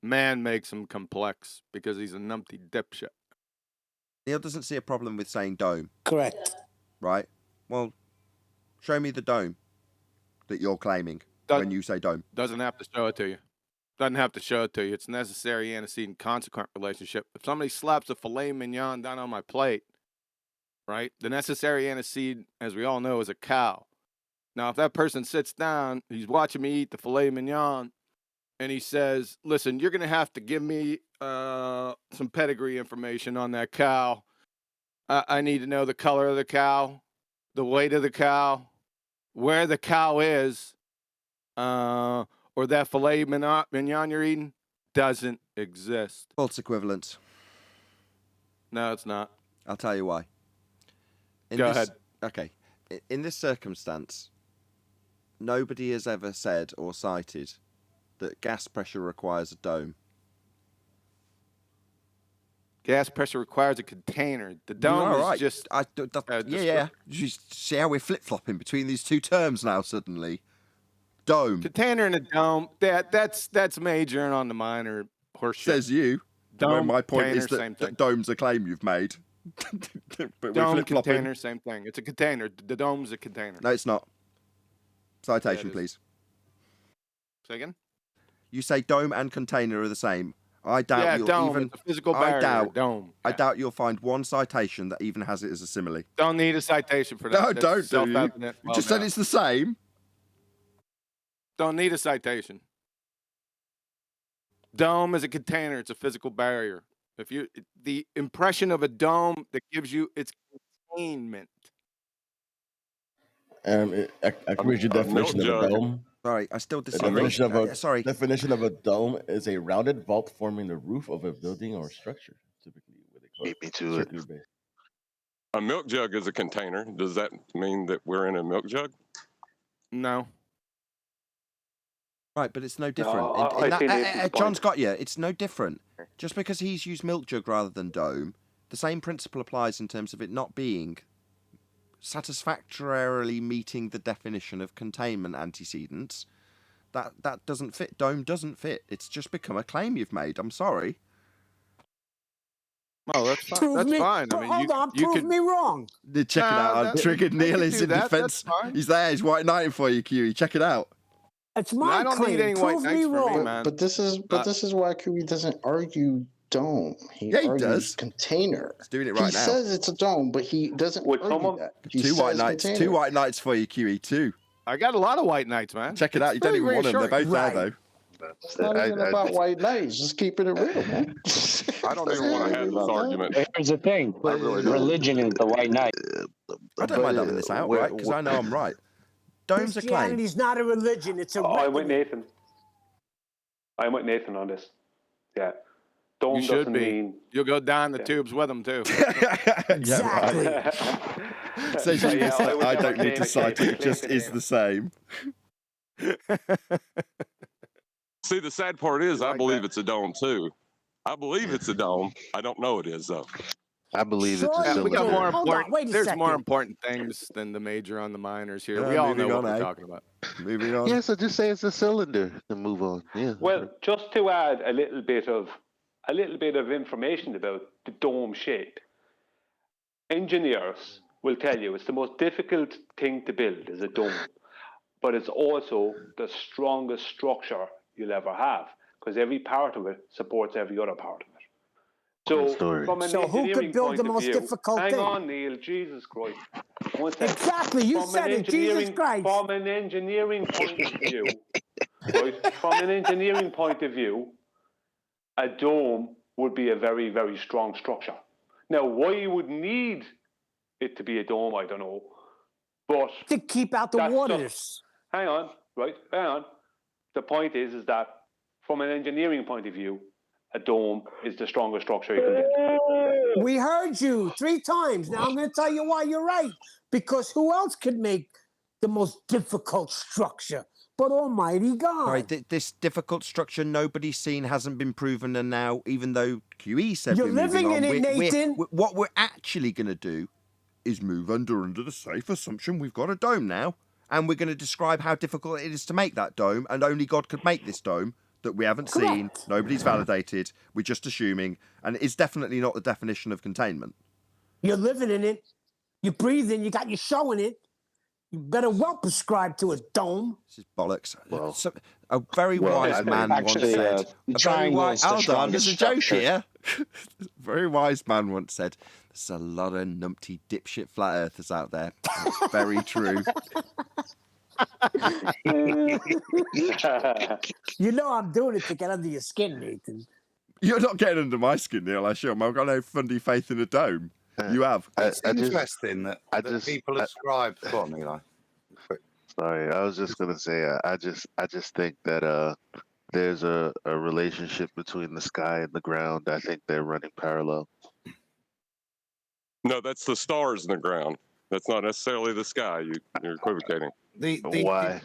Man makes them complex because he's a numpty dipshit. Neil doesn't see a problem with saying dome. Correct. Right? Well, show me the dome that you're claiming when you say dome. Doesn't have to show it to you. Doesn't have to show it to you. It's necessary antecedent consequent relationship. If somebody slaps a filet mignon down on my plate, right, the necessary antecedent, as we all know, is a cow. Now, if that person sits down, he's watching me eat the filet mignon, and he says, listen, you're going to have to give me some pedigree information on that cow. I need to know the color of the cow, the weight of the cow, where the cow is, or that filet mignon you're eating doesn't exist. False equivalence. No, it's not. I'll tell you why. Go ahead. Okay. In this circumstance, nobody has ever said or cited that gas pressure requires a dome. Gas pressure requires a container. The dome is just... yeah. You see how we're flip-flopping between these two terms now suddenly? Dome. Container and a dome, that's majoring on the minor horseshit. Says you. Dome, my point container, is same thing. that dome's a claim you've made. But dome, container, same thing. It's a container. The dome's a container. No, it's not. Citation, please. Say again? You say dome and container are the same. I doubt you'll dome. even. It's a physical barrier. Dome. I doubt you'll find one citation that even has it as a simile. Don't need a citation for that. No, That's don't do you? self-evident. You just said it's the same. Don't need a citation. Dome is a container. It's a physical barrier. The impression of a dome that gives you its containment. I can read your definition of a dome. Sorry, I still disagree. Definition of a dome is a rounded vault forming the roof of a building or structure, typically with a beat me to it. base. A milk jug is a container. Does that mean that we're in a milk jug? No. Right, but it's no different. No, John's got you. It's no different. Just because he's used milk jug rather than dome, the same principle applies in terms of it not being satisfactorily meeting the definition of containment antecedents. That doesn't fit. Dome doesn't fit. It's just become a claim you've made. I'm sorry. Oh, that's fine. That's fine. I mean, hold on, prove me wrong. Check it out. I've triggered Neil is in defense. He's there. He's white knighting for you, QE. Check it out. It's my I don't claim. need any white Prove knights me for wrong. me, man. But this is why QE doesn't argue dome. He argues does. Container. He's doing it right he now. He says it's a dome, but he doesn't argue that. He Two white says knights. container. Two white knights for you, QE. Two. I got a lot of white knights, man. Check it out. You don't even want them. They're both there, though. It's not even about white knights. Just keeping it real, man. I don't even want to have this argument. Here's the thing. Religion is the white knight. I don't mind having this out, right? Because I know I'm right. Dome's a claim. Christianity's not a religion. It's a I'm with Nathan. I'm with Nathan on this. Yeah. Dome You should doesn't be. mean... You'll go down the tubes with them, too. Exactly. So I don't need to Nathan, cite it. It just Nathan, is the same. See, the sad part is I believe it's a dome, too. I believe it's a dome. I don't know it is, though. I believe it's a Sure, We got cylinder. more Hold on, important. wait a There's second. more important things than the major on the minors here. We all know moving what on, we're eh? talking about. Moving on. Yeah, so just say it's a cylinder and move on. Yeah. Well, just to add a little bit of information about the dome shape. Engineers will tell you it's the most difficult thing to build is a dome, but it's also the strongest structure you'll ever have because every part of it supports every other part of it. So, from an So who could engineering build point the of most view, difficult hang thing? on, Neil, Jesus Christ. One second. Exactly, you From said an it, Jesus engineering- Christ. From an engineering point of view, right? From an engineering point of view, a dome would be a very, very strong structure. Now, why you would need it to be a dome, I don't know. But to keep out the that's waters. just- hang on, right? Hang on. The point is that from an engineering point of view, a dome is the strongest structure you can build. We heard you 3 times. Now I'm going to tell you why you're right. Because who else could make the most difficult structure but Almighty God? Right, this difficult structure nobody's seen hasn't been proven, and now, even though QE said You're we're moving living on, in it, Nathan. what we're actually going to do is move under the safe assumption we've got a dome now, and we're going to describe how difficult it is to make that dome, and only God could make this dome that we haven't seen, nobody's validated, we're just assuming, and it's definitely not the definition of containment. You're living in it. You're breathing. You got your show in it. You better well prescribe to a dome. This is bollocks. Well, A very wise man once said. the triangle is the Hold on, there's strongest a joke structure. here. A very wise man once said, "There's a lot of numpty dipshit flat earthers out there." It's very true. You know I'm doing it to get under your skin, Nathan. You're not getting under my skin, Neil. I assure you. I've got no fundy faith in a dome. You have. It's interesting that people ascribe. Go on, Eli. Sorry, I was just gonna say I just think that there's a relationship between the sky and the ground. I think they're running parallel. No, that's the stars in the ground. That's not necessarily the sky. You're equivocating. Why?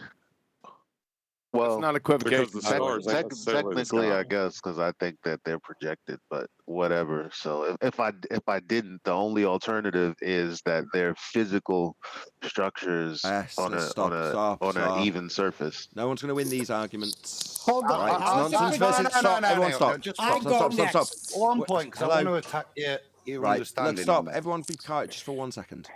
Well, It's not equivocation. Because the stars ain't necessarily the technically, sky. I guess, because I think that they're projected, but whatever. So if I didn't, the only alternative is that they're physical structures on an even surface. No one's going to win these arguments. Hold on. Right, it's nonsense versus stop. Everyone stop. Just Stop. One point, because I want to attack your Right, understanding. let's stop. on that. Everyone be quiet just for 1 second.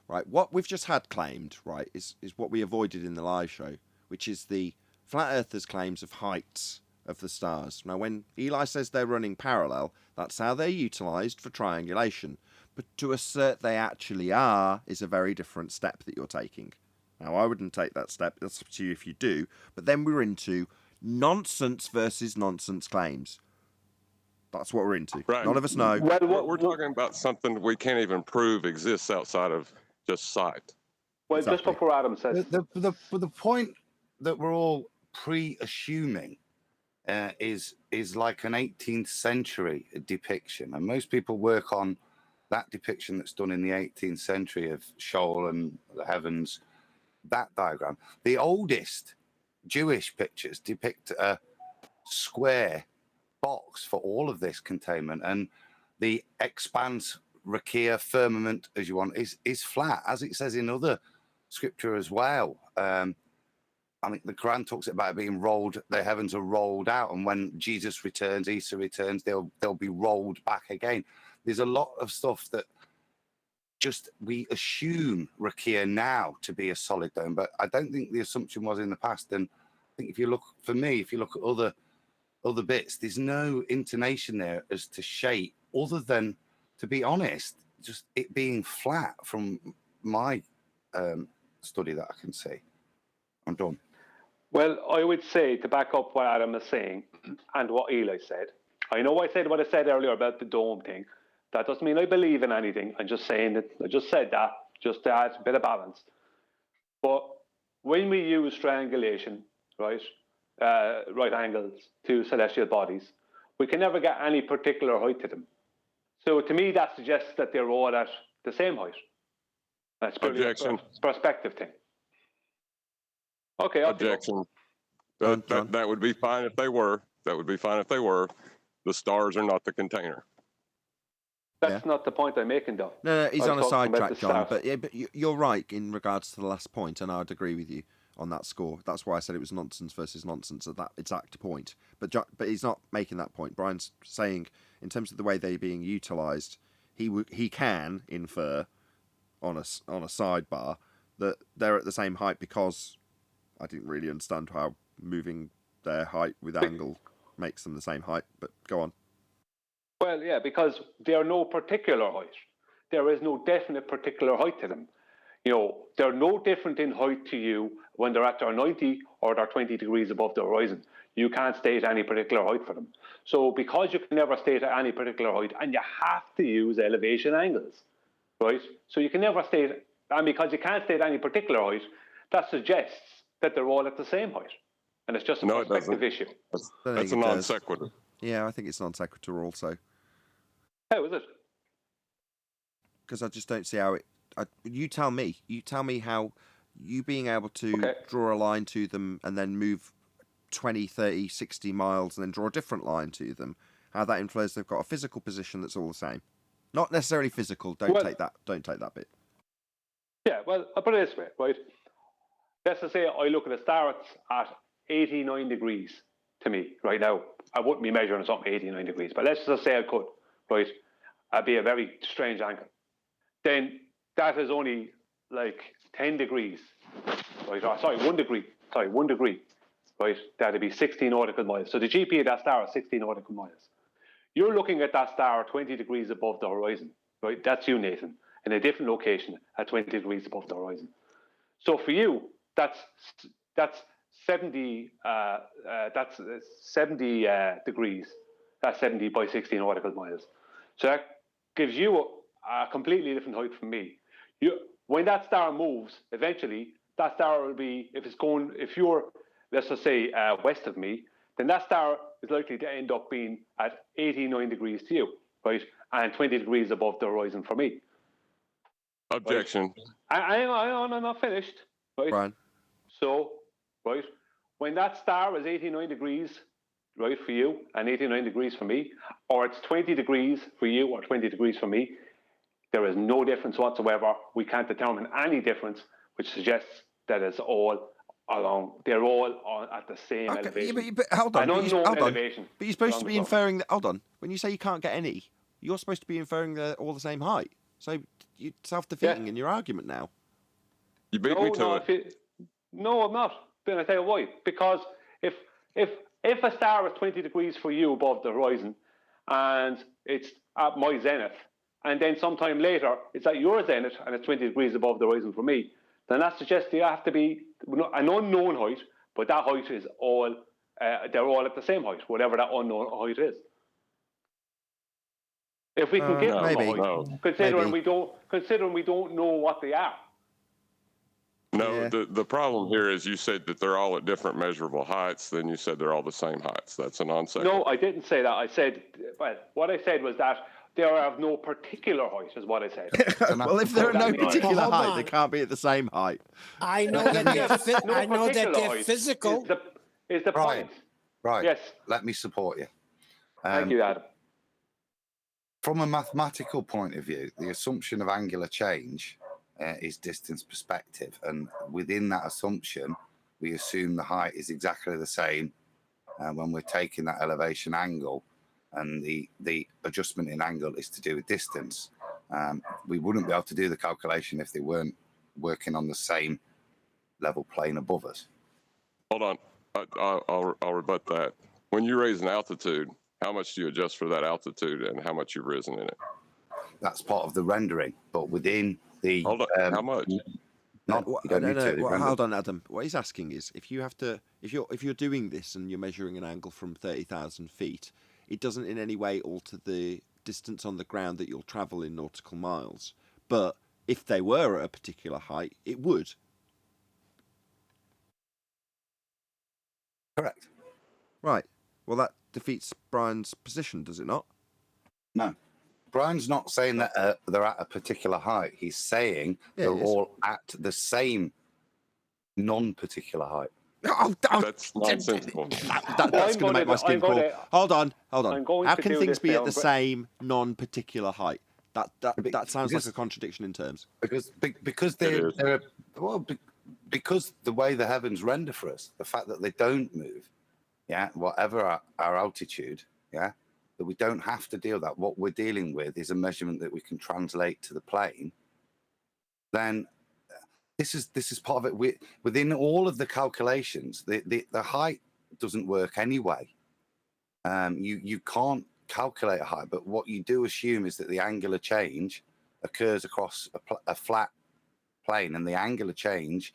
Right, what we've just had claimed, right, is what we avoided in the live show, which is the flat earthers' claims of heights of the stars. Now, when Eli says they're running parallel, that's how they're utilised for triangulation. But to assert they actually are is a very different step that you're taking. Now, I wouldn't take that step. That's up to you if you do. But then we're into nonsense versus nonsense claims. That's what we're into. Right. None of us know. We're talking about something we can't even prove exists outside of just sight. Well, Exactly. just before Adam says... The point that we're all pre-assuming is like an 18th century depiction. And most people work on that depiction that's done in the 18th century of Sheol and the heavens, that diagram. The oldest Jewish pictures depict a square box for all of this containment, and the expanse, rakia, firmament, as you want, is flat, as it says in other scripture as well. I think the Quran talks about it being rolled, the heavens are rolled out, and when Jesus returns, Isa returns, they'll be rolled back again. There's a lot of stuff that just we assume rakia now to be a solid dome, but I don't think the assumption was in the past. And I think if you look at other bits, there's no intonation there as to shape, other than, to be honest, just it being flat from my study that I can see. I'm done. Well, I would say, to back up what Adam is saying and what Eli said, I know I said what I said earlier about the dome thing. That doesn't mean I believe in anything. I'm just saying that I just said that just to add a bit of balance. But when we use triangulation, right angles to celestial bodies, we can never get any particular height to them. So to me, that suggests that they're all at the same height. That's purely a perspective thing. Okay. Objection. That would be fine if they were. That would be fine if they were. The stars are not the container. That's not the point I'm making, though. No, he's on a sidetrack, John. But you're right in regards to the last point, and I'd agree with you on that score. That's why I said it was nonsense versus nonsense at that exact point. But he's not making that point. Brian's saying, in terms of the way they're being utilised, he can infer on a sidebar that they're at the same height, because I didn't really understand how moving their height with angle makes them the same height. But go on. Well, yeah, because they are no particular height. There is no definite particular height to them. You know, they're no different in height to you when they're at their 90 or they're 20 degrees above the horizon. You can't state any particular height for them. So because you can never state any particular height, and you have to use elevation angles, right? So you can never state, and because you can't state any particular height, that suggests that they're all at the same height. And it's just a perspective issue. That's a non sequitur. Yeah, I think it's non sequitur also. How is it? Because I just don't see how it... You tell me how you being able to draw a line to them and then move 20, 30, 60 miles and then draw a different line to them, how that influences they've got a physical position that's all the same. Not necessarily physical. Don't take that bit. Yeah, well, I'll put it this way, right? Let's just say I look at a star at 89 degrees to me right now. I wouldn't be measuring something 89 degrees, but let's just say I could, right? That'd be a very strange angle. Then that is only like 10 degrees, right? Oh, sorry, 1 degree. Sorry, 1 degree, right? That'd be 60 nautical miles. So the GP of that star is 60 nautical miles. You're looking at that star 20 degrees above the horizon, right? That's you, Nathan, in a different location at 20 degrees above the horizon. So for you, that's 70 degrees. That's 70 by 60 nautical miles. So that gives you a completely different height from me. When that star moves, eventually that star will be, if you're, let's just say, west of me, then that star is likely to end up being at 89 degrees to you, right? And 20 degrees above the horizon for me. Objection. Right? I'm not finished. Right? Brian. So, right, when that star is 89 degrees, right, for you, and 89 degrees for me, or it's 20 degrees for you or 20 degrees for me, there is no difference whatsoever. We can't determine any difference, which suggests that it's all along. They're all at the same elevation. Yeah, but hold on. Elevation. But you're supposed to be inferring that. Hold on. When you say you can't get any, you're supposed to be inferring they're all the same height. So you're self-defeating in your argument now. You beat me to it. No, I'm not. Then I tell you why. Because if If a star is 20 degrees for you above the horizon, and it's at my zenith, and then sometime later it's at your zenith and it's 20 degrees above the horizon for me, then that suggests you have to be an unknown height, but that height is all, they're all at the same height, whatever that unknown height is. If we can get them a height, considering we don't know what they are. No, the problem here is you said that they're all at different measurable heights, then you said they're all the same heights. That's a non-sequitur. No, I didn't say that. I said, well, what I said was that they are of no particular height, is what I said. Well, if they're at no particular height, they can't be at the same height. I know that they're physical. Is the point? Right. Yes. Let me support you. Thank you, Adam. From a mathematical point of view, the assumption of angular change is distance perspective, and within that assumption, we assume the height is exactly the same when we're taking that elevation angle, and the adjustment in angle is to do with distance. We wouldn't be able to do the calculation if they weren't working on the same level plane above us. Hold on, I'll rebut that. When you raise an altitude, how much do you adjust for that altitude, and how much you've risen in it? That's part of the rendering, but within the hold on, how much? Hold on, Adam. What he's asking is, if you're doing this and you're measuring an angle from 30,000 feet, it doesn't in any way alter the distance on the ground that you'll travel in nautical miles. But if they were at a particular height, it would. Correct. Right. Well, that defeats Brian's position, does it not? No. Brian's not saying that they're at a particular height. He's saying they're all at the same non-particular height. That's nonsensical. That's going to make my skin crawl. Hold on. How can things be at the same non-particular height? That sounds like a contradiction in terms. Because because the way the heavens render for us, the fact that they don't move, whatever our altitude, that we don't have to deal with that. What we're dealing with is a measurement that we can translate to the plane. Then this is part of it. Within all of the calculations, the height doesn't work anyway. You can't calculate a height, but what you do assume is that the angular change occurs across a flat plane, and the angular change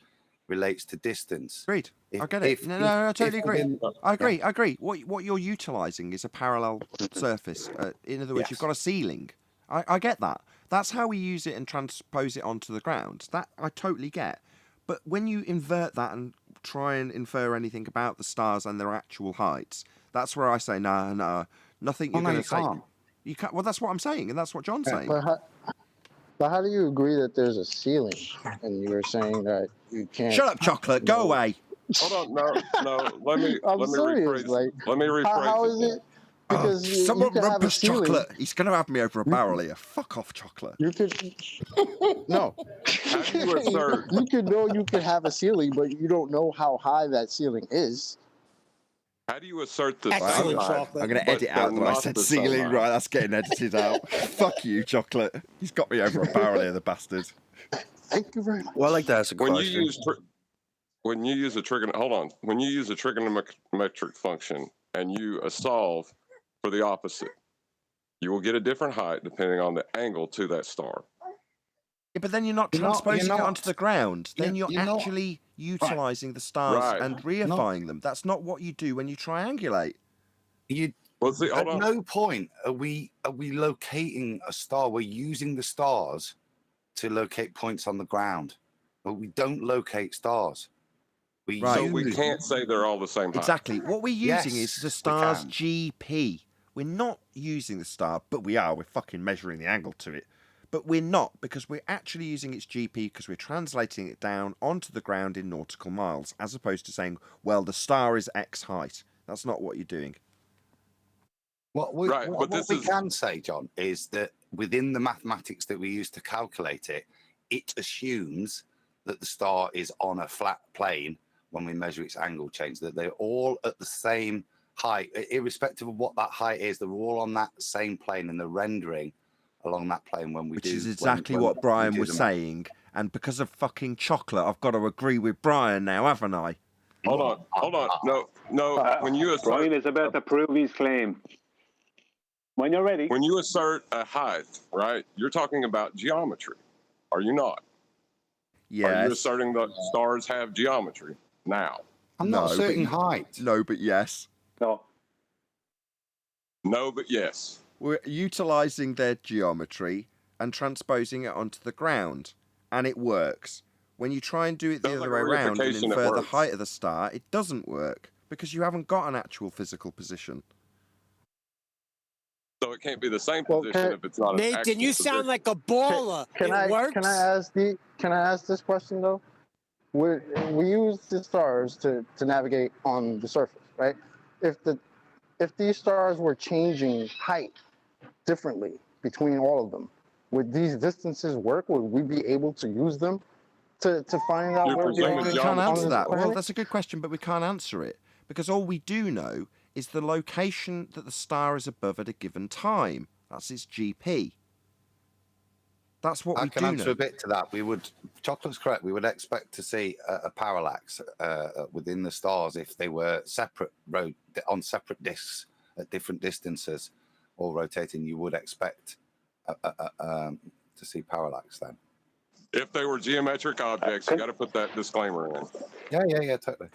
relates to distance. Agreed. I get it. No, I totally agree. I agree. What you're utilising is a parallel surface. In other words, you've got a ceiling. I get that. That's how we use it and transpose it onto the ground. That I totally get. But when you invert that and try and infer anything about the stars and their actual heights, that's where I say, no, nothing you're going to say. You can't. Well, that's what I'm saying, and that's what John's saying. But how do you agree that there's a ceiling, and you were saying that you can't? Shut up, chocolate. Go away. Hold on, no. Let me serious. rephrase. How is it? Because someone you rumpus chocolate. He's going to have me over a barrel here. Fuck off, chocolate. You could no. How do you assert? You could know you could have a ceiling, but you don't know how high that ceiling is. How do you assert the Excellent, chocolate. I'm going to edit out that I said ceiling. Right, that's getting edited out. Fuck you, chocolate. He's got me over a barrel here, the bastard. Thank you very much. Well, I like to ask a question. When you use a trigonometric function and you solve for the opposite, you will get a different height depending on the angle to that star. Yeah, but then you're not transposing it onto the ground. Then you're actually utilising the stars and reifying them. That's not what you do when you triangulate. At no point are we locating a star. We're using the stars to locate points on the ground, but we don't locate stars. So we can't say they're all the same height. Exactly. What we're using is the star's GP. We're not using the star, but we are. We're fucking measuring the angle to it. But we're not, because we're actually using its GP because we're translating it down onto the ground in nautical miles, as opposed to saying, well, the star is X height. That's not what you're doing. What we can say, John, is that within the mathematics that we use to calculate it, it assumes that the star is on a flat plane when we measure its angle change, that they're all at the same height, irrespective of what that height is. They're all on that same plane, and the rendering along that plane when we Which is exactly what Brian was saying. And because of fucking chocolate, I've got to agree with Brian now, haven't I? Hold on. No. When you assert, Brian is about to prove his claim. When you're ready. When you assert a height, right, you're talking about geometry, are you not? Yes. Are you asserting that stars have geometry now? I'm not asserting height. No, but yes. No. No, but yes. We're utilising their geometry and transposing it onto the ground, and it works. When you try and do it the Sounds other like way around and reification, it infer the works. height of the star, it doesn't work because you haven't got an actual physical position. So it can't be the same position if it's not an Nathan, actual you sound position. like a baller. Can I ask this question though? We use the stars to navigate on the surface, right? If these stars were changing height differently between all of them, would these distances work? Would we be able to use them to find out where we are? We can't answer that. Well, that's a good question, but we can't answer it because all we do know is the location that the star is above at a given time. That's its GP. That's what we do know. I can answer a bit to that. Chocolate's correct. We would expect to see a parallax within the stars if they were on separate disks at different distances, all rotating. You would expect to see parallax then. If they were geometric objects, you got to put that disclaimer in. Yeah, totally.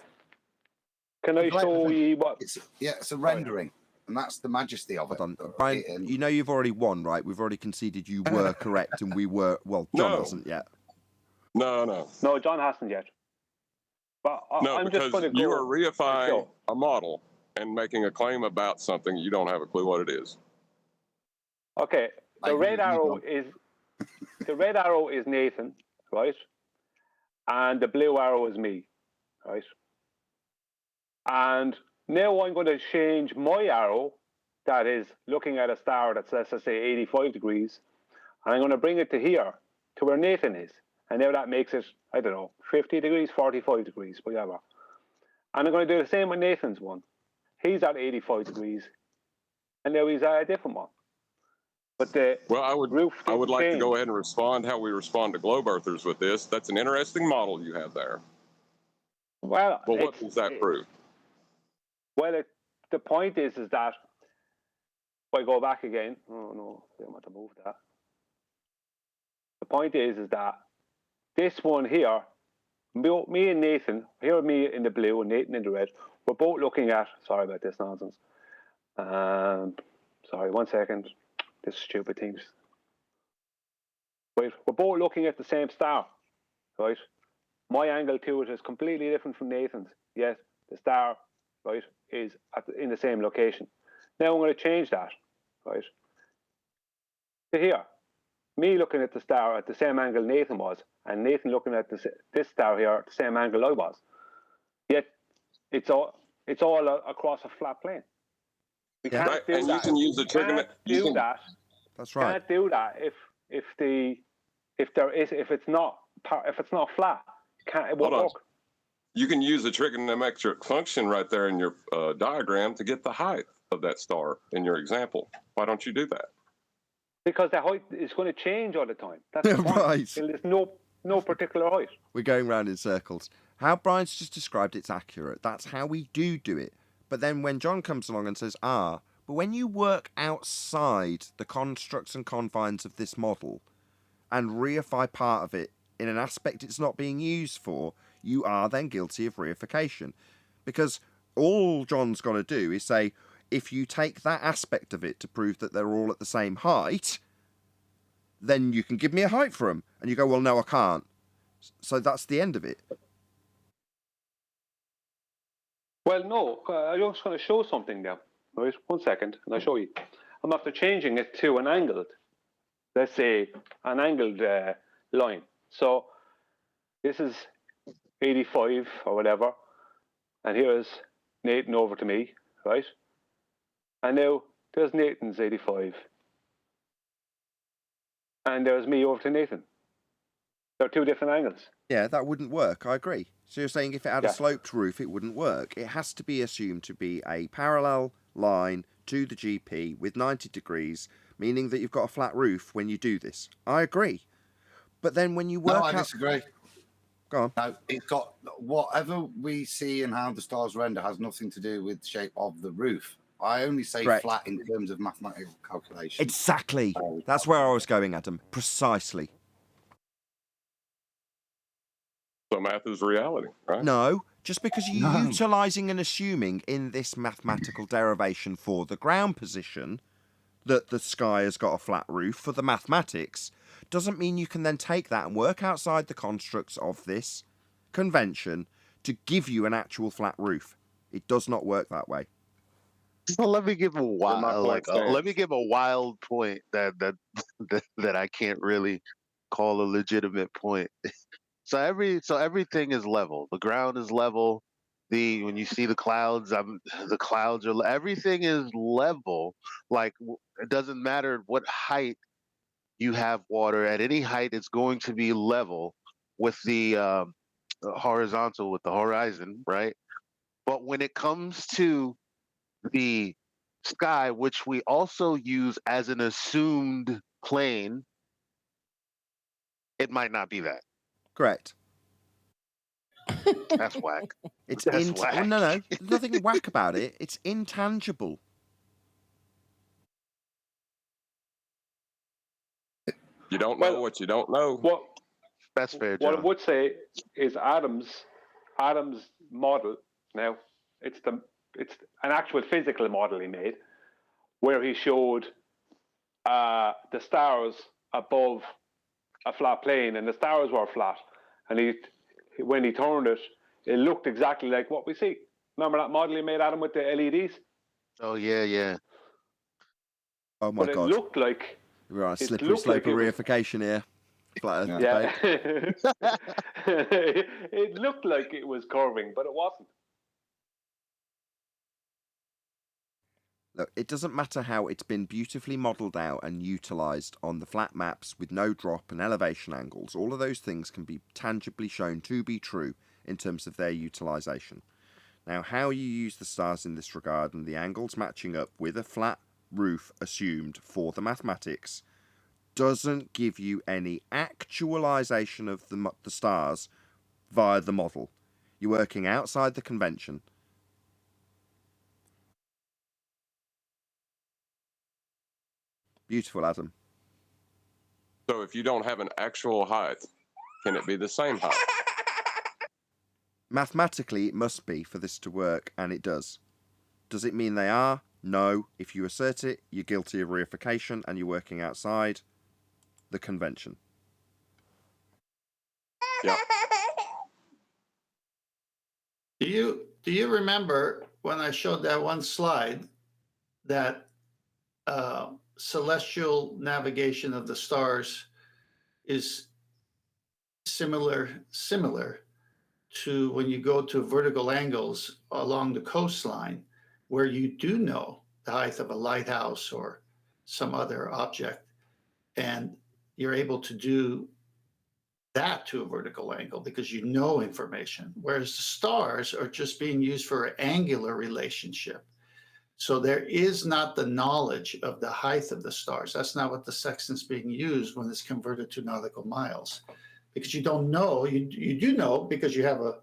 Can I show you what? It's a rendering, and that's the majesty of it. Brian, you know you've already won, right? We've already conceded you were correct, and we were. Well, John hasn't yet. No, John hasn't yet. But I'm just going to go. You are reifying a model and making a claim about something you don't have a clue what it is. Okay, the red arrow is Nathan, right? And the blue arrow is me, right? And now I'm going to change my arrow, that is looking at a star that's, let's just say, 85 degrees, and I'm going to bring it to here, to where Nathan is. And now that makes it, I don't know, 50 degrees, 45 degrees, whatever. And I'm going to do the same with Nathan's one. He's at 85 degrees, and now he's at a different one. But I would like to go ahead and respond how we respond to globe earthers with this. That's an interesting model you have there. Well, what does that prove? Well, the point is that if I go back again, oh no, I don't want to move that. The point is that this one here, me and Nathan, here me in the blue and Nathan in the red, we're both looking at, sorry about this nonsense. Sorry, 1 second. This stupid things. Right, we're both looking at the same star, right? My angle to it is completely different from Nathan's. Yes, the star, right, is in the same location. Now I'm going to change that, right, to here. Me looking at the star at the same angle Nathan was, and Nathan looking at this star here at the same angle I was. Yet it's all across a flat plane. We can't do that. You can use the do that. That's right. Can't do that if it's not flat. It won't work. You can use a trigonometric function right there in your diagram to get the height of that star in your example. Why don't you do that? Because the height is going to change all the time. That's the point. Right. There's no particular height. We're going round in circles. How Brian's just described it's accurate. That's how we do it. But then when John comes along and says, but when you work outside the constructs and confines of this model and reify part of it in an aspect it's not being used for, you are then guilty of reification. Because all John's got to do is say, if you take that aspect of it to prove that they're all at the same height, then you can give me a height for them. And you go, well, no, I can't. So that's the end of it. Well, no, I'm just going to show something now. Right? 1 second, and I'll show you. I'm after changing it to an angled, let's say, an angled line. So this is 85 or whatever, and here's Nathan over to me, right? And now there's Nathan's 85. And there's me over to Nathan. They're two different angles. Yeah, that wouldn't work. I agree. So you're saying if it had a sloped roof, it wouldn't work. It has to be assumed to be a parallel line to the GP with 90 degrees, meaning that you've got a flat roof when you do this. I agree. But then when you work I disagree. Go on. No, it's got whatever we see and how the stars render has nothing to do with the shape of the roof. I only say Correct. flat in terms of mathematical calculation. Exactly. That's where I was going, Adam. Precisely. So math is reality, right? No, just because you're utilising and assuming in this mathematical derivation for the ground position that the sky has got a flat roof for the mathematics doesn't mean you can then take that and work outside the constructs of this convention to give you an actual flat roof. It does not work that way. So let me give a wild, let me stands. give a wild point that I can't really call a legitimate point. So everything is level. The ground is level. When you see the clouds, the clouds are everything is level. Like it doesn't matter what height you have water at any height, it's going to be level with the horizontal with the horizon, right? But when it comes to the sky, which we also use as an assumed plane, it might not be that. Correct. That's whack. It's whack. Well, no, there's nothing whack about it. It's intangible. You don't know what you don't know. That's fair, What I John. would say is Adam's model. Now, it's an actual physical model he made, where he showed the stars above a flat plane, and the stars were flat. And when he turned it, it looked exactly like what we see. Remember that model he made, Adam, with the LEDs? Oh yeah. Oh my God! God! It looked like we're on a slippery slope of reification here. Flat Earth debate. It looked like it was curving, but it wasn't. Look, it doesn't matter how it's been beautifully modelled out and utilised on the flat maps with no drop and elevation angles. All of those things can be tangibly shown to be true in terms of their utilisation. Now, how you use the stars in this regard and the angles matching up with a flat roof assumed for the mathematics doesn't give you any actualisation of the stars via the model. You're working outside the convention. Beautiful, Adam. So if you don't have an actual height, can it be the same height? Mathematically, it must be for this to work, and it does. Does it mean they are? No. If you assert it, you're guilty of reification, and you're working outside the convention. Yeah. Do you remember when I showed that one slide that celestial navigation of the stars is similar to when you go to vertical angles along the coastline, where you do know the height of a lighthouse or some other object, and you're able to do that to a vertical angle because you know information, whereas the stars are just being used for an angular relationship. So there is not the knowledge of the height of the stars. That's not what the sextant's being used when it's converted to nautical miles, because you don't know. You do know because you have a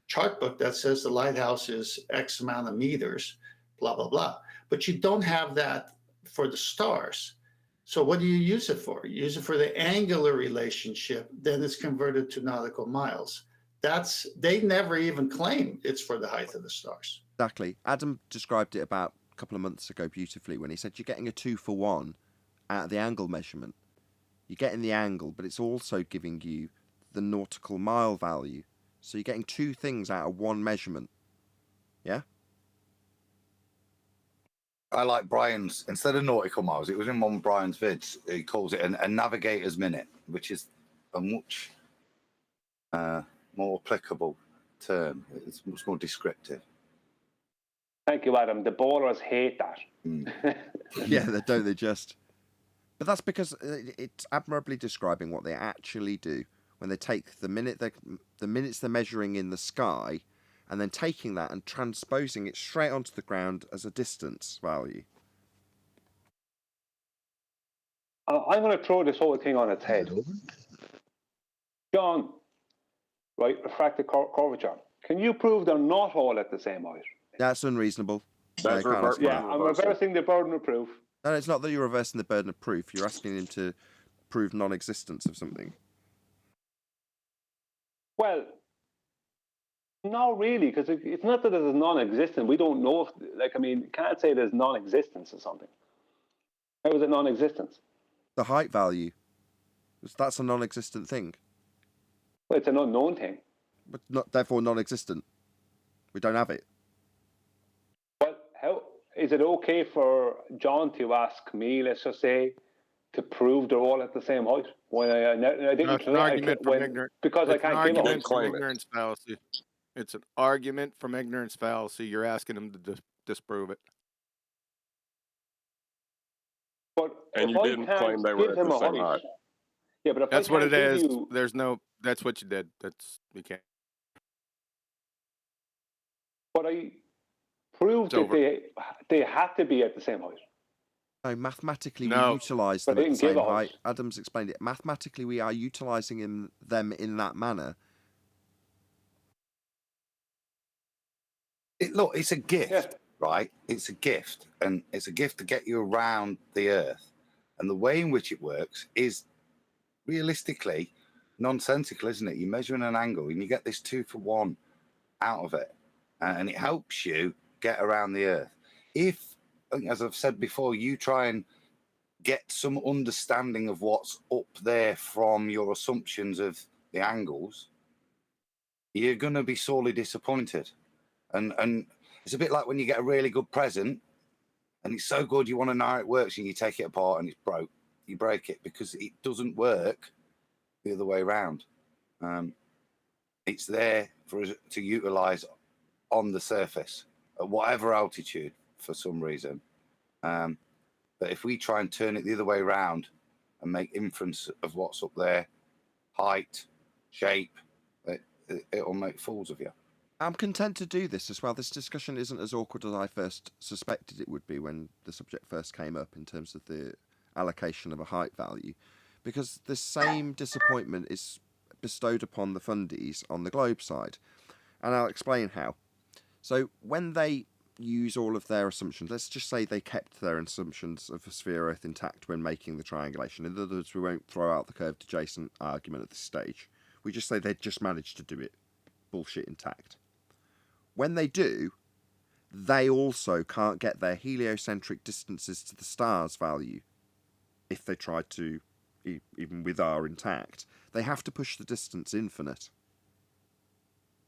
chart book that says the lighthouse is X amount of meters, blah, blah, blah. But you don't have that for the stars. So what do you use it for? You use it for the angular relationship, then it's converted to nautical miles. They never even claim it's for the height of the stars. Exactly. Adam described it about a couple of months ago beautifully when he said you're getting a 2-for-1 out of the angle measurement. You're getting the angle, but it's also giving you the nautical mile value. So you're getting two things out of one measurement. Yeah? I like Brian's, instead of nautical miles, it was in one of Brian's vids, he calls it a navigator's minute, which is a much more applicable term. It's much more descriptive. Thank you, Adam. The bowlers hate that. Yeah, don't they just? But that's because it's admirably describing what they actually do when they take the minutes they're measuring in the sky, and then taking that and transposing it straight onto the ground as a distance value. I'm going to throw this whole thing on its head. John, right? Refractive curvature. Can you prove they're not all at the same height? That's unreasonable. That's reversing. Yeah, I'm reversing the burden of proof. No, it's not that you're reversing the burden of proof. You're asking him to prove non-existence of something. Well, no, really, because it's not that it's non-existent. We don't know if, you can't say there's non-existence of something. How is it non-existence? The height value. That's a non-existent thing. Well, it's an unknown thing. But not therefore non-existent. We don't have it. Well, how is it okay for John to ask me, let's just say, to prove they're all at the same height when I didn't? That's an argument from ignorance. Because I can't give a height. Ignorance fallacy. It's an argument from ignorance fallacy. You're asking him to disprove it. But and you didn't claim they were at the same height. Yeah, but if that's I what it is. You... There's no. That's what you did. That's you can't. But I proved that they had to be at the same height. No, mathematically we utilise them at the same height. Adam's explained it. Mathematically, we are utilising them in that manner. Look, it's a gift, right? It's a gift, and it's a gift to get you around the Earth. And the way in which it works is realistically nonsensical, isn't it? You're measuring an angle, and you get this 2-for-1 out of it, and it helps you get around the Earth. If, as I've said before, you try and get some understanding of what's up there from your assumptions of the angles, you're going to be sorely disappointed. And it's a bit like when you get a really good present and it's so good you want to know how it works and you take it apart and it's broke. You break it because it doesn't work the other way around. It's there for us to utilize on the surface at whatever altitude for some reason. But if we try and turn it the other way around and make inference of what's up there, height, shape, it'll make fools of you. I'm content to do this as well. This discussion isn't as awkward as I first suspected it would be when the subject first came up in terms of the allocation of a height value, because the same disappointment is bestowed upon the fundies on the globe side. And I'll explain how. So when they use all of their assumptions, let's just say they kept their assumptions of a sphere Earth intact when making the triangulation. In other words, we won't throw out the curved adjacent argument at this stage. We just say they just managed to do it. Bullshit intact. When they do, they also can't get their heliocentric distances to the stars value if they tried to, even with R intact. They have to push the distance infinite.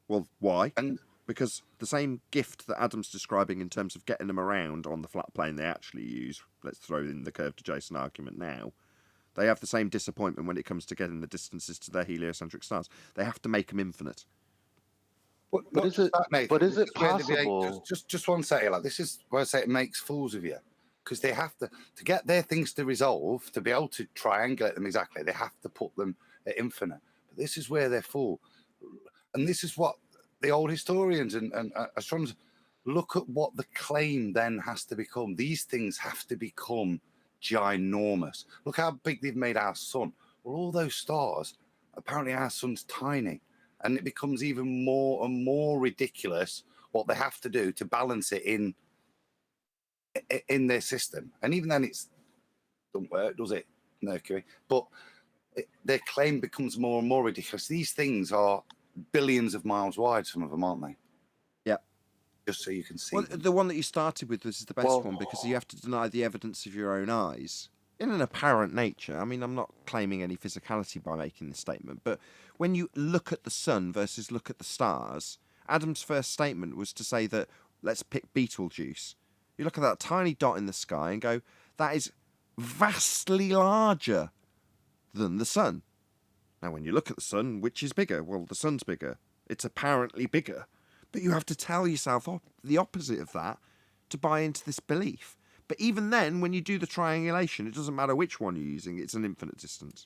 Well, why? Because the same gift that Adam's describing in terms of getting them around on the flat plane they actually use, let's throw in the curved adjacent argument now, they have the same disappointment when it comes to getting the distances to their heliocentric stars. They have to make them infinite. But is it possible? Just one second. Like, this is where I say it makes fools of you, because they have to get their things to resolve, to be able to triangulate them exactly. They have to put them at infinite. But this is where they're full, and this is what the old historians and astronomers look at. What the claim then has to become. These things have to become ginormous. Look how big they've made our sun. Well, all those stars. Apparently, our sun's tiny. And it becomes even more and more ridiculous what they have to do to balance it in their system. And even then, it doesn't work, does it, Mercury? But their claim becomes more and more ridiculous. These things are billions of miles wide, some of them, aren't they? Yeah. Just so you can see. Well, the one that you started with was the best one, because you have to deny the evidence of your own eyes. In an apparent nature, I mean, I'm not claiming any physicality by making this statement, but when you look at the sun versus look at the stars, Adam's first statement was to say that, let's pick Betelgeuse. You look at that tiny dot in the sky and go, that is vastly larger than the sun. Now, when you look at the sun, which is bigger? Well, the sun's bigger. It's apparently bigger. But you have to tell yourself the opposite of that to buy into this belief. But even then, when you do the triangulation, it doesn't matter which one you're using, it's an infinite distance.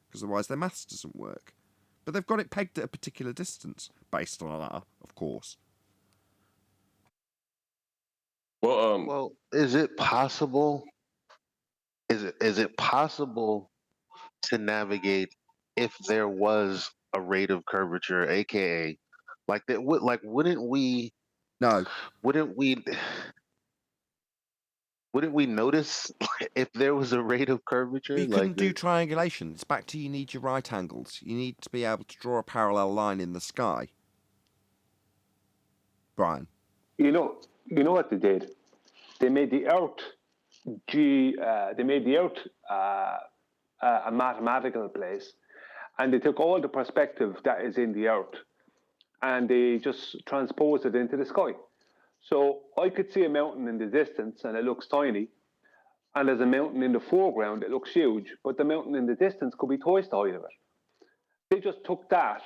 Because otherwise their maths doesn't work. But they've got it pegged at a particular distance, based on R, of course. Well, is it possible? Is it possible to navigate if there was a rate of curvature, aka like that. Wouldn't we? No. Wouldn't we? Wouldn't we notice if there was a rate of curvature? You couldn't do triangulation. It's back to you need your right angles. You need to be able to draw a parallel line in the sky. Brian. You know what they did? They made the Earth. They made the Earth a mathematical place, and they took all the perspective that is in the Earth, and they just transposed it into the sky. So I could see a mountain in the distance, and it looks tiny, and there's a mountain in the foreground that looks huge, but the mountain in the distance could be twice the height of it. They just took that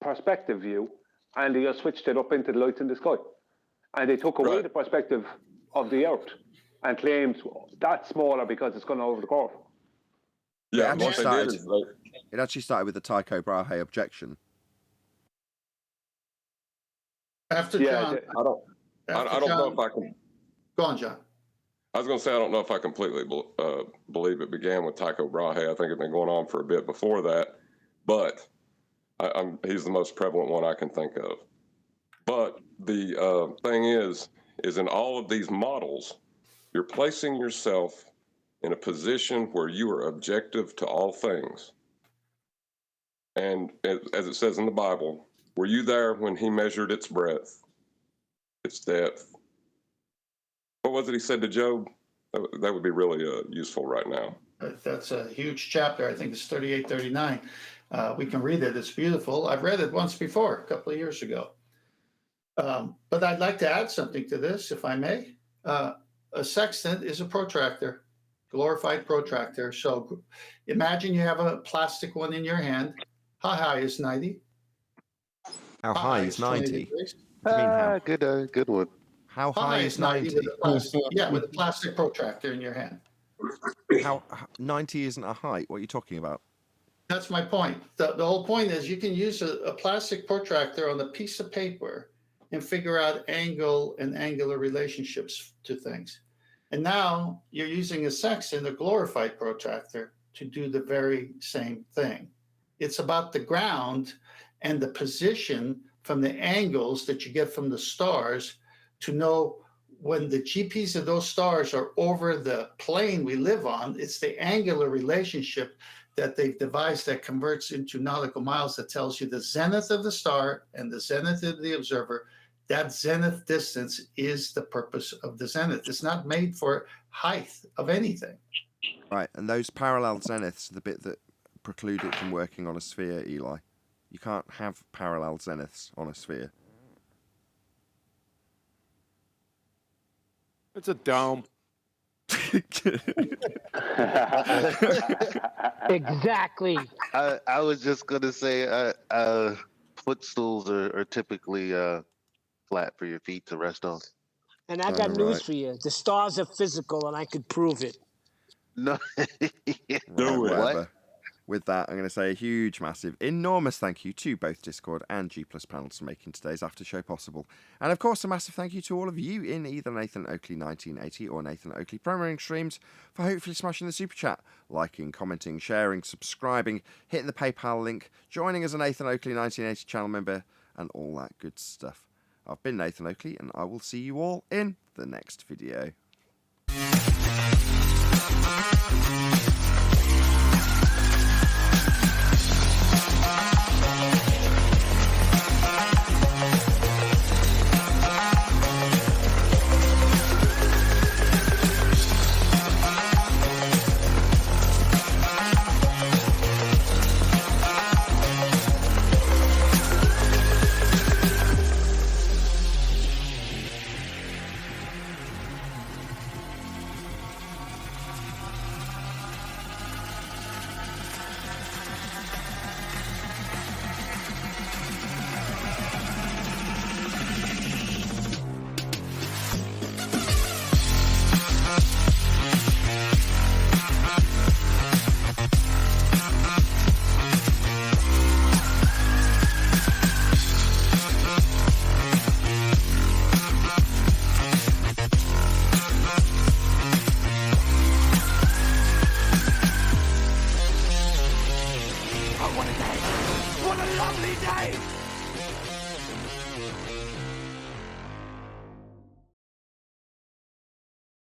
perspective view, and they just switched it up into the lights in the sky, and they took away the perspective of the Earth and claimed that's smaller because it's gone over the curve. Yeah, it actually started with the Tycho Brahe objection. After John, I don't know if I can. Go on, John. I was going to say I don't know if I completely believe it began with Tycho Brahe. I think it'd been going on for a bit before that, but he's the most prevalent one I can think of. But the thing is in all of these models, you're placing yourself in a position where you are objective to all things. And as it says in the Bible, were you there when he measured its breadth, its depth? What was it he said to Job? That would be really useful right now. That's a huge chapter. I think it's 38, 39. We can read it. It's beautiful. I've read it once before, a couple of years ago. But I'd like to add something to this, if I may. A sextant is a protractor, glorified protractor. So imagine you have a plastic one in your hand. How high is 90? How high is 90? Good one. How high is 90? With a plastic protractor in your hand. How 90 isn't a height? What are you talking about? That's my point. The whole point is you can use a plastic protractor on a piece of paper and figure out angle and angular relationships to things. And now you're using a sextant, a glorified protractor, to do the very same thing. It's about the ground and the position from the angles that you get from the stars to know when the GPs of those stars are over the plane we live on. It's the angular relationship that they've devised that converts into nautical miles that tells you the zenith of the star and the zenith of the observer. That zenith distance is the purpose of the zenith. It's not made for height of anything. Right, and those parallel zeniths are the bit that preclude it from working on a sphere, Eli. You can't have parallel zeniths on a sphere. It's a dome. Exactly. I was just gonna say, footstools are typically flat for your feet to rest on. And I got news for you. The stars are physical, and I could prove it. No. Whatever. With that, I'm going to say a huge, massive, enormous thank you to both Discord and G+ panels for making today's after show possible. And of course, a massive thank you to all of you in either Nathan Oakley 1980 or Nathan Oakley Premiering streams for hopefully smashing the super chat, liking, commenting, sharing, subscribing, hitting the PayPal link, joining as a Nathan Oakley 1980 channel member, and all that good stuff. I've been Nathan Oakley, and I will see you all in the next video.